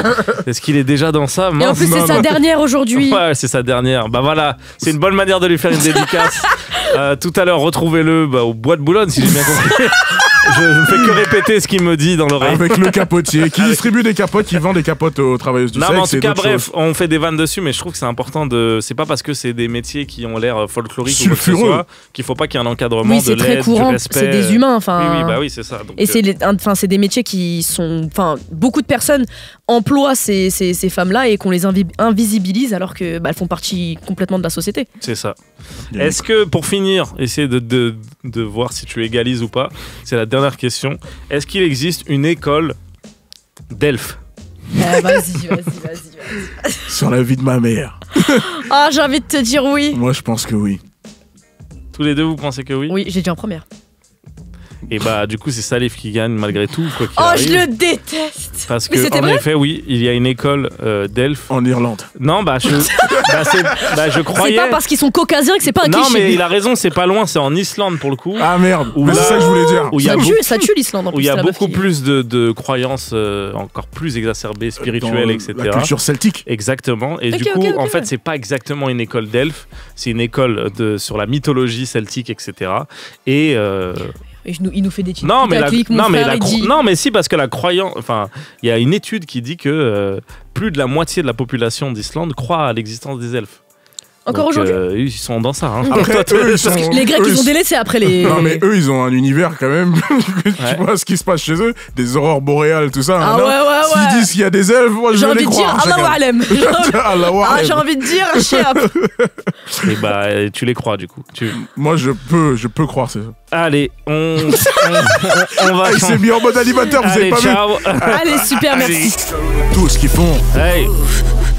Speaker 1: est-ce qu'il est déjà dans ça?
Speaker 2: Et en
Speaker 1: Mince.
Speaker 2: plus, c'est
Speaker 3: non,
Speaker 2: sa
Speaker 3: non.
Speaker 2: dernière aujourd'hui.
Speaker 1: Ouais, c'est sa dernière. Bah voilà, c'est une bonne manière de lui faire une dédicace. Tout à l'heure, retrouvez-le au Bois de Boulogne, si j'ai bien compris. Je ne fais que répéter ce qu'il me dit dans l'oreille.
Speaker 3: Avec le capotier qui distribue des capotes, qui vend des capotes aux travailleuses du
Speaker 1: Non,
Speaker 3: sexe.
Speaker 1: mais en tout
Speaker 3: et
Speaker 1: cas,
Speaker 3: d'autres
Speaker 1: bref,
Speaker 3: choses.
Speaker 1: on fait des vannes dessus, mais je trouve que c'est important de. C'est pas parce que c'est des métiers qui ont l'air folkloriques ou quoi que ce
Speaker 3: Sulfureux.
Speaker 1: soit qu'il faut pas qu'il y ait un encadrement
Speaker 2: Oui,
Speaker 1: de
Speaker 2: c'est très
Speaker 1: l'aide, du
Speaker 2: courant.
Speaker 1: respect.
Speaker 2: C'est des humains. Enfin.
Speaker 1: Oui, oui, bah oui, c'est ça. Donc,
Speaker 2: Et c'est des métiers qui sont. Enfin, beaucoup de personnes emploie ces femmes-là et qu'on les invisibilise alors que elles font partie complètement de la société.
Speaker 1: C'est ça. Est-ce que, pour finir, essayer de voir si tu égalises ou pas, c'est la dernière question. Est-ce qu'il existe une école d'elfes?
Speaker 2: Vas-y.
Speaker 3: Sur la vie de ma mère.
Speaker 2: Ah, j'ai envie de te dire oui.
Speaker 3: Moi, je pense que oui.
Speaker 1: Tous les deux, vous pensez que oui?
Speaker 2: Oui, j'ai dit en première.
Speaker 1: Et bah, du coup, c'est Salif qui gagne malgré tout, quoi qu'il
Speaker 2: Oh,
Speaker 1: arrive.
Speaker 2: je le déteste.
Speaker 1: Parce
Speaker 2: Mais
Speaker 1: que,
Speaker 2: c'était
Speaker 1: en
Speaker 2: vrai
Speaker 1: effet, oui, il y a une école d'elfes.
Speaker 3: En Irlande.
Speaker 1: Non, je croyais.
Speaker 2: C'est pas parce qu'ils sont caucasiens que c'est pas un
Speaker 1: Non,
Speaker 2: cliché.
Speaker 1: mais il a raison, c'est pas loin, c'est en Islande pour le coup.
Speaker 3: Ah merde,
Speaker 1: Où
Speaker 3: c'est
Speaker 1: là-
Speaker 3: ça que je voulais dire.
Speaker 1: Où il y a
Speaker 2: Ça tue l'Islande en plus.
Speaker 1: où il y a
Speaker 2: la meuf
Speaker 1: beaucoup
Speaker 2: qui-
Speaker 1: plus de croyances encore plus exacerbées, spirituelles,
Speaker 3: Dans
Speaker 1: etc.
Speaker 3: La culture celtique.
Speaker 1: Exactement. Et
Speaker 2: Ok,
Speaker 1: du coup,
Speaker 2: ok,
Speaker 1: en
Speaker 2: ouais.
Speaker 1: fait, c'est pas exactement une école d'elfes, c'est une école sur la mythologie celtique, etc. Et
Speaker 2: Et il nous fait des titres.
Speaker 1: non, mais
Speaker 2: non,
Speaker 1: non, mais si, parce que la croyance, enfin, il y a une étude qui dit que plus de la moitié de la population d'Islande croit à l'existence des elfes.
Speaker 2: Encore
Speaker 1: Donc,
Speaker 2: aujourd'hui.
Speaker 1: ils sont dans ça. Hein.
Speaker 3: Après, eux, ils sont...
Speaker 2: Les Grecs,
Speaker 3: eux,
Speaker 2: ils ont
Speaker 3: ils-
Speaker 2: délaissé après les.
Speaker 3: Non mais eux ils ont un univers quand même.
Speaker 1: Ouais.
Speaker 3: Tu vois ce qui se passe chez eux, des aurores boréales tout ça.
Speaker 2: Ah
Speaker 3: hein, non
Speaker 2: ouais.
Speaker 3: S'ils disent qu'il y a des elfes, moi je
Speaker 2: J'ai
Speaker 3: vais
Speaker 2: envie
Speaker 3: les
Speaker 2: de dire
Speaker 3: croire.
Speaker 2: Allahu Alem.
Speaker 3: Allahu
Speaker 2: Ah,
Speaker 3: Alem.
Speaker 2: j'ai envie de dire Chiap.
Speaker 1: Et bah, tu les crois du coup.
Speaker 3: Moi je peux croire c'est ça.
Speaker 1: Allez, on va.
Speaker 3: Ah, il s'est mis en mode animateur, vous
Speaker 1: Allez,
Speaker 3: avez pas
Speaker 1: ciao.
Speaker 2: Allez, super, merci.
Speaker 3: vu tout ce qu'ils font.
Speaker 1: Hey.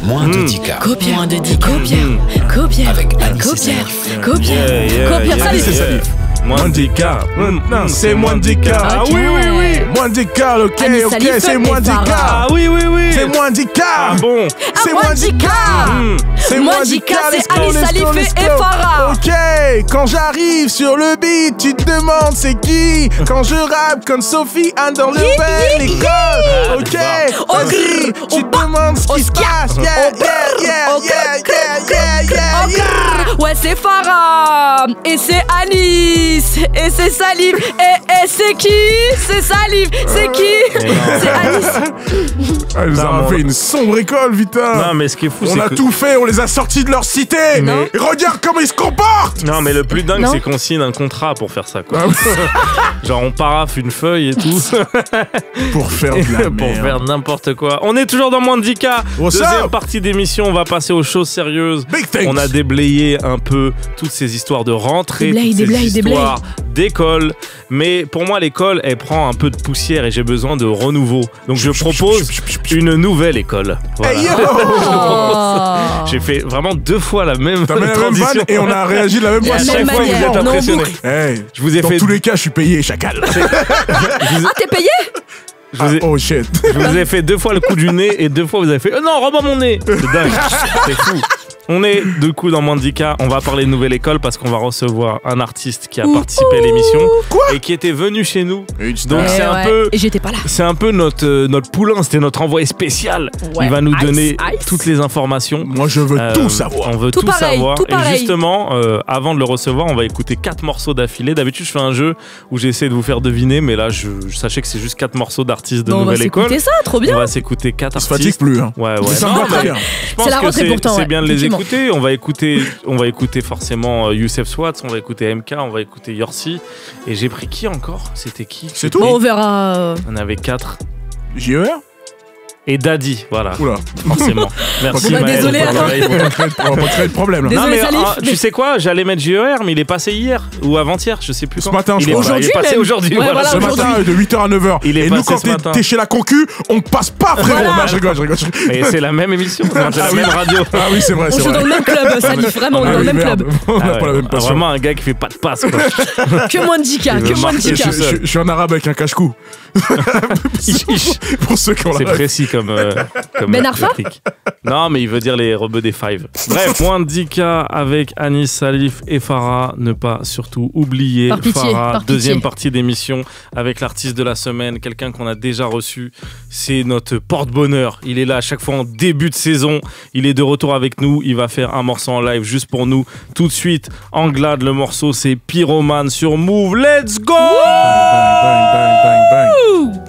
Speaker 4: Moins de 10 cas.
Speaker 2: Moins de 10 Copier.
Speaker 4: Avec Anne
Speaker 2: Copier.
Speaker 4: Cécile.
Speaker 2: Copier.
Speaker 1: Yeah,
Speaker 2: Copier,
Speaker 1: yeah,
Speaker 2: Salif.
Speaker 3: C'est Salif.
Speaker 1: Moins de 10 cas.
Speaker 3: Non, c'est moins de 10 cas.
Speaker 1: Ah
Speaker 2: Ok.
Speaker 1: oui.
Speaker 3: Moins de 10 cas, ok,
Speaker 2: Annie
Speaker 3: ok,
Speaker 2: Salif
Speaker 3: c'est
Speaker 2: et
Speaker 3: moins de 10
Speaker 2: Farah.
Speaker 3: cas.
Speaker 1: Ah oui.
Speaker 3: C'est moins de 10 cas.
Speaker 1: Ah bon.
Speaker 3: C'est moins de 10 cas. C'est
Speaker 2: Moins
Speaker 3: moins
Speaker 2: de 10
Speaker 3: 10
Speaker 2: cas,
Speaker 3: cas,
Speaker 2: c'est
Speaker 3: let's go,
Speaker 2: Annie
Speaker 3: let's
Speaker 2: Salif
Speaker 3: go,
Speaker 2: et
Speaker 3: let's go.
Speaker 2: Farah.
Speaker 3: Ok, quand j'arrive sur le beat, tu te demandes c'est qui. Quand je rappe comme Sophie Anne dans le bel école. Ok, vas-y, tu te demandes ce qui se passe. Yeah.
Speaker 2: Ouais, c'est Farah. Et c'est Anis. Et c'est Salif. Et c'est qui? C'est Salif. C'est qui?
Speaker 1: Mais non.
Speaker 2: C'est Anis.
Speaker 3: Elle nous
Speaker 1: Non,
Speaker 3: a fait une sombre école, putain.
Speaker 1: Non, mais ce qui est fou,
Speaker 3: On
Speaker 1: c'est
Speaker 3: a
Speaker 1: que.
Speaker 3: tout fait, on les a sortis de leur cité.
Speaker 1: Mais-
Speaker 3: Et regarde comment ils se comportent.
Speaker 1: Non, mais le plus dingue,
Speaker 2: Non.
Speaker 1: c'est qu'on signe un contrat pour faire ça, quoi.
Speaker 3: Ah,
Speaker 1: Genre, on paraffe une feuille et tout.
Speaker 3: pour faire de la
Speaker 1: pour
Speaker 3: merde.
Speaker 1: faire n'importe quoi. On est toujours dans moins de 10 cas.
Speaker 3: What's
Speaker 1: Deuxième
Speaker 3: up?
Speaker 1: partie d'émission, on va passer aux choses sérieuses.
Speaker 3: Big things.
Speaker 1: On a déblayé un peu toutes ces histoires de rentrée,
Speaker 2: Déblaye,
Speaker 1: toutes ces
Speaker 2: déblaye,
Speaker 1: histoires d'école. Mais pour moi, l'école, elle prend un peu de poussière et j'ai besoin de renouveau. Donc je propose une nouvelle école. Voilà.
Speaker 3: Hey yo.
Speaker 2: Oh.
Speaker 1: J'ai fait vraiment 2 fois la même
Speaker 3: T'as mis la même
Speaker 1: transition.
Speaker 3: vanne et on a réagi de la même
Speaker 1: Et à
Speaker 3: façon.
Speaker 1: chaque fois, vous
Speaker 2: manière,
Speaker 1: êtes
Speaker 2: on est en
Speaker 1: impressionnés.
Speaker 2: boucle.
Speaker 3: Hey,
Speaker 1: Je vous ai
Speaker 3: dans
Speaker 1: fait-
Speaker 3: tous les cas, je suis payé, chacal.
Speaker 2: Ah, t'es payé?
Speaker 1: Je vous ai-
Speaker 3: Oh shit.
Speaker 1: Je vous ai fait 2 fois le coup du nez et 2 fois vous avez fait non, rends-moi mon nez. C'est dingue, c'est fou. On est du coup dans moins de 10 cas. On va parler de nouvelle école parce qu'on va recevoir un artiste qui a participé à l'émission et qui était venu chez nous. Donc
Speaker 2: Eh
Speaker 1: c'est un
Speaker 2: ouais.
Speaker 1: peu.
Speaker 2: Et j'étais pas là.
Speaker 1: C'est un peu notre poulain, c'était notre envoyé spécial.
Speaker 2: Ouais.
Speaker 1: Il va nous
Speaker 2: Ice,
Speaker 1: donner
Speaker 2: ice.
Speaker 1: toutes les informations.
Speaker 3: Moi, je veux tout savoir.
Speaker 1: On veut
Speaker 2: Tout
Speaker 1: tout,
Speaker 2: pareil,
Speaker 1: savoir.
Speaker 2: tout
Speaker 1: Et
Speaker 2: pareil.
Speaker 1: justement, avant de le recevoir, on va écouter 4 morceaux d'affilée. D'habitude, je fais un jeu où j'essaie de vous faire deviner, mais là, sachez que c'est juste 4 morceaux d'artistes de
Speaker 2: Bon, on va
Speaker 1: nouvelle école.
Speaker 2: s'écouter ça, trop
Speaker 1: On
Speaker 2: bien.
Speaker 1: va s'écouter 4
Speaker 3: On se
Speaker 1: artistes.
Speaker 3: fatigue plus. Hein.
Speaker 1: Ouais.
Speaker 3: Ça me
Speaker 1: Non,
Speaker 3: va très
Speaker 1: mais
Speaker 3: bien.
Speaker 1: je pense
Speaker 2: C'est la
Speaker 1: que
Speaker 2: rentrée pourtant,
Speaker 1: c'est
Speaker 2: ouais,
Speaker 1: bien de les
Speaker 2: effectivement.
Speaker 1: écouter. On va écouter forcément Youssef Swatz, on va écouter MK, on va écouter Yorsi. Et j'ai pris qui encore? C'était qui?
Speaker 3: C'est tout.
Speaker 2: Bon, on verra.
Speaker 1: On avait 4.
Speaker 3: JER.
Speaker 1: Et Daddy, voilà.
Speaker 3: Oula.
Speaker 1: Forcément. Merci
Speaker 2: Bon, bah,
Speaker 1: Maël.
Speaker 2: désolé,
Speaker 1: Pour
Speaker 2: attends.
Speaker 1: l'oreille.
Speaker 3: On va pas créer de problème là.
Speaker 2: Désolé,
Speaker 1: Non mais
Speaker 2: Salif.
Speaker 1: tu sais quoi, j'allais mettre JER mais il est passé hier ou avant-hier, je sais plus
Speaker 3: Ce
Speaker 1: quand.
Speaker 3: matin, je
Speaker 1: il est,
Speaker 3: crois.
Speaker 1: voilà, il est
Speaker 2: Aujourd'hui
Speaker 1: passé
Speaker 2: même.
Speaker 1: aujourd'hui.
Speaker 2: Ouais,
Speaker 1: voilà.
Speaker 2: voilà,
Speaker 3: Ce
Speaker 2: aujourd'hui.
Speaker 3: matin, de 8h à 9h.
Speaker 1: Il est
Speaker 3: Et nous,
Speaker 1: passé
Speaker 3: quand
Speaker 1: ce matin.
Speaker 3: t'es chez la concu, on passe pas, frérot.
Speaker 2: Voilà.
Speaker 3: Non, je rigole.
Speaker 1: Mais c'est la même émission, c'est la même radio.
Speaker 3: Ah oui, c'est vrai,
Speaker 2: On
Speaker 3: c'est
Speaker 2: joue dans
Speaker 3: vrai.
Speaker 2: le même club, Salif. Vraiment, on est
Speaker 3: Ah
Speaker 2: dans le
Speaker 3: oui,
Speaker 2: même
Speaker 3: merde.
Speaker 2: club.
Speaker 3: On n'a
Speaker 1: Ah
Speaker 3: pas la
Speaker 1: ouais,
Speaker 3: même passion.
Speaker 1: vraiment un gars qui fait pas de passe quoi.
Speaker 2: Que moins de 10 cas,
Speaker 1: Il veut
Speaker 2: que moins de
Speaker 1: marquer
Speaker 2: 10 cas.
Speaker 1: tout seul.
Speaker 3: Je suis en arabe avec un cache-cou. Pour ceux qui ont
Speaker 1: C'est
Speaker 3: la ref.
Speaker 1: précis comme
Speaker 2: Ben Arfa
Speaker 1: réplique. Non mais il veut dire les rebeux des Five. Bref, moins de 10 cas avec Anis, Salif et Farah. Ne pas surtout oublier
Speaker 2: Par pitié,
Speaker 1: Farah.
Speaker 2: par pitié.
Speaker 1: Deuxième partie d'émission avec l'artiste de la semaine, quelqu'un qu'on a déjà reçu. C'est notre porte-bonheur. Il est là à chaque fois en début de saison. Il est de retour avec nous. Il va faire un morceau en live juste pour nous. Tout de suite, Anglade, le morceau c'est Pyromane sur Move. Let's go!
Speaker 3: Bang, bang, bang, bang.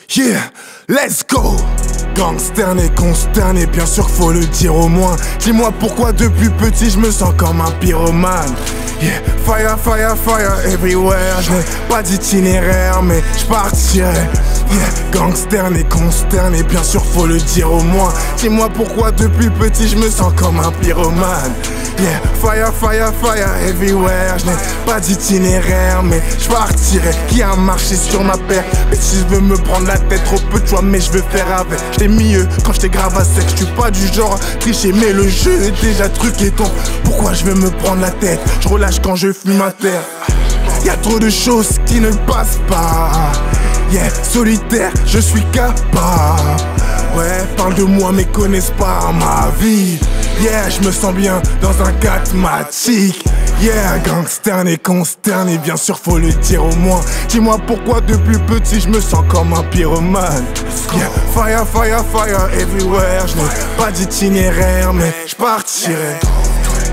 Speaker 3: Yeah. Let's go.
Speaker 5: Gangster né, consterné, bien sûr faut le dire au moins. Dis-moi pourquoi depuis petit je me sens comme un pyromane. Yeah, fire, fire, fire everywhere. Je n'ai pas d'itinéraire mais je partirai. Yeah, gangster né, consterné, bien sûr faut le dire au moins. Dis-moi pourquoi depuis petit je me sens comme un pyromane. Yeah, fire, fire, fire everywhere. Je n'ai pas d'itinéraire mais je partirai. Qui a marché sur ma paire? Mais si je veux me prendre la tête, trop peu de choix mais je veux faire avec. J't'ai mieux quand j'étais grave à sec. J'suis pas du genre à tricher mais le jeu est déjà truqué. Donc pourquoi je veux me prendre la tête? Je relâche quand je fume à terre. Y'a trop de choses qui ne passent pas. Yeah, solitaire, je suis capable. Ouais, parle de moi mais connaissent pas ma vie. Yeah, je me sens bien dans un catmatique. Yeah, gangster né, consterné, bien sûr faut le dire au moins. Dis-moi pourquoi depuis petit je me sens comme un pyromane. Yeah, fire, fire, fire everywhere. Je n'ai pas d'itinéraire mais je partirai.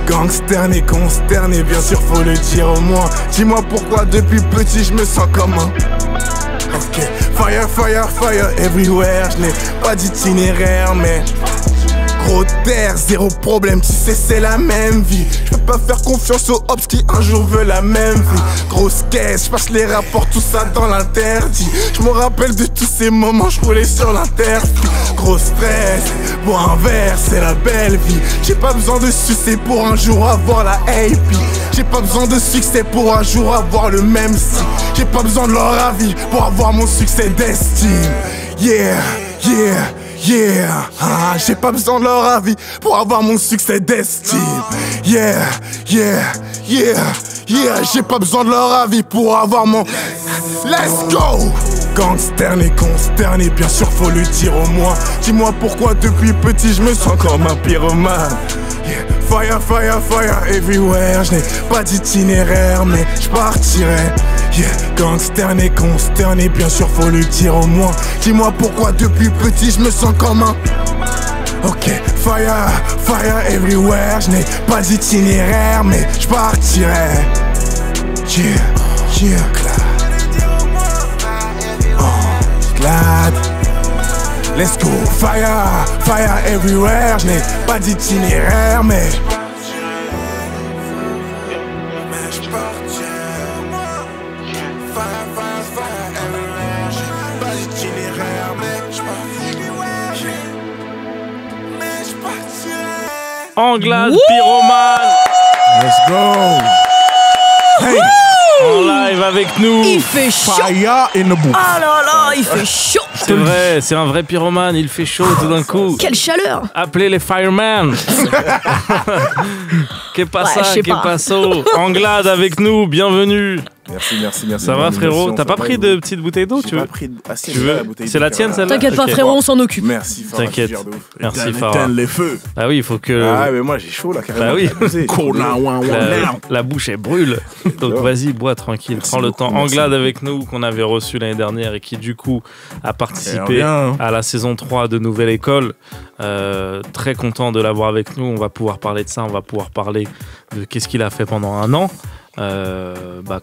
Speaker 5: Gangster né, consterné, bien sûr faut le dire au moins. Dis-moi pourquoi depuis petit je me sens comme un... Ok, fire, fire, fire everywhere. Je n'ai pas d'itinéraire mais... Gros terre, zéro problème, tu sais c'est la même vie. Je peux pas faire confiance aux hops qui un jour veulent la même vie. Grosse caisse, je passe les rapports, tout ça dans l'interdit. Je me rappelle de tous ces moments, je roulais sur l'interdit. Gros stress, boire un verre, c'est la belle vie. J'ai pas besoin de succès pour un jour avoir la AP. J'ai pas besoin de succès pour un jour avoir le même style. J'ai pas besoin de leur avis pour avoir mon succès d'estime. Yeah, yeah. Yeah, j'ai pas besoin de leur avis pour avoir mon succès d'estime. Yeah, yeah, yeah, yeah, j'ai pas besoin de leur avis pour avoir mon... Let's go! Gangster né, consterné, bien sûr faut le dire au moins. Dis-moi pourquoi depuis petit je me sens comme un pyromane. Yeah, fire, fire, fire everywhere. Je n'ai pas d'itinéraire mais je partirai. Yeah, gangster né, consterné, bien sûr faut le dire au moins. Dis-moi pourquoi depuis petit je me sens comme un... Ok, fire, fire everywhere. Je n'ai pas d'itinéraire mais je partirai. Yeah, yeah, glad. Let's go, fire, fire everywhere. Je n'ai pas d'itinéraire mais...
Speaker 1: Anglade, pyromane.
Speaker 3: Let's go. Hey.
Speaker 1: En live avec nous.
Speaker 2: Il fait chaud.
Speaker 3: Fire in the booth.
Speaker 2: Ah là là, il fait chaud.
Speaker 1: C'est vrai, c'est un vrai pyromane, il fait chaud tout d'un coup.
Speaker 2: Quelle chaleur.
Speaker 1: Appelez les firemen. Que passa,
Speaker 2: Ouais, je sais
Speaker 1: que
Speaker 2: pas.
Speaker 1: passo. Anglade avec nous, bienvenue.
Speaker 5: Merci, merci, merci.
Speaker 1: Ça va frérot? T'as pas pris de petite bouteille d'eau, tu veux? Tu veux? C'est la tienne celle-là?
Speaker 2: T'inquiète pas
Speaker 1: Ok.
Speaker 2: frérot, on s'en occupe.
Speaker 5: Merci, Farah,
Speaker 1: T'inquiète.
Speaker 5: je suis fier de ouf.
Speaker 1: Merci Farah.
Speaker 3: les feux.
Speaker 1: Ah oui, il faut que
Speaker 5: Ah, mais moi j'ai chaud là, carrément.
Speaker 1: Bah oui.
Speaker 5: Abusé.
Speaker 1: la bouche elle brûle. Donc vas-y, bois tranquille,
Speaker 5: Merci
Speaker 1: prends le
Speaker 5: beaucoup,
Speaker 1: temps.
Speaker 5: merci.
Speaker 1: Anglade avec nous qu'on avait reçu l'année dernière et qui du coup a participé
Speaker 3: bien.
Speaker 1: à la saison 3 de Nouvelle École. Très content de l'avoir avec nous. On va pouvoir parler de ça, on va pouvoir parler de qu'est-ce qu'il a fait pendant un an.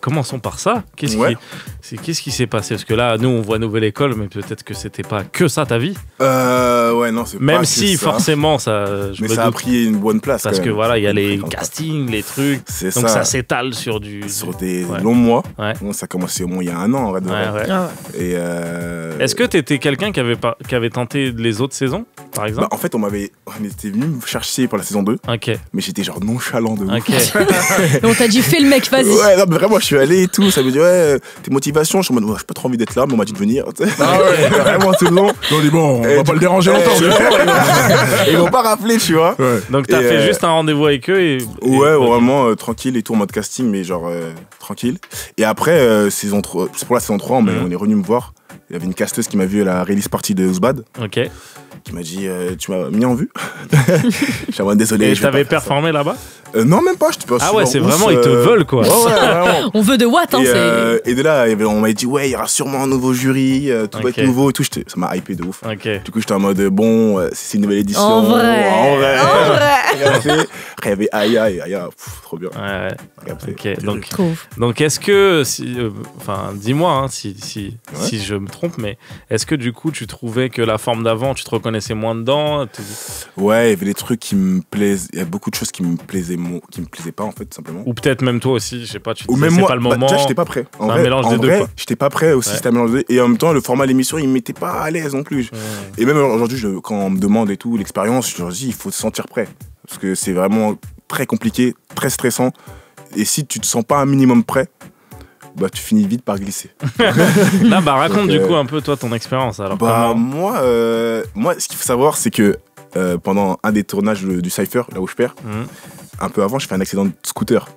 Speaker 1: Commençons par ça. Qu'est-ce qui s'est passé? Parce que là, nous, on voit Nouvelle École, mais peut-être que c'était pas que ça ta vie.
Speaker 5: Ouais, non, c'est
Speaker 1: Même
Speaker 5: pas
Speaker 1: si,
Speaker 5: que ça.
Speaker 1: forcément, ça.
Speaker 5: Mais ça a pris une bonne place.
Speaker 1: Parce
Speaker 5: quand
Speaker 1: que
Speaker 5: même.
Speaker 1: voilà, il y a les castings, les trucs.
Speaker 5: C'est
Speaker 1: Donc ça
Speaker 5: ça.
Speaker 1: s'étale sur des
Speaker 5: Longs mois.
Speaker 1: Ouais.
Speaker 5: Bon, ça a commencé au moins il y a un an en vrai. de vrai.
Speaker 1: Ouais.
Speaker 2: Ah ouais.
Speaker 5: Et
Speaker 1: Est-ce que t'étais quelqu'un qui avait tenté les autres saisons, par exemple?
Speaker 5: en fait, on était venu me chercher pour la saison 2,
Speaker 1: Ok,
Speaker 5: mais j'étais genre nonchalant de ouf.
Speaker 1: ok.
Speaker 2: On t'a dit fais le mec, vas-y.
Speaker 5: Ouais, non, mais vraiment, je suis allé et tout. Ça me dit, ouais, tes motivations. Je suis en mode, ouais, j'ai pas trop envie d'être là, mais on m'a dit de venir.
Speaker 3: Ah ouais.
Speaker 5: Vraiment tout le long.
Speaker 3: On dit bon, on va pas le déranger longtemps.
Speaker 5: Ils m'ont pas rappelé, tu vois.
Speaker 3: Ouais.
Speaker 1: Donc t'as
Speaker 5: Et,
Speaker 1: fait juste un rendez-vous avec eux et...
Speaker 5: Ouais,
Speaker 1: ok.
Speaker 5: vraiment tranquille et tout en mode casting, mais genre tranquille. Et après, saison 3, c'est pour la saison 3, mais on est revenu me voir. Il y avait une casteuse qui m'a vu à la release party de Ouzbad,
Speaker 1: Ok.
Speaker 5: qui m'a dit tu m'as mis en vue. Je suis en mode désolé.
Speaker 1: Et
Speaker 5: je vais
Speaker 1: t'avais
Speaker 5: pas faire ça.
Speaker 1: performé là-bas?
Speaker 5: Non, même pas. J'étais pas
Speaker 1: Ah ouais,
Speaker 5: super
Speaker 1: c'est
Speaker 5: rousse,
Speaker 1: vraiment, ils te veulent quoi.
Speaker 5: Ouais, ouais, vraiment.
Speaker 2: On veut de Watt, hein, c'est.
Speaker 5: Et de là, on m'a dit, ouais, il y aura sûrement un nouveau jury, tout va
Speaker 1: Ok.
Speaker 5: être nouveau et tout. Ça m'a hypé de ouf.
Speaker 1: Ok.
Speaker 5: Du coup, j'étais en mode, bon, c'est une nouvelle édition.
Speaker 2: En vrai.
Speaker 5: En vrai.
Speaker 2: En vrai.
Speaker 5: il y avait Aya et Aya, trop bien.
Speaker 1: Ouais. Ok,
Speaker 2: Trop.
Speaker 1: donc est-ce que, enfin, dis-moi hein, si je me trompe, mais est-ce que du coup tu trouvais que la forme d'avant, tu te reconnaissais moins dedans?
Speaker 5: Ouais, il y avait des trucs qui me plaisent, il y a beaucoup de choses qui me plaisaient pas en fait, tout simplement.
Speaker 1: Ou peut-être même toi aussi, je sais pas, tu te
Speaker 5: Ou
Speaker 1: disais
Speaker 5: même
Speaker 1: c'est
Speaker 5: moi,
Speaker 1: pas le moment.
Speaker 5: déjà j'étais pas prêt.
Speaker 1: C'est un mélange des deux, quoi.
Speaker 5: J'étais pas prêt aussi, c'était un mélange des deux. Et en même temps, le format de l'émission, il me mettait pas à l'aise non plus. Et même aujourd'hui, quand on me demande et tout, l'expérience, je leur dis, il faut se sentir prêt. Parce que c'est vraiment très compliqué, très stressant. Et si tu te sens pas un minimum prêt, bah tu finis vite par glisser.
Speaker 1: Là, bah raconte du coup un peu toi ton expérience. Alors,
Speaker 5: bah moi, ce qu'il faut savoir, c'est que pendant un des tournages du Cypher, là où je perds, un peu avant, je fais un accident de scooter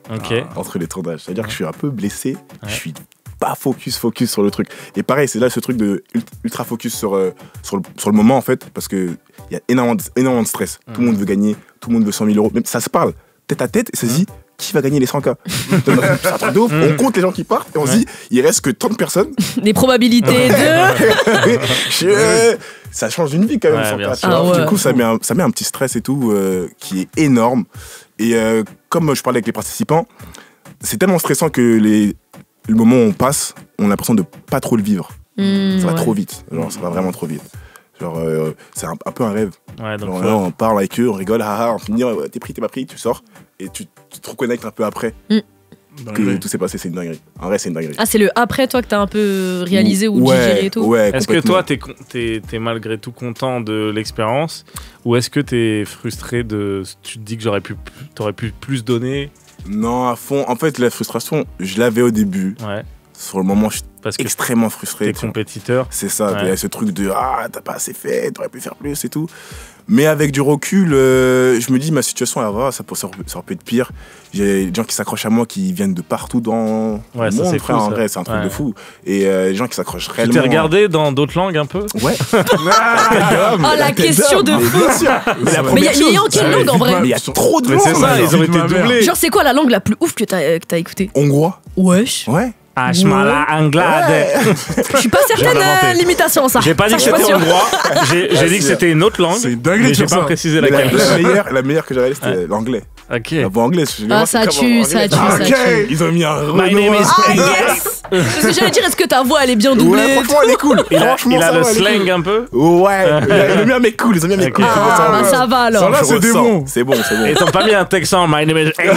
Speaker 5: entre les tournages. C'est-à-dire que je suis un peu blessé, je suis pas focus sur le truc. Et pareil, c'est là ce truc de ultra focus sur le moment en fait, parce que il y a énormément de stress. Tout le monde veut gagner, tout le monde veut 100 000 euros. Même ça se parle tête à tête et ça se dit qui va gagner les 100K. C'est un truc de ouf. On compte les gens qui partent et on se dit il reste que 30 personnes.
Speaker 2: Les probabilités de...
Speaker 5: Ça change une vie quand même. 100K, du coup, ça met un petit stress et tout qui est énorme. Et comme je parlais avec les participants, c'est tellement stressant que le moment où on passe, on a l'impression de pas trop le vivre. Ça va trop vite. Genre, ça va vraiment trop vite. Genre, c'est un peu un rêve.
Speaker 1: Ouais, donc
Speaker 5: genre, là, on parle avec eux, on rigole, on finit, t'es pris, t'es pas pris, tu sors et tu te reconnectes un peu après. Que tout s'est passé, c'est une dinguerie. En vrai, c'est une dinguerie.
Speaker 2: Ah, c'est le après, toi, que t'as un peu réalisé ou digéré et tout.
Speaker 5: Ouais,
Speaker 1: est-ce que toi, t'es malgré tout content de l'expérience ou est-ce que t'es frustré tu te dis que t'aurais pu plus donner? Non,
Speaker 5: à fond. En fait, la frustration, je l'avais au début.
Speaker 1: Ouais.
Speaker 5: Sur le moment, je suis extrêmement frustré.
Speaker 1: T'es compétiteur.
Speaker 5: C'est ça, il y a ce truc de t'as pas assez fait, t'aurais pu faire plus et tout. Mais avec du recul, je me dis ma situation, elle va, ça aurait pu être pire. J'ai des gens qui s'accrochent à moi qui viennent de partout dans le monde, frère, en vrai, c'est un truc de fou. Et des gens qui s'accrochent réellement.
Speaker 1: Tu t'es regardé dans d'autres langues un peu?
Speaker 5: Ouais.
Speaker 2: La question de fou. Mais il y a en quelle langue en vrai?
Speaker 5: Mais il y a trop de langues.
Speaker 1: C'est ça, ils ont été doublés.
Speaker 2: Genre, c'est quoi la langue la plus ouf que t'as écouté?
Speaker 5: Hongrois.
Speaker 2: Wesh.
Speaker 5: Ouais.
Speaker 1: Ashmala Anglade.
Speaker 2: Je suis pas certaine de l'imitation, ça.
Speaker 1: J'ai pas dit que c'était hongrois, j'ai dit que c'était une autre langue.
Speaker 3: C'est une dinguerie,
Speaker 1: mais j'ai pas précisé laquelle.
Speaker 5: La meilleure que j'avais, c'était l'anglais.
Speaker 1: Ok.
Speaker 5: La voix anglaise.
Speaker 2: Ça tue.
Speaker 5: Ils ont mis un
Speaker 1: My name is
Speaker 2: yes. Parce que j'allais dire, est-ce que ta voix elle est bien doublée?
Speaker 5: Ouais, franchement, elle est cool.
Speaker 1: Il a le slang un peu.
Speaker 5: Ouais. Ils ont mis un mec cool.
Speaker 2: Ça va alors.
Speaker 3: Ça, c'était bon.
Speaker 5: C'est bon.
Speaker 1: Et t'as pas mis un texan, My name is England.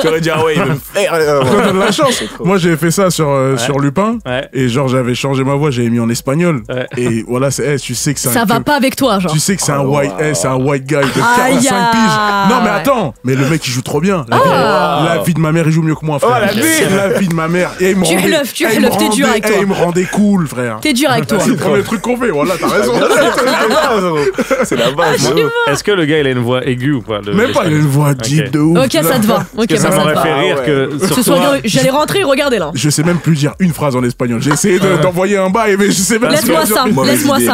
Speaker 5: Tu aurais dit, ah ouais, il veut me faire.
Speaker 3: T'as de la chance. Moi, j'ai fait ça sur Lupin. Et genre, j'avais changé ma voix, j'avais mis en espagnol. Et voilà, tu sais que c'est
Speaker 2: ça va pas avec toi, genre.
Speaker 3: Tu sais que c'est un white guy de 45 piges. Non, mais attends. Mais le mec, il joue trop bien. La vie de ma mère, il joue mieux que moi, frère. La vie de ma mère. Et
Speaker 2: tu bluffes, t'es dur avec toi.
Speaker 3: Il me rendait cool, frère.
Speaker 2: T'es dur avec toi.
Speaker 3: C'est le premier truc qu'on fait, voilà, t'as raison.
Speaker 5: C'est la base.
Speaker 1: Est-ce que le gars, il a une voix aiguë ou pas?
Speaker 3: Même pas, il a une voix deep de ouf.
Speaker 2: Ok, ça te va. Ok,
Speaker 1: ça m'aurait fait rire que.
Speaker 2: J'allais rentrer et regarder là.
Speaker 3: Je sais même plus dire une phrase en espagnol. J'ai essayé d'envoyer un bail, mais je sais même
Speaker 2: laisse-moi ça,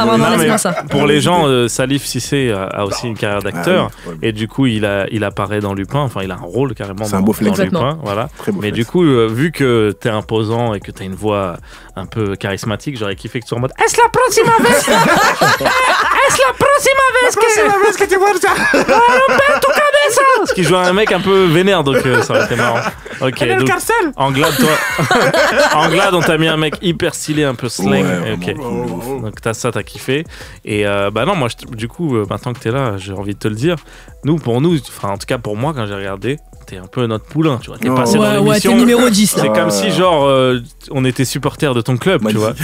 Speaker 2: vraiment, laisse-moi ça.
Speaker 1: Pour les gens, Salif Cissé a aussi une carrière d'acteur. Et du coup, il apparaît dans Lupin. Enfin, il a un rôle carrément dans Lupin. Voilà.
Speaker 5: Mais
Speaker 1: du coup, vu que t'es imposant et que t'as une voix un peu charismatique, j'aurais kiffé que tu sois en mode Es la próxima vez que tu vois ça romper tu cabeza. Parce qu'il joue un mec un peu vénère, donc ça aurait été marrant. Ok, donc Anglade, on t'a mis un mec hyper stylé, un peu slang. Ok, donc t'as kiffé. Et bah non, moi du coup, maintenant que t'es là, j'ai envie de te le dire. Pour nous, enfin en tout cas pour moi, quand j'ai regardé, t'es un peu notre poulain, tu vois. T'es passé dans l'émission.
Speaker 2: Ouais, t'es numéro 10 là.
Speaker 1: C'est comme si genre on était supporter de ton club, tu vois.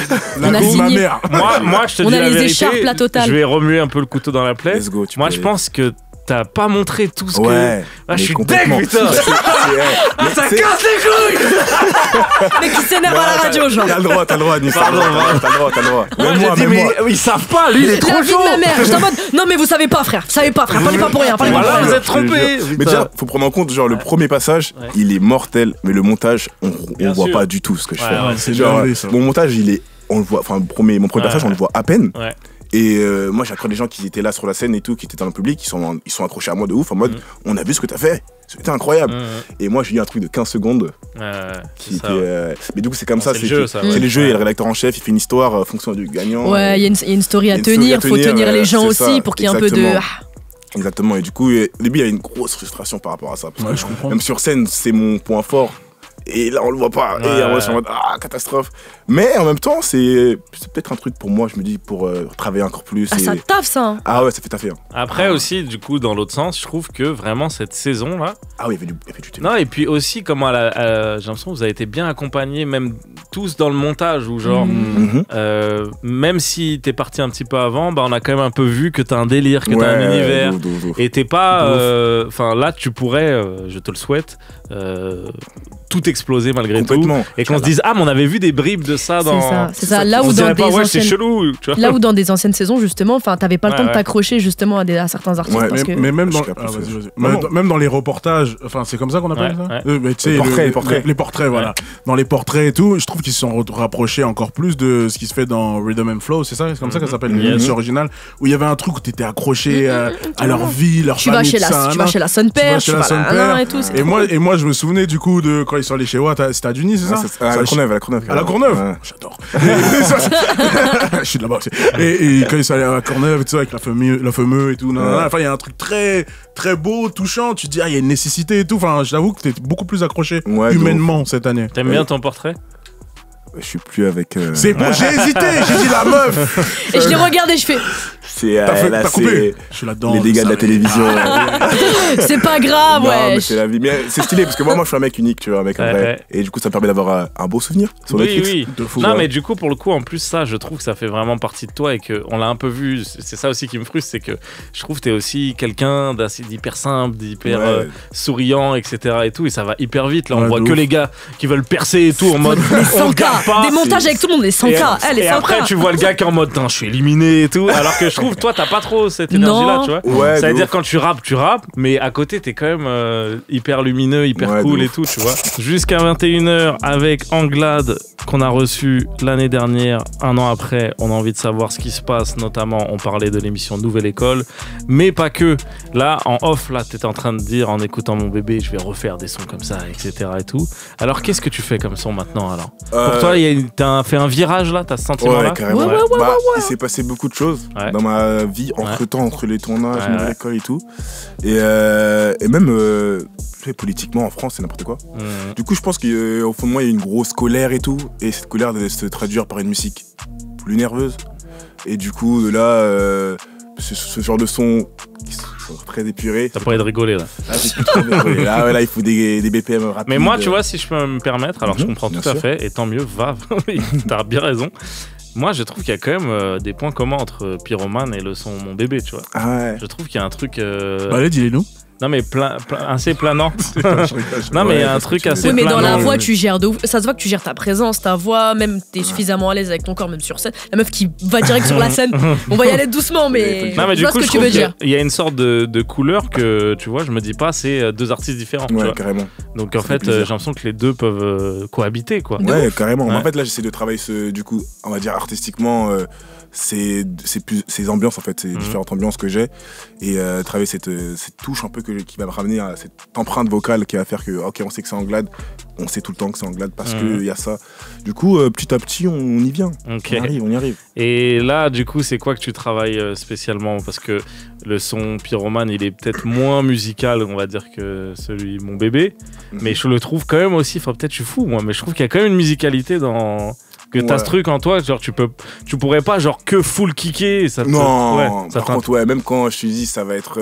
Speaker 2: On a signé.
Speaker 3: Ma mère.
Speaker 1: Moi je te dis la vérité. On a les écharpes,
Speaker 2: la totale.
Speaker 1: Je vais remuer un peu le couteau dans la plaie. Moi je pense que t'as pas montré tout ce que. Ah, je suis deg, putain! Ça casse les couilles!
Speaker 2: Mais qui s'énerve à la radio, genre.
Speaker 5: T'as le droit, Nice.
Speaker 1: Pardon,
Speaker 5: t'as le droit.
Speaker 1: Moi, j'ai dit, mais ils savent pas, lui, il est trop chaud!
Speaker 2: La vie de ma mère, j'étais en mode, non, mais vous savez pas, frère, parlez pas pour rien,
Speaker 1: Voilà, vous êtes trompés!
Speaker 5: Mais déjà, faut prendre en compte, genre, le premier passage, il est mortel, mais le montage, on voit pas du tout ce que je fais.
Speaker 3: C'est genre,
Speaker 5: mon montage, on le voit, enfin, mon premier passage, on le voit à peine. Et moi j'ai accroché des gens qui étaient là sur la scène et tout, qui étaient dans le public, ils sont accrochés à moi de ouf en mode on a vu ce que t'as fait, c'était incroyable. Et moi j'ai eu un truc de 15 secondes qui était mais du coup c'est comme ça, c'est les jeux et le rédacteur en chef il fait une histoire en fonction du gagnant.
Speaker 2: Ouais, il y a une story à tenir, faut tenir les gens aussi pour qu'il y ait un peu de
Speaker 5: Exactement, et du coup, au début, il y a une grosse frustration par rapport à ça. Parce que
Speaker 3: je comprends.
Speaker 5: même sur scène, c'est mon point fort. Et là, on le voit pas. Et après, je suis en mode, catastrophe. Mais en même temps, c'est peut-être un truc pour moi, je me dis, pour travailler encore plus.
Speaker 2: Ah, ça taffe, ça.
Speaker 5: Ah ouais, ça fait taffer. Hein.
Speaker 1: Après aussi, du coup, dans l'autre sens, je trouve que vraiment cette saison-là.
Speaker 5: Ah oui, il y avait du
Speaker 1: Non, et puis aussi, comment j'ai l'impression que vous avez été bien accompagnés, même tous dans le montage, où genre, même si t'es parti un petit peu avant, bah, on a quand même un peu vu que t'as un délire, que t'as un univers. Et t'es pas. Enfin, là, tu pourrais, je te le souhaite, tout exploser malgré tout. Et qu'on se dise, mais on avait vu des bribes de ça dans.
Speaker 2: C'est ça. Là où dans des
Speaker 1: c'est chelou, tu vois.
Speaker 2: Là où dans des anciennes saisons, justement, t'avais pas le temps de t'accrocher justement à certains artistes. Parce que...
Speaker 3: mais même même dans les reportages, enfin, c'est comme ça qu'on appelle ça. Mais tu sais, les portraits, voilà. Dans les portraits et tout, je trouve qu'ils se sont rapprochés encore plus de ce qui se fait dans Rhythm and Flow, c'est ça, c'est comme ça qu'elle s'appelle l'émission originale, où il y avait un truc où t'étais accroché à leur vie, leur famille. Tu vas chez la Son Père, tu vas chez la et tout. Et moi, je me souvenais du coup de quand ils sont allés chez Watt, c'était à Duny, c'est ça?
Speaker 5: À la Courneuve.
Speaker 3: À la Courneuve, j'adore. Je suis de là-bas aussi. Et quand ils sont allés à la Courneuve, tu sais, avec la fameux et tout, enfin, il y a un truc très, très beau, touchant. Tu te dis, il y a une nécessité et tout. Enfin, j'avoue que t'es beaucoup plus accroché humainement cette année.
Speaker 1: T'aimes bien ton portrait?
Speaker 5: Je suis plus avec.
Speaker 3: C'est bon, j'ai hésité, j'ai dit la meuf.
Speaker 2: Et je l'ai regardé, je fais.
Speaker 5: T'as coupé.
Speaker 3: Je suis là-dedans.
Speaker 5: Les dégâts de la télévision.
Speaker 2: C'est pas grave, ouais.
Speaker 5: C'est la vie. Mais c'est stylé parce que moi, je suis un mec unique, tu vois, un mec vrai. Et du coup, ça me permet d'avoir un beau souvenir sur Netflix.
Speaker 1: Oui. Non, mais du coup, pour le coup, en plus, ça, je trouve que ça fait vraiment partie de toi et qu'on l'a un peu vu. C'est ça aussi qui me frustre, c'est que je trouve que t'es aussi quelqu'un d'hyper simple, d'hyper souriant, etc. et tout. Et ça va hyper vite. Là, on voit que les gars qui veulent percer et tout en mode.
Speaker 2: Les 100K. Des montages avec tout le monde, les 100K.
Speaker 1: Et après, tu vois le gars qui est en mode, je suis éliminé et tout. Alors que je trouve, toi, t'as pas trop cette énergie-là, tu vois. C'est-à-dire, quand tu rappes, mais à côté, t'es quand même hyper lumineux, hyper cool et tout, tu vois. Jusqu'à 21h avec Anglade, qu'on a reçu l'année dernière. Un an après, on a envie de savoir ce qui se passe, notamment, on parlait de l'émission Nouvelle École, mais pas que. Là, en off, là, t'étais en train de dire, en écoutant Mon Bébé, je vais refaire des sons comme ça, etc. et tout. Alors, qu'est-ce que tu fais comme son maintenant, alors? Pour toi, t'as fait un virage, là? T'as ce sentiment-là?
Speaker 5: Ouais, carrément. Il s'est passé beaucoup de choses dans ma vie, entre les tournages, Nouvelle École et tout. Et même politiquement, en France, c'est n'importe quoi. Du coup, je pense qu'au fond de moi, il y a une grosse colère et tout. Et cette colère devait se traduire par une musique plus nerveuse. Et du coup, de là, ce genre de son qui sont très épurés.
Speaker 1: Ça pourrait être rigolé, là.
Speaker 5: Là, c'est plus trop rigolé. Là, il faut des BPM rapides.
Speaker 1: Mais moi, tu vois, si je peux me permettre, alors je comprends tout à fait, et tant mieux, t'as bien raison. Moi, je trouve qu'il y a quand même des points communs entre Pyromane et le son Mon Bébé, tu vois. Je trouve qu'il y a un truc...
Speaker 3: Allez, dis-les-nous.
Speaker 1: Non, mais assez planant. Non, mais il y a un truc assez planant.
Speaker 2: Oui, mais dans la voix, tu gères de ouf. Ça se voit que tu gères ta présence, ta voix, même t'es suffisamment à l'aise avec ton corps, même sur scène. La meuf qui va direct sur la scène, on va y aller doucement, mais
Speaker 1: non, mais
Speaker 2: je vois ce que tu veux dire.
Speaker 1: Il y a une sorte de couleur que, tu vois, je me dis pas, c'est deux artistes différents.
Speaker 5: Ouais, carrément.
Speaker 1: Donc en fait, j'ai l'impression que les deux peuvent cohabiter, quoi.
Speaker 5: Ouais, carrément. En fait, là, j'essaie de travailler du coup, on va dire artistiquement. C'est ces ambiances en fait, ces différentes ambiances que j'ai et travailler cette touche un peu qui va me ramener à cette empreinte vocale qui va faire que ok, on sait que c'est Anglade, on sait tout le temps que c'est Anglade parce qu'il y a ça. Du coup, petit à petit, on y vient. Okay. On y arrive.
Speaker 1: Et là, du coup, c'est quoi que tu travailles spécialement? Parce que le son Pyromane, il est peut-être moins musical, on va dire, que celui Mon Bébé, mais je le trouve quand même aussi. Enfin, peut-être je suis fou, moi, mais je trouve qu'il y a quand même une musicalité dans. Que t'as ce truc en toi, genre tu pourrais pas genre que full kicker.
Speaker 5: Non, par contre, même quand je te dis ça va être.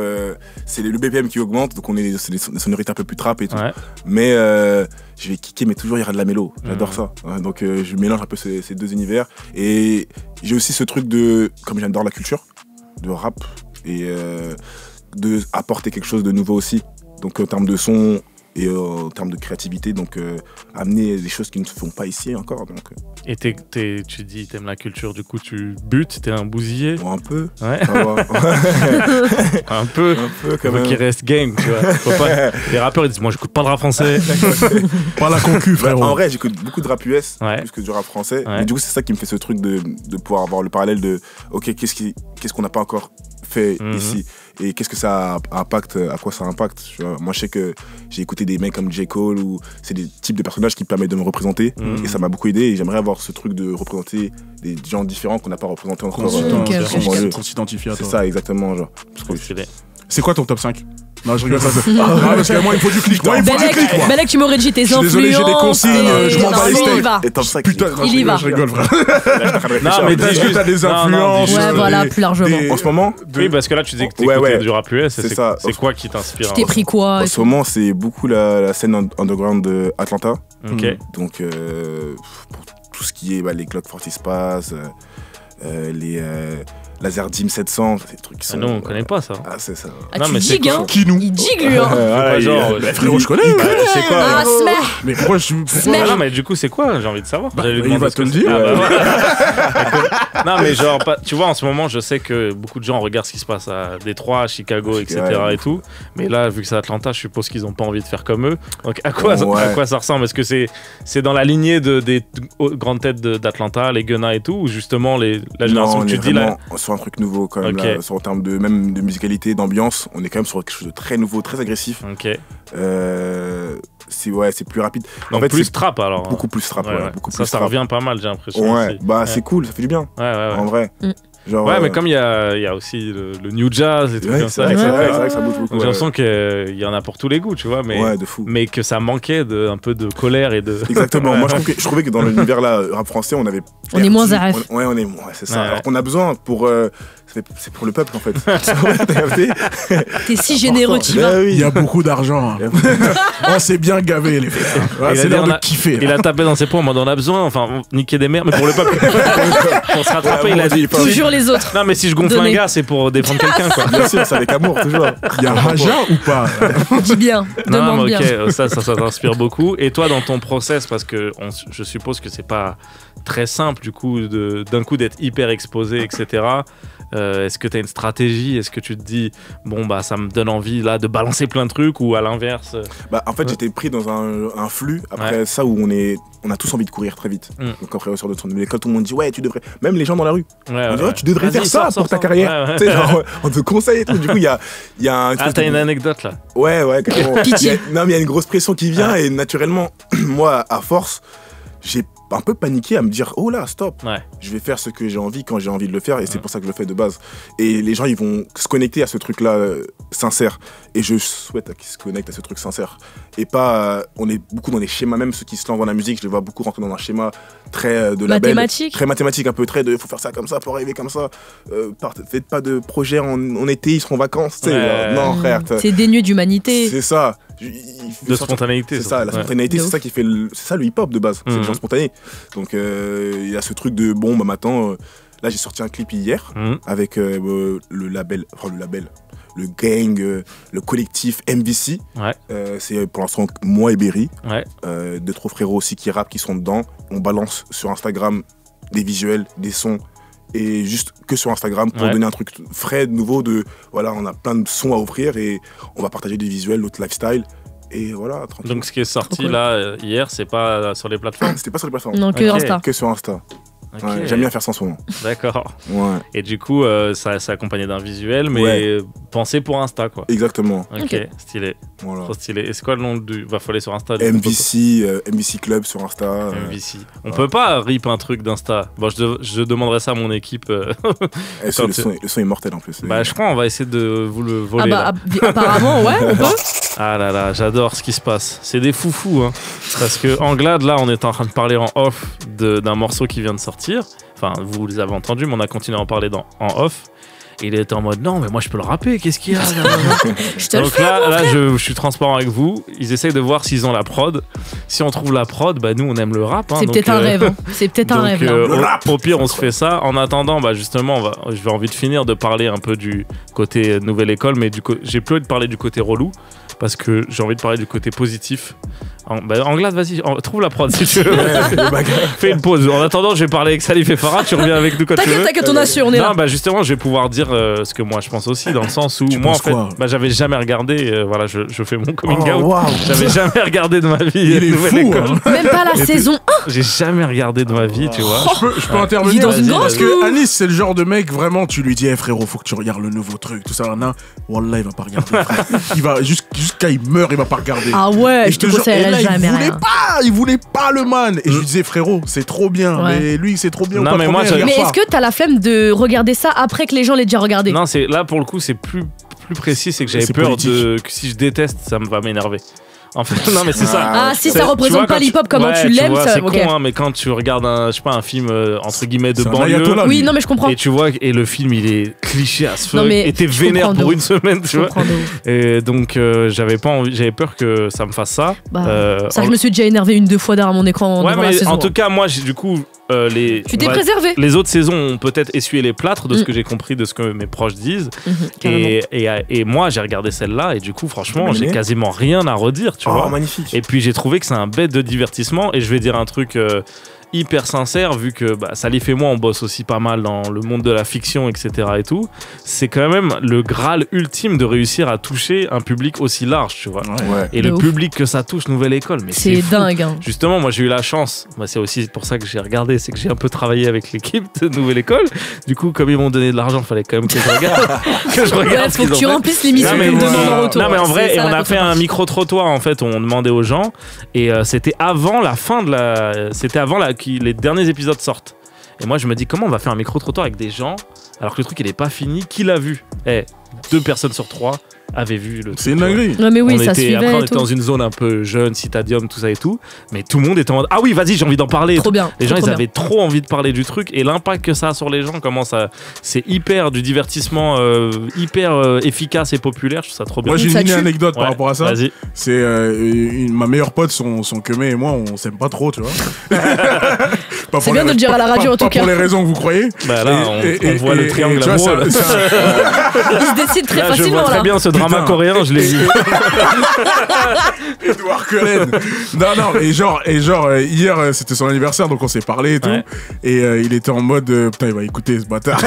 Speaker 5: C'est le BPM qui augmente, donc c'est des sonorités un peu plus trap et tout. Mais je vais kicker, mais toujours il y aura de la mélo. J'adore ça. Donc je mélange un peu ces deux univers. Et j'ai aussi ce truc de. Comme j'adore la culture, de rap, et de apporter quelque chose de nouveau aussi. Donc en termes de son. Et en termes de créativité, donc amener des choses qui ne se font pas ici encore. Donc.
Speaker 1: Et tu dis t'aimes la culture, du coup tu butes, t'es un bousillé?
Speaker 5: Bon, un peu.
Speaker 1: Ouais. Un peu quand même. Faut qu'il reste game, tu vois. Faut pas... Les rappeurs ils disent moi j'écoute pas de rap français.
Speaker 3: Pas la concu, frérot.
Speaker 5: En vrai j'écoute beaucoup de rap US plus que du rap français. Mais du coup c'est ça qui me fait ce truc de pouvoir avoir le parallèle de ok, qu'est-ce qu'on n'a pas encore fait ici et qu'est-ce que ça impacte, à quoi ça impacte, tu vois. Moi je sais que j'ai écouté des mecs comme J. Cole ou c'est des types de personnages qui me permettent de me représenter et ça m'a beaucoup aidé et j'aimerais avoir ce truc de représenter des gens différents qu'on n'a pas représentés encore.
Speaker 3: Qu'on s'identifier à toi.
Speaker 5: C'est ça exactement, genre.
Speaker 3: C'est quoi ton top 5? Non, je rigole, ça. Non, parce que moi, il faut du clic. Moi, il faut du clic, moi.
Speaker 2: Belek, tu m'aurais dit tes influences.
Speaker 3: Désolé, j'ai des consignes, je m'en bats les steaks.
Speaker 2: Il va.
Speaker 5: Et top 5.
Speaker 3: Putain,
Speaker 2: Il y va.
Speaker 3: je rigole, frère.
Speaker 1: Non, mais dis
Speaker 3: Est-ce que
Speaker 1: juste.
Speaker 3: t'as des
Speaker 1: Non,
Speaker 3: influences?
Speaker 1: dis juste,
Speaker 2: Ouais, voilà, plus largement.
Speaker 5: En ce moment,
Speaker 1: Oui, parce que là, tu dis que
Speaker 5: Ouais,
Speaker 1: t'écoutes
Speaker 5: ouais.
Speaker 1: du rap US.
Speaker 5: C'est ça.
Speaker 1: C'est quoi qui t'inspire?
Speaker 2: Tu t'es pris quoi
Speaker 5: en
Speaker 2: et
Speaker 5: ce
Speaker 2: tout
Speaker 5: moment, c'est beaucoup la scène underground de Atlanta.
Speaker 1: Ok.
Speaker 5: Donc, pour tout ce qui est les Glock 40 Spaz, les Laser Dim 700, c'est des trucs qui sont.
Speaker 1: Ah non, on connaît pas ça.
Speaker 5: Ah, c'est ça.
Speaker 2: Ah,
Speaker 1: Non,
Speaker 2: tu
Speaker 1: mais c'est
Speaker 2: digues, hein.
Speaker 3: Qui nous?
Speaker 2: Il digue, lui, hein.
Speaker 1: Ouais, genre,
Speaker 3: Frérot, je connais.
Speaker 1: c'est quoi?
Speaker 2: Ah, smash.
Speaker 3: Mais pourquoi je.
Speaker 2: Smash.
Speaker 1: Ah non, mais du coup, c'est quoi? J'ai envie de savoir. J'allais lui
Speaker 3: il
Speaker 1: demander
Speaker 3: va
Speaker 1: ce
Speaker 3: te
Speaker 1: que
Speaker 3: le
Speaker 1: c'est.
Speaker 3: dire.
Speaker 1: Ah, bah, voilà. Non, mais genre, tu vois, en ce moment, je sais que beaucoup de gens regardent ce qui se passe à Détroit, à Chicago, etc.
Speaker 5: Ouais.
Speaker 1: et tout. Mais là, vu que c'est Atlanta, je suppose qu'ils n'ont pas envie de faire comme eux. Donc, à quoi ça ressemble? Est-ce que c'est dans la lignée des grandes têtes d'Atlanta, les Gunna et tout, ou justement la génération
Speaker 5: Non,
Speaker 1: que
Speaker 5: on
Speaker 1: tu
Speaker 5: est
Speaker 1: dis là?
Speaker 5: vraiment sur un truc nouveau quand même.
Speaker 1: Ok.
Speaker 5: Là, en termes même de musicalité, d'ambiance, on est quand même sur quelque chose de très nouveau, très agressif.
Speaker 1: Ok.
Speaker 5: C'est plus rapide.
Speaker 1: Donc,
Speaker 5: fait,
Speaker 1: plus
Speaker 5: c'est
Speaker 1: trap alors.
Speaker 5: beaucoup plus trap.
Speaker 1: Ouais,
Speaker 5: Ouais,
Speaker 1: ouais.
Speaker 5: beaucoup
Speaker 1: Ça
Speaker 5: plus trap.
Speaker 1: revient pas mal, j'ai l'impression.
Speaker 5: Ouais,
Speaker 1: aussi.
Speaker 5: bah c'est cool, ça fait du bien.
Speaker 1: Ouais,
Speaker 5: En vrai. Genre,
Speaker 1: Ouais, mais comme il y a aussi le new jazz et tout
Speaker 5: ouais,
Speaker 1: comme
Speaker 5: c'est
Speaker 1: ça.
Speaker 5: vrai,
Speaker 1: etc.
Speaker 5: c'est vrai que ça bouge beaucoup.
Speaker 1: Donc j'ai l'impression qu'il y en a pour tous les goûts, tu vois, mais,
Speaker 5: Ouais, de fou.
Speaker 1: mais que ça manquait un peu de colère et de.
Speaker 5: Exactement. Moi, je trouvais que dans l'univers là, rap français, on avait.
Speaker 2: On est moins zaref.
Speaker 5: Ouais, c'est ça.
Speaker 1: Ouais,
Speaker 5: Alors qu'on a besoin c'est pour le peuple en fait.
Speaker 2: T'es si généreux, tu vas.
Speaker 5: Bah oui.
Speaker 3: Il y a beaucoup d'argent. hein. On s'est bien gavé, les frères. Ouais,
Speaker 1: Il a
Speaker 3: c'est
Speaker 1: dit,
Speaker 3: l'heure
Speaker 1: on
Speaker 3: de
Speaker 1: a-
Speaker 3: kiffer.
Speaker 1: Il a tapé dans ses poings, on en a besoin, enfin, niquer des mères, mais pour le peuple. Pour se rattraper, il a dit.
Speaker 2: Toujours les autres.
Speaker 1: Non, mais si je gonfle
Speaker 2: Donnez.
Speaker 1: un gars, c'est pour défendre quelqu'un, quoi.
Speaker 5: Bien sûr, c'est avec amour toujours.
Speaker 3: Il y a Raja ou pas?
Speaker 2: Dis bien.
Speaker 1: Non,
Speaker 2: Demande
Speaker 1: mais
Speaker 2: bien.
Speaker 1: ok, ça t'inspire beaucoup. Et toi, dans ton process, parce que je suppose que c'est pas très simple, du coup, d'un coup d'être hyper exposé, etc. Est-ce que tu as une stratégie? Est-ce que tu te dis, bon, bah, ça me donne envie là de balancer plein de trucs, ou à l'inverse?
Speaker 5: Bah, en fait, j'étais pris dans un flux après ça où on a tous envie de courir très vite. Donc après, au sort de son l'école, tout le monde dit ouais, tu devrais. Même les gens dans la rue.
Speaker 1: Ouais,
Speaker 5: On dit, ouais, tu devrais faire
Speaker 1: Vas-y,
Speaker 5: ça
Speaker 1: sors,
Speaker 5: pour ta
Speaker 1: sors.
Speaker 5: carrière.
Speaker 1: Ouais,
Speaker 5: Tu sais, genre, on te conseille et tout. Du coup, il y a un.
Speaker 1: Ah, t'as une anecdote là?
Speaker 5: Ouais, carrément.
Speaker 2: Pitié.
Speaker 5: Non, mais il y a une grosse pression qui vient et naturellement, moi, à force, j'ai un peu paniqué à me dire oh là, stop.
Speaker 1: Ouais.
Speaker 5: Je vais faire ce que j'ai envie quand j'ai envie de le faire et c'est pour ça que je le fais de base. Et les gens, ils vont se connecter à ce truc-là sincère. Et je souhaite qu'ils se connectent à ce truc sincère. Et pas, on est beaucoup dans les schémas, même ceux qui se lancent dans la musique, je les vois beaucoup rentrer dans un schéma très de label.
Speaker 2: Mathématique.
Speaker 5: Très mathématique, un peu très de faut faire ça comme ça pour arriver comme ça. Faites pas de projet en été, ils seront en vacances. Tu sais,
Speaker 1: Ouais.
Speaker 5: non, frère.
Speaker 2: C'est dénué d'humanité.
Speaker 5: C'est ça.
Speaker 1: De spontanéité.
Speaker 5: C'est ça, la spontanéité,
Speaker 2: De
Speaker 5: c'est
Speaker 2: ouf.
Speaker 5: ça qui fait c'est ça le hip-hop de base, c'est les gens spontanés. Donc il y a ce truc de bon bah maintenant là j'ai sorti un clip hier avec le gang, le collectif MVC.
Speaker 1: Ouais.
Speaker 5: C'est pour l'instant moi et Berry,
Speaker 1: Ouais.
Speaker 5: deux trois frérots aussi qui rappent, qui sont dedans. On balance sur Instagram des visuels, des sons. Et juste que sur Instagram pour donner un truc frais, nouveau de voilà, on a plein de sons à offrir et on va partager des visuels, notre lifestyle et voilà, tranquille.
Speaker 1: Donc ce qui est sorti
Speaker 2: cool.
Speaker 1: là hier, c'est pas sur les plateformes?
Speaker 5: C'était pas sur les plateformes,
Speaker 2: Non, que
Speaker 1: Ok.
Speaker 2: Insta.
Speaker 5: que sur Insta.
Speaker 1: Ok.
Speaker 5: Ouais, j'aime bien faire ça en ce moment.
Speaker 1: D'accord.
Speaker 5: Ouais,
Speaker 1: Et du coup, ça c'est accompagné d'un visuel, mais
Speaker 5: Ouais.
Speaker 1: pensé pour Insta, quoi.
Speaker 5: exactement.
Speaker 1: Ok, stylé.
Speaker 5: Voilà.
Speaker 1: Trop stylé. Et c'est quoi le nom du. Va faut aller sur Insta. du coup,
Speaker 5: MVC Club sur Insta.
Speaker 1: MVC. On peut pas rip un truc d'Insta. Bon, je demanderai ça à mon équipe.
Speaker 5: Le son est mortel en plus.
Speaker 1: Bah, je crois on va essayer de vous le
Speaker 2: Ah
Speaker 1: voler.
Speaker 2: bah,
Speaker 1: là.
Speaker 2: apparemment, ouais, on peut.
Speaker 1: Ah là là, j'adore ce qui se passe. C'est des foufous, hein. Parce que Anglade, là, on est en train de parler en off d'un morceau qui vient de sortir. Enfin, vous les avez entendus, mais on a continué à en parler en off. Et il était en mode non, mais moi je peux le rapper, qu'est-ce qu'il y a
Speaker 2: Je te le
Speaker 1: Donc
Speaker 2: fais.
Speaker 1: là je suis transparent avec vous. Ils essayent de voir s'ils ont la prod. Si on trouve la prod, bah nous on aime le rap. Hein,
Speaker 2: C'est
Speaker 1: donc,
Speaker 2: peut-être un rêve. Hein. C'est peut-être un
Speaker 1: donc,
Speaker 2: rêve. Là.
Speaker 1: Au pire, on se fait ça. En attendant, bah justement, je vais envie de finir de parler un peu du côté nouvelle école, mais j'ai plus envie de parler du côté relou parce que j'ai envie de parler du côté positif. Anglade, vas-y, trouve la prod si tu veux. Fais une pause. En attendant, je vais parler avec Salif et Farah. Tu reviens avec nous quand tu veux.
Speaker 2: T'inquiète, on assure, on est là.
Speaker 1: Non, bah justement, je vais pouvoir dire ce que moi je pense aussi, dans le sens où moi en
Speaker 3: penses
Speaker 1: fait,
Speaker 3: quoi
Speaker 1: j'avais jamais regardé. Voilà, je fais mon coming out.
Speaker 3: waouh.
Speaker 1: J'avais jamais regardé de ma vie
Speaker 3: Il est
Speaker 1: Nouvelle
Speaker 3: fou,
Speaker 1: École.
Speaker 3: hein.
Speaker 2: Même pas la saison 1.
Speaker 1: J'ai jamais regardé de ma vie, tu vois.
Speaker 3: Je peux
Speaker 2: Il est
Speaker 3: intervenir
Speaker 2: dans une
Speaker 1: vas-y,
Speaker 2: grosse
Speaker 3: parce que Anis c'est le genre de mec vraiment tu lui dis hey, frérot faut que tu regardes le nouveau truc tout ça nan. Wallah il va pas regarder frère. Il va jusqu'à il meurt il va pas regarder.
Speaker 2: Ah ouais,
Speaker 3: Et
Speaker 2: je te
Speaker 3: jure, et
Speaker 2: conseillerais
Speaker 3: là,
Speaker 2: jamais rien.
Speaker 3: il voulait pas le man et je lui disais frérot c'est trop bien
Speaker 2: Ouais.
Speaker 3: mais lui c'est trop bien
Speaker 1: Non,
Speaker 3: ou pas
Speaker 1: mais
Speaker 3: trop
Speaker 1: moi,
Speaker 3: bien,
Speaker 1: j'avais-
Speaker 3: regarde
Speaker 2: Mais
Speaker 3: pas.
Speaker 2: est-ce que t'as la flemme de regarder ça après que les gens l'aient déjà regardé?
Speaker 1: Non, là pour le coup, c'est plus plus précis, c'est que j'avais
Speaker 3: C'est
Speaker 1: peur
Speaker 3: politique.
Speaker 1: que si je déteste, ça va m'énerver. En fait, non mais c'est ça.
Speaker 2: Ah, si
Speaker 1: C'est-
Speaker 2: ça
Speaker 1: tu
Speaker 2: représente
Speaker 1: vois,
Speaker 2: pas
Speaker 1: quand
Speaker 2: l'hip-hop comment
Speaker 1: ouais,
Speaker 2: tu l'aimes,
Speaker 1: vois,
Speaker 2: ça.
Speaker 1: c'est
Speaker 2: Ok.
Speaker 1: con, hein, mais quand tu regardes un film entre guillemets de
Speaker 3: C'est un
Speaker 1: banlieue,
Speaker 3: ayatollah,
Speaker 2: Oui,
Speaker 3: lui.
Speaker 2: non, mais je comprends.
Speaker 1: et tu vois, et le film il est cliché à ce
Speaker 2: Non,
Speaker 1: fuck,
Speaker 2: mais
Speaker 1: et t'es
Speaker 2: je
Speaker 1: vénère
Speaker 2: comprends
Speaker 1: pour
Speaker 2: de
Speaker 1: une semaine, tu
Speaker 2: Je
Speaker 1: vois.
Speaker 2: comprends de ouf.
Speaker 1: Et donc j'avais peur que ça me fasse ça.
Speaker 2: Bah, ça,
Speaker 1: En-
Speaker 2: je me suis déjà énervé 1-2 fois derrière mon écran
Speaker 1: Ouais,
Speaker 2: devant la
Speaker 1: mais
Speaker 2: saison.
Speaker 1: en tout cas, moi, du coup,
Speaker 2: Tu t'es préservé.
Speaker 1: les autres saisons ont peut-être essuyé les plâtres de ce que j'ai compris, de ce que mes proches disent.
Speaker 2: Carrément.
Speaker 1: Et moi, j'ai regardé celle-là, et du coup, franchement,
Speaker 5: T'as
Speaker 1: j'ai
Speaker 5: aimé
Speaker 1: quasiment rien à redire, tu vois.
Speaker 5: Oh, magnifique.
Speaker 1: Et puis j'ai trouvé que c'est un bête de divertissement, et je vais dire un truc hyper sincère, vu que Salif et moi on bosse aussi pas mal dans le monde de la fiction, etc. et tout. C'est quand même le Graal ultime de réussir à toucher un public aussi large, tu vois.
Speaker 5: Ouais.
Speaker 1: Et
Speaker 2: De
Speaker 1: le
Speaker 2: ouf.
Speaker 1: public que ça touche, Nouvelle École, mais
Speaker 2: C'est
Speaker 1: fou.
Speaker 2: dingue. Hein.
Speaker 1: Justement, moi j'ai eu la chance, c'est aussi pour ça que j'ai regardé, c'est que j'ai un peu travaillé avec l'équipe de Nouvelle École. Du coup, comme ils m'ont donné de l'argent, il fallait quand même que je regarde. que je regarde
Speaker 2: Ouais,
Speaker 1: ce
Speaker 2: faut
Speaker 1: qu'ils
Speaker 2: que
Speaker 1: ont
Speaker 2: tu
Speaker 1: fait.
Speaker 2: remplisses l'émission
Speaker 1: Non, mais
Speaker 2: qu'on me demande en retour.
Speaker 1: Non, mais en
Speaker 2: C'est
Speaker 1: vrai,
Speaker 2: ça,
Speaker 1: et on
Speaker 2: la
Speaker 1: a fait un
Speaker 2: contrepartie.
Speaker 1: micro-trottoir en fait, on demandait aux gens, et c'était avant la fin de la. C'était avant les derniers épisodes sortent. Et moi, je me dis, comment on va faire un micro-trottoir avec des gens alors que le truc il est pas fini? Qui l'a vu? 2 personnes sur 3 avaient vu le
Speaker 3: C'est une
Speaker 1: truc,
Speaker 3: dinguerie.
Speaker 2: Non, mais oui,
Speaker 1: on
Speaker 2: ça
Speaker 1: était, après,
Speaker 2: suivait.
Speaker 1: on
Speaker 2: et
Speaker 1: était dans
Speaker 2: tout.
Speaker 1: une zone un peu jeune, Citadium, tout ça et tout. Mais tout le monde était en mode ah oui, vas-y, j'ai envie d'en parler.
Speaker 2: Trop bien.
Speaker 1: Les gens,
Speaker 2: trop
Speaker 1: ils
Speaker 2: bien.
Speaker 1: avaient trop envie de parler du truc, et l'impact que ça a sur les gens, comment ça, c'est hyper du divertissement, hyper efficace et populaire. Je trouve ça trop bien.
Speaker 3: Moi, j'ai une
Speaker 2: Ça
Speaker 3: mini
Speaker 2: tue.
Speaker 3: anecdote par
Speaker 1: Ouais,
Speaker 3: rapport à ça.
Speaker 1: Vas-y.
Speaker 3: C'est ma meilleure pote, son Kemé et moi, on s'aime pas trop, tu vois. Pas
Speaker 2: C'est
Speaker 3: pour
Speaker 2: bien
Speaker 3: les-
Speaker 2: de le dire à la radio,
Speaker 3: pas-
Speaker 2: en tout
Speaker 3: pas
Speaker 2: cas.
Speaker 3: pour les raisons que vous croyez.
Speaker 1: Bah là, on voit le triangle
Speaker 3: tu vois,
Speaker 1: amoureux.
Speaker 2: Il se décide très
Speaker 1: Là, je
Speaker 2: facilement
Speaker 1: vois très
Speaker 2: là.
Speaker 1: bien ce drama
Speaker 3: Putain.
Speaker 1: coréen, je l'ai vu.
Speaker 3: Edouard Cullen. Non, et genre, hier, c'était son anniversaire, donc on s'est parlé et tout.
Speaker 1: Ouais.
Speaker 3: Et il était en mode, putain, il va écouter ce bâtard.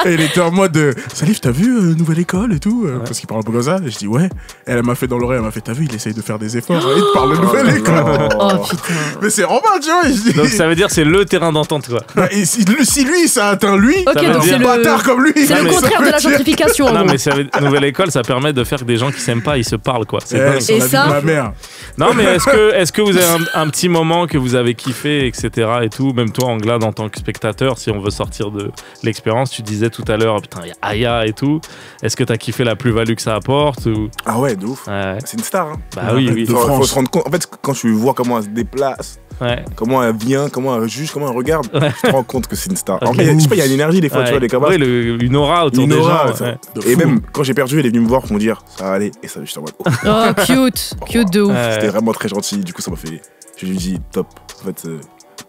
Speaker 3: Et il était en mode, Salif, t'as vu Nouvelle École et tout parce qu'il parle un peu comme ça. Et je dis, ouais. Et elle m'a fait dans l'oreille, elle m'a fait, t'as vu, il essaye de faire des efforts. Il te parle de Nouvelle École.
Speaker 2: Oh putain.
Speaker 3: Mais c'est normal, tu vois. Et je dis,
Speaker 1: Donc ça veut dire c'est le terrain d'entente, quoi.
Speaker 3: bah, et si lui, ça atteint lui,
Speaker 2: Ok,
Speaker 1: Ça veut
Speaker 2: donc
Speaker 1: dire-
Speaker 2: c'est
Speaker 3: un
Speaker 2: le.
Speaker 3: bâtard comme lui.
Speaker 2: C'est
Speaker 1: Non,
Speaker 2: le
Speaker 1: mais
Speaker 2: contraire de la gentrification. en
Speaker 1: Non,
Speaker 2: gros.
Speaker 1: mais Nouvelle École, ça permet de faire que des gens qui s'aiment pas, ils se parlent, quoi. C'est dingue.
Speaker 3: Sur
Speaker 2: Et
Speaker 3: la vie
Speaker 2: ça-
Speaker 3: de ma mère.
Speaker 1: Non, mais est-ce que vous avez un petit moment que vous avez kiffé, etc. et tout, même toi, Anglade, en tant que spectateur, si on veut sortir de l'expérience, tu disais tout à l'heure, putain, il y a Aya et tout. Est-ce que t'as kiffé la plus-value que ça apporte ou...
Speaker 5: Ah ouais, de ouf.
Speaker 1: Ouais.
Speaker 5: C'est une star. Hein.
Speaker 1: Bah oui, oui.
Speaker 3: De
Speaker 5: Faut
Speaker 3: France.
Speaker 5: se rendre compte. En fait, quand tu vois comment elle se déplace,
Speaker 1: Ouais.
Speaker 5: comment elle vient, comment elle juge, comment elle regarde,
Speaker 1: Ouais.
Speaker 5: tu te rends compte que c'est une star.
Speaker 1: Ok.
Speaker 5: En fait, je sais pas, il y a une énergie des fois, tu vois, les cabas.
Speaker 1: Ouais, une aura autour
Speaker 5: Une
Speaker 1: des
Speaker 5: aura,
Speaker 1: gens.
Speaker 5: ça.
Speaker 1: Ouais.
Speaker 3: De
Speaker 5: Et
Speaker 3: fou.
Speaker 5: même quand j'ai perdu, elle est venue me voir pour me dire ça va aller. Et ça, j'étais en mode. Oh.
Speaker 2: Oh, cute. Cute de ouf.
Speaker 1: Ouais.
Speaker 5: C'était vraiment très gentil. Du coup, ça m'a fait. Je lui ai dit top. En fait,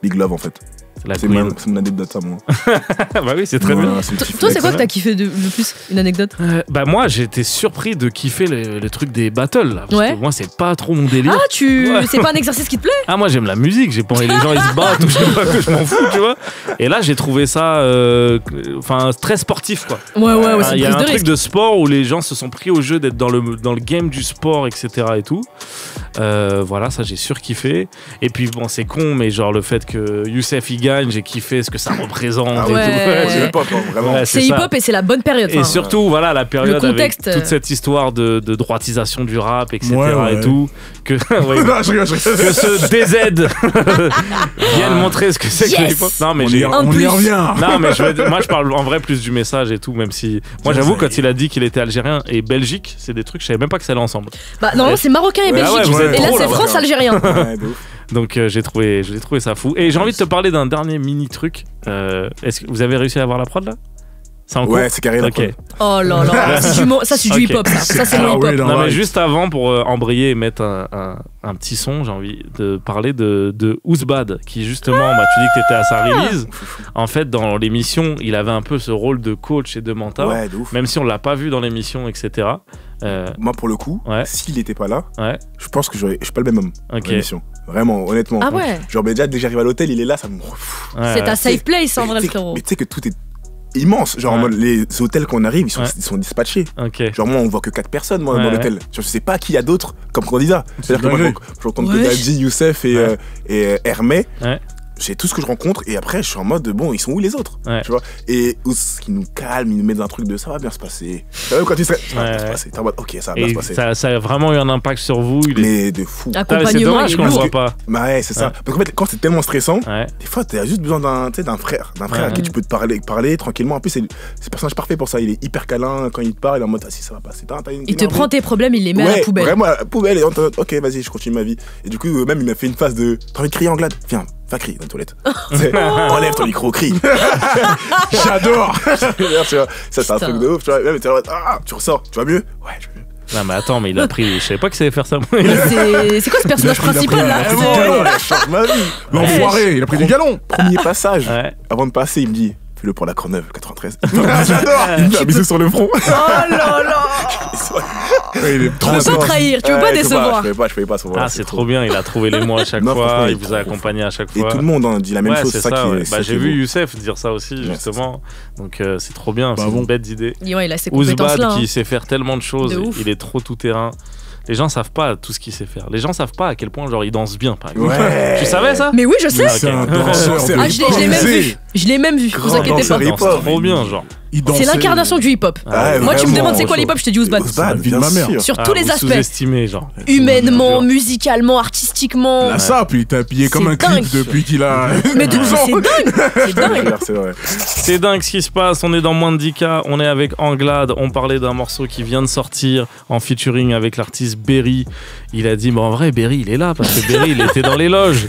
Speaker 5: big love en fait.
Speaker 1: C'est la
Speaker 5: C'est
Speaker 1: queen.
Speaker 5: mon anecdote, ça, moi.
Speaker 1: Bah oui, c'est très bien.
Speaker 5: Voilà, c'est le petit
Speaker 2: Toi, c'est
Speaker 5: flex.
Speaker 2: quoi que t'as kiffé le plus? Une anecdote?
Speaker 1: Bah moi, j'ai été surpris de kiffer le truc des battles. Là, parce
Speaker 2: Ouais.
Speaker 1: que moi, c'est pas trop mon délire.
Speaker 2: Ah,
Speaker 1: Ouais.
Speaker 2: c'est pas un exercice qui te plaît?
Speaker 1: Ah, moi j'aime la musique, j'ai pas envie les gens ils se battent ou je sais pas que je m'en fous, tu vois. Et là j'ai trouvé ça très sportif, quoi.
Speaker 2: Ouais, c'est
Speaker 1: Il
Speaker 2: une
Speaker 1: y a
Speaker 2: prise
Speaker 1: un
Speaker 2: de
Speaker 1: truc
Speaker 2: risque.
Speaker 1: de sport où les gens se sont pris au jeu d'être dans le game du sport, etc. et tout. Voilà, ça j'ai surkiffé. Et puis bon, c'est con, mais genre le fait que Youssef il gagne, j'ai kiffé ce que ça représente.
Speaker 5: Ah
Speaker 1: et
Speaker 2: ouais.
Speaker 1: tout.
Speaker 5: C'est hip-hop, hein, vraiment.
Speaker 1: Ouais,
Speaker 2: C'est
Speaker 1: ça.
Speaker 2: hip-hop et c'est la bonne période.
Speaker 1: Et
Speaker 2: enfin,
Speaker 1: surtout, voilà, la période
Speaker 2: le contexte,
Speaker 1: avec toute cette histoire de droitisation du rap, etc.
Speaker 3: Ouais.
Speaker 1: et tout. Que, ouais,
Speaker 3: Non, je rigole.
Speaker 1: que ce DZ vienne montrer ce que c'est que le
Speaker 2: Yes.
Speaker 1: hip-hop. Non, mais
Speaker 3: On
Speaker 1: j'ai.
Speaker 3: y
Speaker 2: Un
Speaker 3: on
Speaker 2: plus.
Speaker 3: y revient.
Speaker 1: Non, mais moi je parle en vrai plus du message et tout, même si. Moi j'avoue, quand il a dit qu'il était algérien et Belgique, c'est des trucs, je savais même pas que ça allait ensemble.
Speaker 2: Bah, normalement, c'est marocain et
Speaker 5: Ouais,
Speaker 1: ah ouais,
Speaker 2: belgique.
Speaker 1: vous êtes
Speaker 2: Et là,
Speaker 1: trop,
Speaker 2: c'est
Speaker 1: là,
Speaker 2: France-Algérien.
Speaker 5: Ouais, de ouf.
Speaker 1: Donc j'ai trouvé ça fou. Et j'ai envie de te parler d'un dernier mini truc. Est-ce que vous avez réussi à avoir la prod là? C'est en cours.
Speaker 5: Ouais, c'est carré la
Speaker 1: Ok.
Speaker 5: preuve.
Speaker 2: Oh là là, ça c'est du
Speaker 1: Ok.
Speaker 2: hip-hop, ça c'est le
Speaker 3: Ah
Speaker 2: hip-hop.
Speaker 3: ouais,
Speaker 1: Non, mais
Speaker 3: ouais.
Speaker 1: juste avant, pour embrayer et mettre un petit son, j'ai envie de parler de Ouzbad, qui justement, tu dis que tu étais à sa release. En fait, dans l'émission, il avait un peu ce rôle de coach et de mentor,
Speaker 5: Ouais, de ouf.
Speaker 1: même si on l'a pas vu dans l'émission, etc.
Speaker 5: Moi, pour le coup,
Speaker 1: Ouais.
Speaker 5: s'il était pas là,
Speaker 1: Ouais,
Speaker 5: je pense que je suis pas le même homme
Speaker 1: ok.
Speaker 5: dans l'émission. Vraiment, honnêtement.
Speaker 2: Ah ouais,
Speaker 5: Genre, mais déjà, dès que j'arrive à l'hôtel, il est là, ça me.
Speaker 1: Ouais,
Speaker 2: c'est
Speaker 1: ouais.
Speaker 2: ta safe place en vrai,
Speaker 5: Mais
Speaker 2: le
Speaker 5: tu sais-
Speaker 2: frérot.
Speaker 5: Mais tu sais que tout est immense. Genre, en
Speaker 1: Ouais.
Speaker 5: mode, les hôtels qu'on arrive, ils
Speaker 1: Ouais.
Speaker 5: sont dispatchés.
Speaker 1: Ok.
Speaker 5: Genre, moi, on voit que 4 personnes, moi,
Speaker 1: Ouais,
Speaker 5: dans
Speaker 1: ouais.
Speaker 5: l'hôtel. Genre, je sais pas qui y a d'autres comme candidat. C'est-à-dire que moi,
Speaker 3: dingue.
Speaker 5: je rencontre que
Speaker 2: Wesh.
Speaker 5: Dadji, Youssef
Speaker 1: Ouais.
Speaker 5: et Hermé.
Speaker 1: Ouais.
Speaker 5: j'ai tout ce que je rencontre et après je suis en mode bon, ils sont où les autres, tu vois. Et ce qui nous calme, il nous met dans un truc de ça va bien se passer. Quand tu sais, ça va bien se passer. T'es en mode ok, ça va bien se passer.
Speaker 1: Ça a vraiment eu un impact sur vous.
Speaker 5: Mais de fou.
Speaker 1: C'est dommage qu'on le voit pas.
Speaker 5: Bah ouais, c'est ça. Parce qu'en fait, quand c'est tellement stressant, des fois t'as juste besoin d'un frère à qui tu peux te parler tranquillement. En plus, c'est le personnage parfait pour ça. Il est hyper câlin quand il te parle, il est en mode si ça va passer.
Speaker 2: Il te prend tes problèmes, il les met à la poubelle.
Speaker 5: Vraiment à la poubelle et ok, vas-y, je continue ma vie. Et du coup, même il m'a fait une phase de t'as envie de crier en glade, viens. Va crier dans la toilette. Enlève ton micro, crie. J'adore. Ça, c'est un truc de ouf. Tu vois, même, tu ressors, tu vas mieux? Ouais, je vais mieux.
Speaker 1: Non, mais attends, mais il a pris. Je savais pas qu'il savait faire ça.
Speaker 2: C'est quoi ce personnage principal là?
Speaker 3: L'enfoiré, il a pris du galon.
Speaker 5: Premier passage. Avant de passer, il me dit fais-le pour la Courneuve 93.
Speaker 3: J'adore.
Speaker 5: Il me fait un bisou sur le front.
Speaker 2: Oh là là.
Speaker 3: Il est trop
Speaker 2: tu peux pas trahir, tu peux pas décevoir.
Speaker 5: Je pouvais pas savoir.
Speaker 1: Ah, c'est trop bien, il a trouvé les mots à chaque fois, il vous a accompagné à chaque fois.
Speaker 5: Et tout le monde dit la même chose, c'est ça qui est.
Speaker 1: Bah, j'ai vu Youssef dire ça aussi, justement. Donc c'est trop bien, c'est une bête d'idée.
Speaker 2: Il a ses compétences là.
Speaker 1: Ouzbad qui sait faire tellement de choses, il est trop tout terrain. Les gens savent pas tout ce qu'il sait faire. Les gens savent pas à quel point genre il danse bien par exemple. Tu savais ça?
Speaker 2: Mais oui, je sais.
Speaker 3: C'est un danseur.
Speaker 2: Je l'ai même vu. Je l'ai même vu. Vous inquiétez pas.
Speaker 1: C'est trop bien genre.
Speaker 2: C'est l'incarnation du hip-hop. Moi, tu me demandes c'est quoi l'hip-hop, je te dis Ouzbad. Sur tous les aspects.
Speaker 1: Sous-estimé, genre.
Speaker 2: Humainement, musicalement, artistiquement.
Speaker 3: Là, ça, puis il t'a habillé comme un clip depuis qu'il a.
Speaker 2: Mais 12 ans. C'est dingue.
Speaker 1: C'est dingue ce qui se passe. On est dans moins de 10K. On est avec Anglade. On parlait d'un morceau qui vient de sortir en featuring avec l'artiste Berry. Il a dit, en vrai, Berry, il est là parce que Berry, il était dans les loges.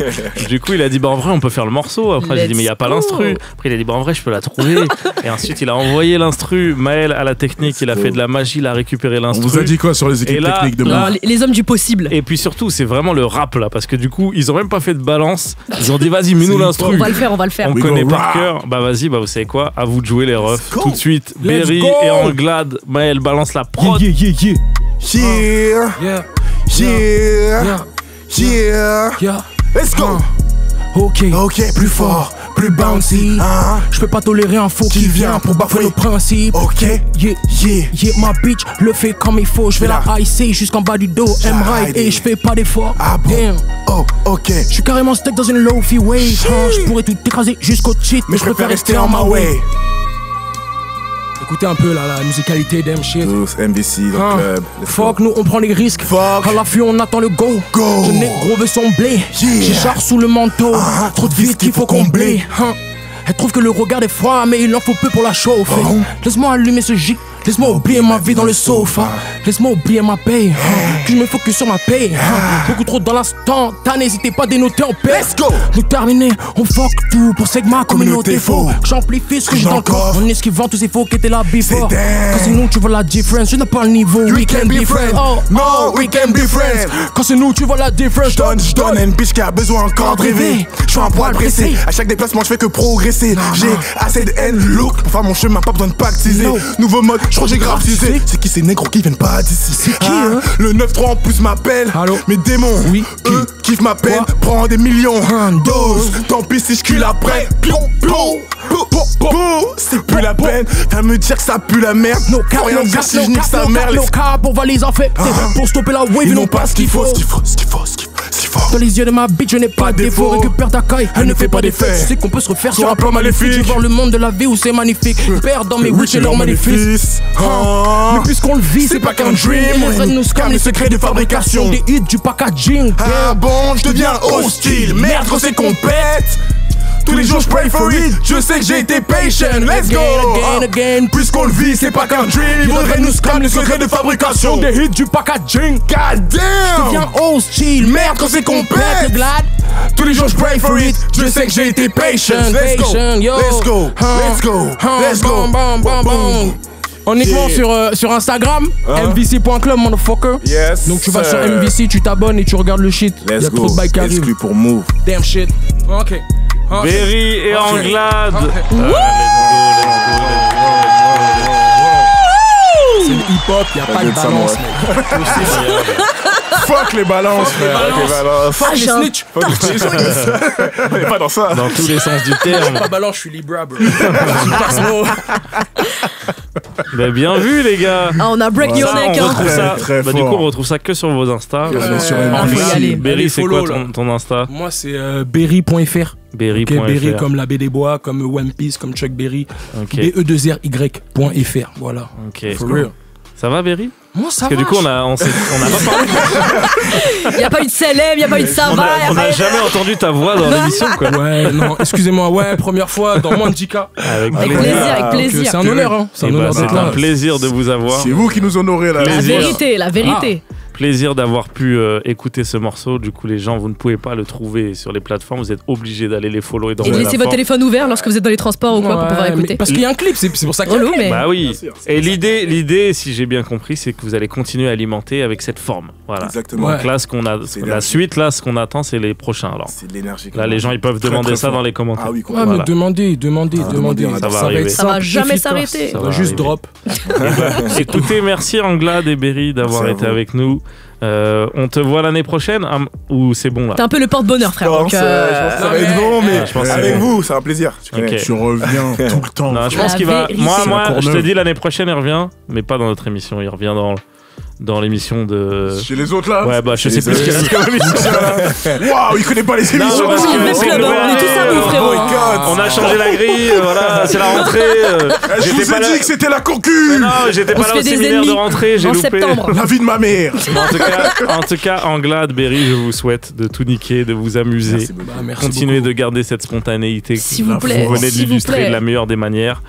Speaker 1: Du coup, il a dit, en vrai, on peut faire le morceau. Après, j'ai dit, mais il n'y a pas l'instru. Après, il a dit, en vrai, je peux la trouver. Et ensuite, il a envoyé l'instru. Maël à la technique, il a fait de la magie, il a récupéré l'instru.
Speaker 3: On vous a dit quoi sur les équipes techniques de moi?
Speaker 2: Les hommes du possible.
Speaker 1: Et puis surtout, c'est vraiment le rap là, parce que du coup, ils ont même pas fait de balance. Ils ont dit, vas-y, mets-nous l'instru.
Speaker 2: On va le faire. On
Speaker 1: connaît par cœur. Bah vas-y, vous savez quoi? À vous de jouer les refs. Tout de suite, Berry et Anglade. Maël balance la prod.
Speaker 5: Yeah. Let's go.
Speaker 6: Ok,
Speaker 5: plus fort,
Speaker 6: plus bouncy. Je peux pas tolérer un faux qui vient pour bafouer nos principes.
Speaker 5: Ok,
Speaker 6: yeah, ma bitch le fait comme il faut. Je vais la haïsser jusqu'en bas du dos. M-ride et je fais pas d'effort.
Speaker 5: Ah bon?
Speaker 6: Damn.
Speaker 5: Oh, ok.
Speaker 6: Je suis carrément stuck dans une low-fi wave. Je pourrais tout écraser jusqu'au cheat,
Speaker 5: mais je préfère rester en my way.
Speaker 6: Écoutez un peu là, la musicalité d'M shit.
Speaker 5: Tous MVC dans le club.
Speaker 6: Fuck, nous on prend les risques.
Speaker 5: Fuck.
Speaker 6: À l'affût on attend le go. Je n'ai gros veut son blé. J'écharpe sous le manteau. Trop de vis qu'il faut combler. Elle trouve que le regard est froid, mais il en faut peu pour la chauffer. Laisse-moi allumer ce J. Laisse-moi oublier ma vie dans le sofa. Laisse-moi oublier ma paye. Que je me focus sur ma paye. Beaucoup trop dans l'instant. N'hésitez pas à dénoter en paix.
Speaker 5: Let's go.
Speaker 6: Nous terminer, on fuck tout pour Segma communauté faux. J'amplifie ce que j'ai dans le corps. En esquivant tous ces faux qui étaient là before. Quand c'est nous tu vois la différence, je n'ai pas le niveau. We can be friends. Oh,
Speaker 5: no, we can be friends.
Speaker 6: Quand c'est nous tu vois la différence.
Speaker 5: Je donne à une bitch qui a besoin encore de rêver. Je suis un poil pressé. À chaque déplacement je fais que progresser. J'ai assez de haine, look. Pour faire mon chemin, pas besoin de pactiser. Nouveau mode, je crois que j'ai grave teasé. C'est qui ces négros qui viennent pas d'ici?
Speaker 6: C'est qui
Speaker 5: Le 9-3 en plus m'appelle. Mes démons, eux kiffent ma peine. Prends des millions, doses. Tant pis si je cule après. C'est plus la peine. Viens me dire que ça pue la merde. Faut rien dire si je nique sa mère.
Speaker 6: No cap, on va les infecter. Pour stopper la wave,
Speaker 5: ils n'ont pas ce qu'il faut.
Speaker 6: Dans les yeux de ma bitch, je n'ai pas de défaut. Récupère ta caille, elle ne fait pas d'effet. Tu sais qu'on peut se refaire sur un plan maléfique. Je vois le monde de la vie où c'est magnifique. Père dans mes witch et leurs maléfices. Mais puisqu'on le vit, c'est pas qu'un dream. On nous scam les secrets de fabrication. Des hits, du packaging.
Speaker 5: Ah bon, je deviens hostile. Merde, quand c'est qu'on pète. Tous les jours je pray for it. Je sais que j'ai été patient. Let's go.
Speaker 6: Again.
Speaker 5: Puisqu'on le vit, c'est pas qu'un dream. Ils voudraient nous scam les secrets de fabrication.
Speaker 6: Des hits, du packaging.
Speaker 5: God damn.
Speaker 6: Je deviens hostile.
Speaker 5: Merde, quand c'est qu'on pète.
Speaker 6: Glad.
Speaker 5: Tous les jours je pray for it. Je sais que j'ai été patient. Let's go.
Speaker 6: Uniquement sur Instagram, mvc.club, motherfucker.
Speaker 5: Yes.
Speaker 6: Donc tu vas sur MVC, tu t'abonnes et tu regardes le shit.
Speaker 5: Let's
Speaker 6: Y'a
Speaker 5: go.
Speaker 6: trop de bails qui arrivent.
Speaker 5: Exclu pour Move.
Speaker 6: Damn shit. Ok.
Speaker 1: Berry et Anglade.
Speaker 6: C'est le hip-hop, y'a pas de balance, mec.
Speaker 3: Fuck les balances, frère.
Speaker 2: Ah, j'ai un
Speaker 6: snitch.
Speaker 3: On est pas dans ça.
Speaker 1: Dans tous les sens du terme.
Speaker 6: Pas balance, je suis Libra, bro. Je passe l'eau.
Speaker 1: Mais bien vu, les gars.
Speaker 2: Ah, on a break your
Speaker 1: Ça,
Speaker 2: neck,
Speaker 1: on
Speaker 2: hein.
Speaker 1: retrouve ça.
Speaker 3: Très
Speaker 1: Bah, du coup,
Speaker 3: fort.
Speaker 1: on retrouve ça que sur vos Insta.
Speaker 3: Sur
Speaker 2: Ah, faut y aller.
Speaker 1: Berry,
Speaker 6: Allez,
Speaker 1: c'est quoi
Speaker 6: follow, là.
Speaker 1: ton Insta?
Speaker 6: Moi, c'est berry.fr.
Speaker 1: Berry.fr.
Speaker 6: Ok, Berry comme la baie des bois, comme One Piece, comme Chuck Berry.
Speaker 1: Ok.
Speaker 6: BE2RY.fr. Voilà.
Speaker 1: Ok.
Speaker 6: For real.
Speaker 1: Ça va, Berry?
Speaker 6: Moi, ça
Speaker 1: Parce que
Speaker 6: va.
Speaker 1: du coup, on a pas parlé.
Speaker 2: Y a pas eu de célèbre, y a pas eu de ça
Speaker 1: On
Speaker 2: va. y a
Speaker 1: a
Speaker 2: pas eu de-
Speaker 1: jamais entendu ta voix dans l'émission, quoi.
Speaker 6: Ouais, non, excusez-moi. Ouais, première fois dans Mandika.
Speaker 1: Avec
Speaker 2: Avec
Speaker 1: plaisir.
Speaker 2: plaisir, avec plaisir.
Speaker 6: C'est un honneur, hein. C'est
Speaker 1: Eh
Speaker 6: un
Speaker 1: ben,
Speaker 6: honneur
Speaker 1: c'est
Speaker 6: d'être
Speaker 1: un
Speaker 6: là.
Speaker 1: plaisir de vous avoir.
Speaker 3: C'est vous qui nous honorez là.
Speaker 2: La
Speaker 1: Plaisir.
Speaker 2: vérité, la vérité.
Speaker 1: Plaisir d'avoir pu écouter ce morceau. Du coup, les gens, vous ne pouvez pas le trouver sur les plateformes. Vous êtes obligés d'aller les follow et
Speaker 2: Et de
Speaker 1: d'envoyer
Speaker 2: laisser
Speaker 1: la
Speaker 2: votre
Speaker 1: forme.
Speaker 2: téléphone ouvert lorsque vous êtes dans les transports ou quoi pour pouvoir
Speaker 6: Ouais, mais
Speaker 2: écouter.
Speaker 6: parce qu'il y a un clip, c'est pour ça qu'il y a un
Speaker 2: Relou,
Speaker 6: clip.
Speaker 2: mais.
Speaker 1: Bah oui.
Speaker 3: Bien sûr,
Speaker 1: Et l'idée, si j'ai bien compris, c'est que vous allez continuer à alimenter avec cette forme. Voilà.
Speaker 3: Exactement.
Speaker 6: Ouais.
Speaker 1: Donc là, ce qu'on a,
Speaker 3: C'est
Speaker 1: la
Speaker 3: l'énergie.
Speaker 1: suite, là, ce qu'on attend, c'est les prochains. Alors
Speaker 3: C'est de l'énergie.
Speaker 1: là, les gens, ils peuvent
Speaker 3: Très,
Speaker 1: demander
Speaker 3: très
Speaker 1: ça
Speaker 3: fort.
Speaker 1: dans les commentaires.
Speaker 3: Ah oui,
Speaker 6: Ouais,
Speaker 3: quoi.
Speaker 1: Voilà.
Speaker 6: mais demandez.
Speaker 3: demandez,
Speaker 1: ça va
Speaker 6: va
Speaker 1: arriver.
Speaker 6: être
Speaker 2: Ça va
Speaker 6: simple,
Speaker 2: jamais
Speaker 6: efficace.
Speaker 2: s'arrêter.
Speaker 6: Ça
Speaker 1: Ça
Speaker 6: va
Speaker 1: va
Speaker 6: juste
Speaker 1: arriver.
Speaker 6: drop.
Speaker 1: Écoutez, merci Anglade et Berry d'avoir
Speaker 3: Merci à
Speaker 1: été
Speaker 3: vous.
Speaker 1: avec nous. On te voit l'année prochaine ou c'est bon là?
Speaker 2: T'es un peu le porte-bonheur, frère.
Speaker 3: Je
Speaker 2: Donc,
Speaker 3: pense que ça va être bon, mais
Speaker 1: je pense que
Speaker 3: avec
Speaker 1: c'est
Speaker 3: vous, c'est un plaisir. Tu connais.
Speaker 1: Ok.
Speaker 3: Tu reviens tout le temps.
Speaker 1: Non, je
Speaker 2: La
Speaker 1: pense qu'il va.
Speaker 2: vérité.
Speaker 1: Moi,
Speaker 3: C'est encore
Speaker 1: je te
Speaker 3: neuf.
Speaker 1: dis l'année prochaine, il revient, mais pas dans notre émission. Il revient dans l'émission de.
Speaker 3: Chez les autres là.
Speaker 1: Ouais, bah je sais plus ce qu'il reste comme émission.
Speaker 3: Waouh, il connaît pas les
Speaker 1: Non,
Speaker 3: émissions.
Speaker 1: parce
Speaker 2: oui,
Speaker 1: que
Speaker 2: mais
Speaker 1: c'est
Speaker 2: club,
Speaker 1: que-
Speaker 2: hein, on est tous à bout, frérot, hein.
Speaker 3: boycott.
Speaker 1: On a changé la grille, voilà, c'est la rentrée.
Speaker 3: Je
Speaker 1: J'étais
Speaker 3: vous
Speaker 1: pas
Speaker 3: ai
Speaker 1: là.
Speaker 3: dit que c'était la
Speaker 1: Mais
Speaker 3: concu.
Speaker 1: non, j'étais
Speaker 2: On
Speaker 1: pas
Speaker 2: se
Speaker 1: là au
Speaker 2: fait des
Speaker 1: séminaire de
Speaker 2: ennemis
Speaker 1: rentrée, j'ai
Speaker 2: en
Speaker 1: loupé.
Speaker 2: septembre.
Speaker 3: La vie de ma mère.
Speaker 1: En tout cas, Anglade, Berry, je vous souhaite de tout niquer, de vous amuser.
Speaker 3: Merci beaucoup.
Speaker 6: Bah, merci
Speaker 1: Continuez
Speaker 6: beaucoup.
Speaker 1: de garder cette spontanéité.
Speaker 2: S'il vous plaît,
Speaker 1: Vous venez de
Speaker 2: s'il vous
Speaker 1: l'illustrer
Speaker 2: plaît.
Speaker 1: de la meilleure des manières.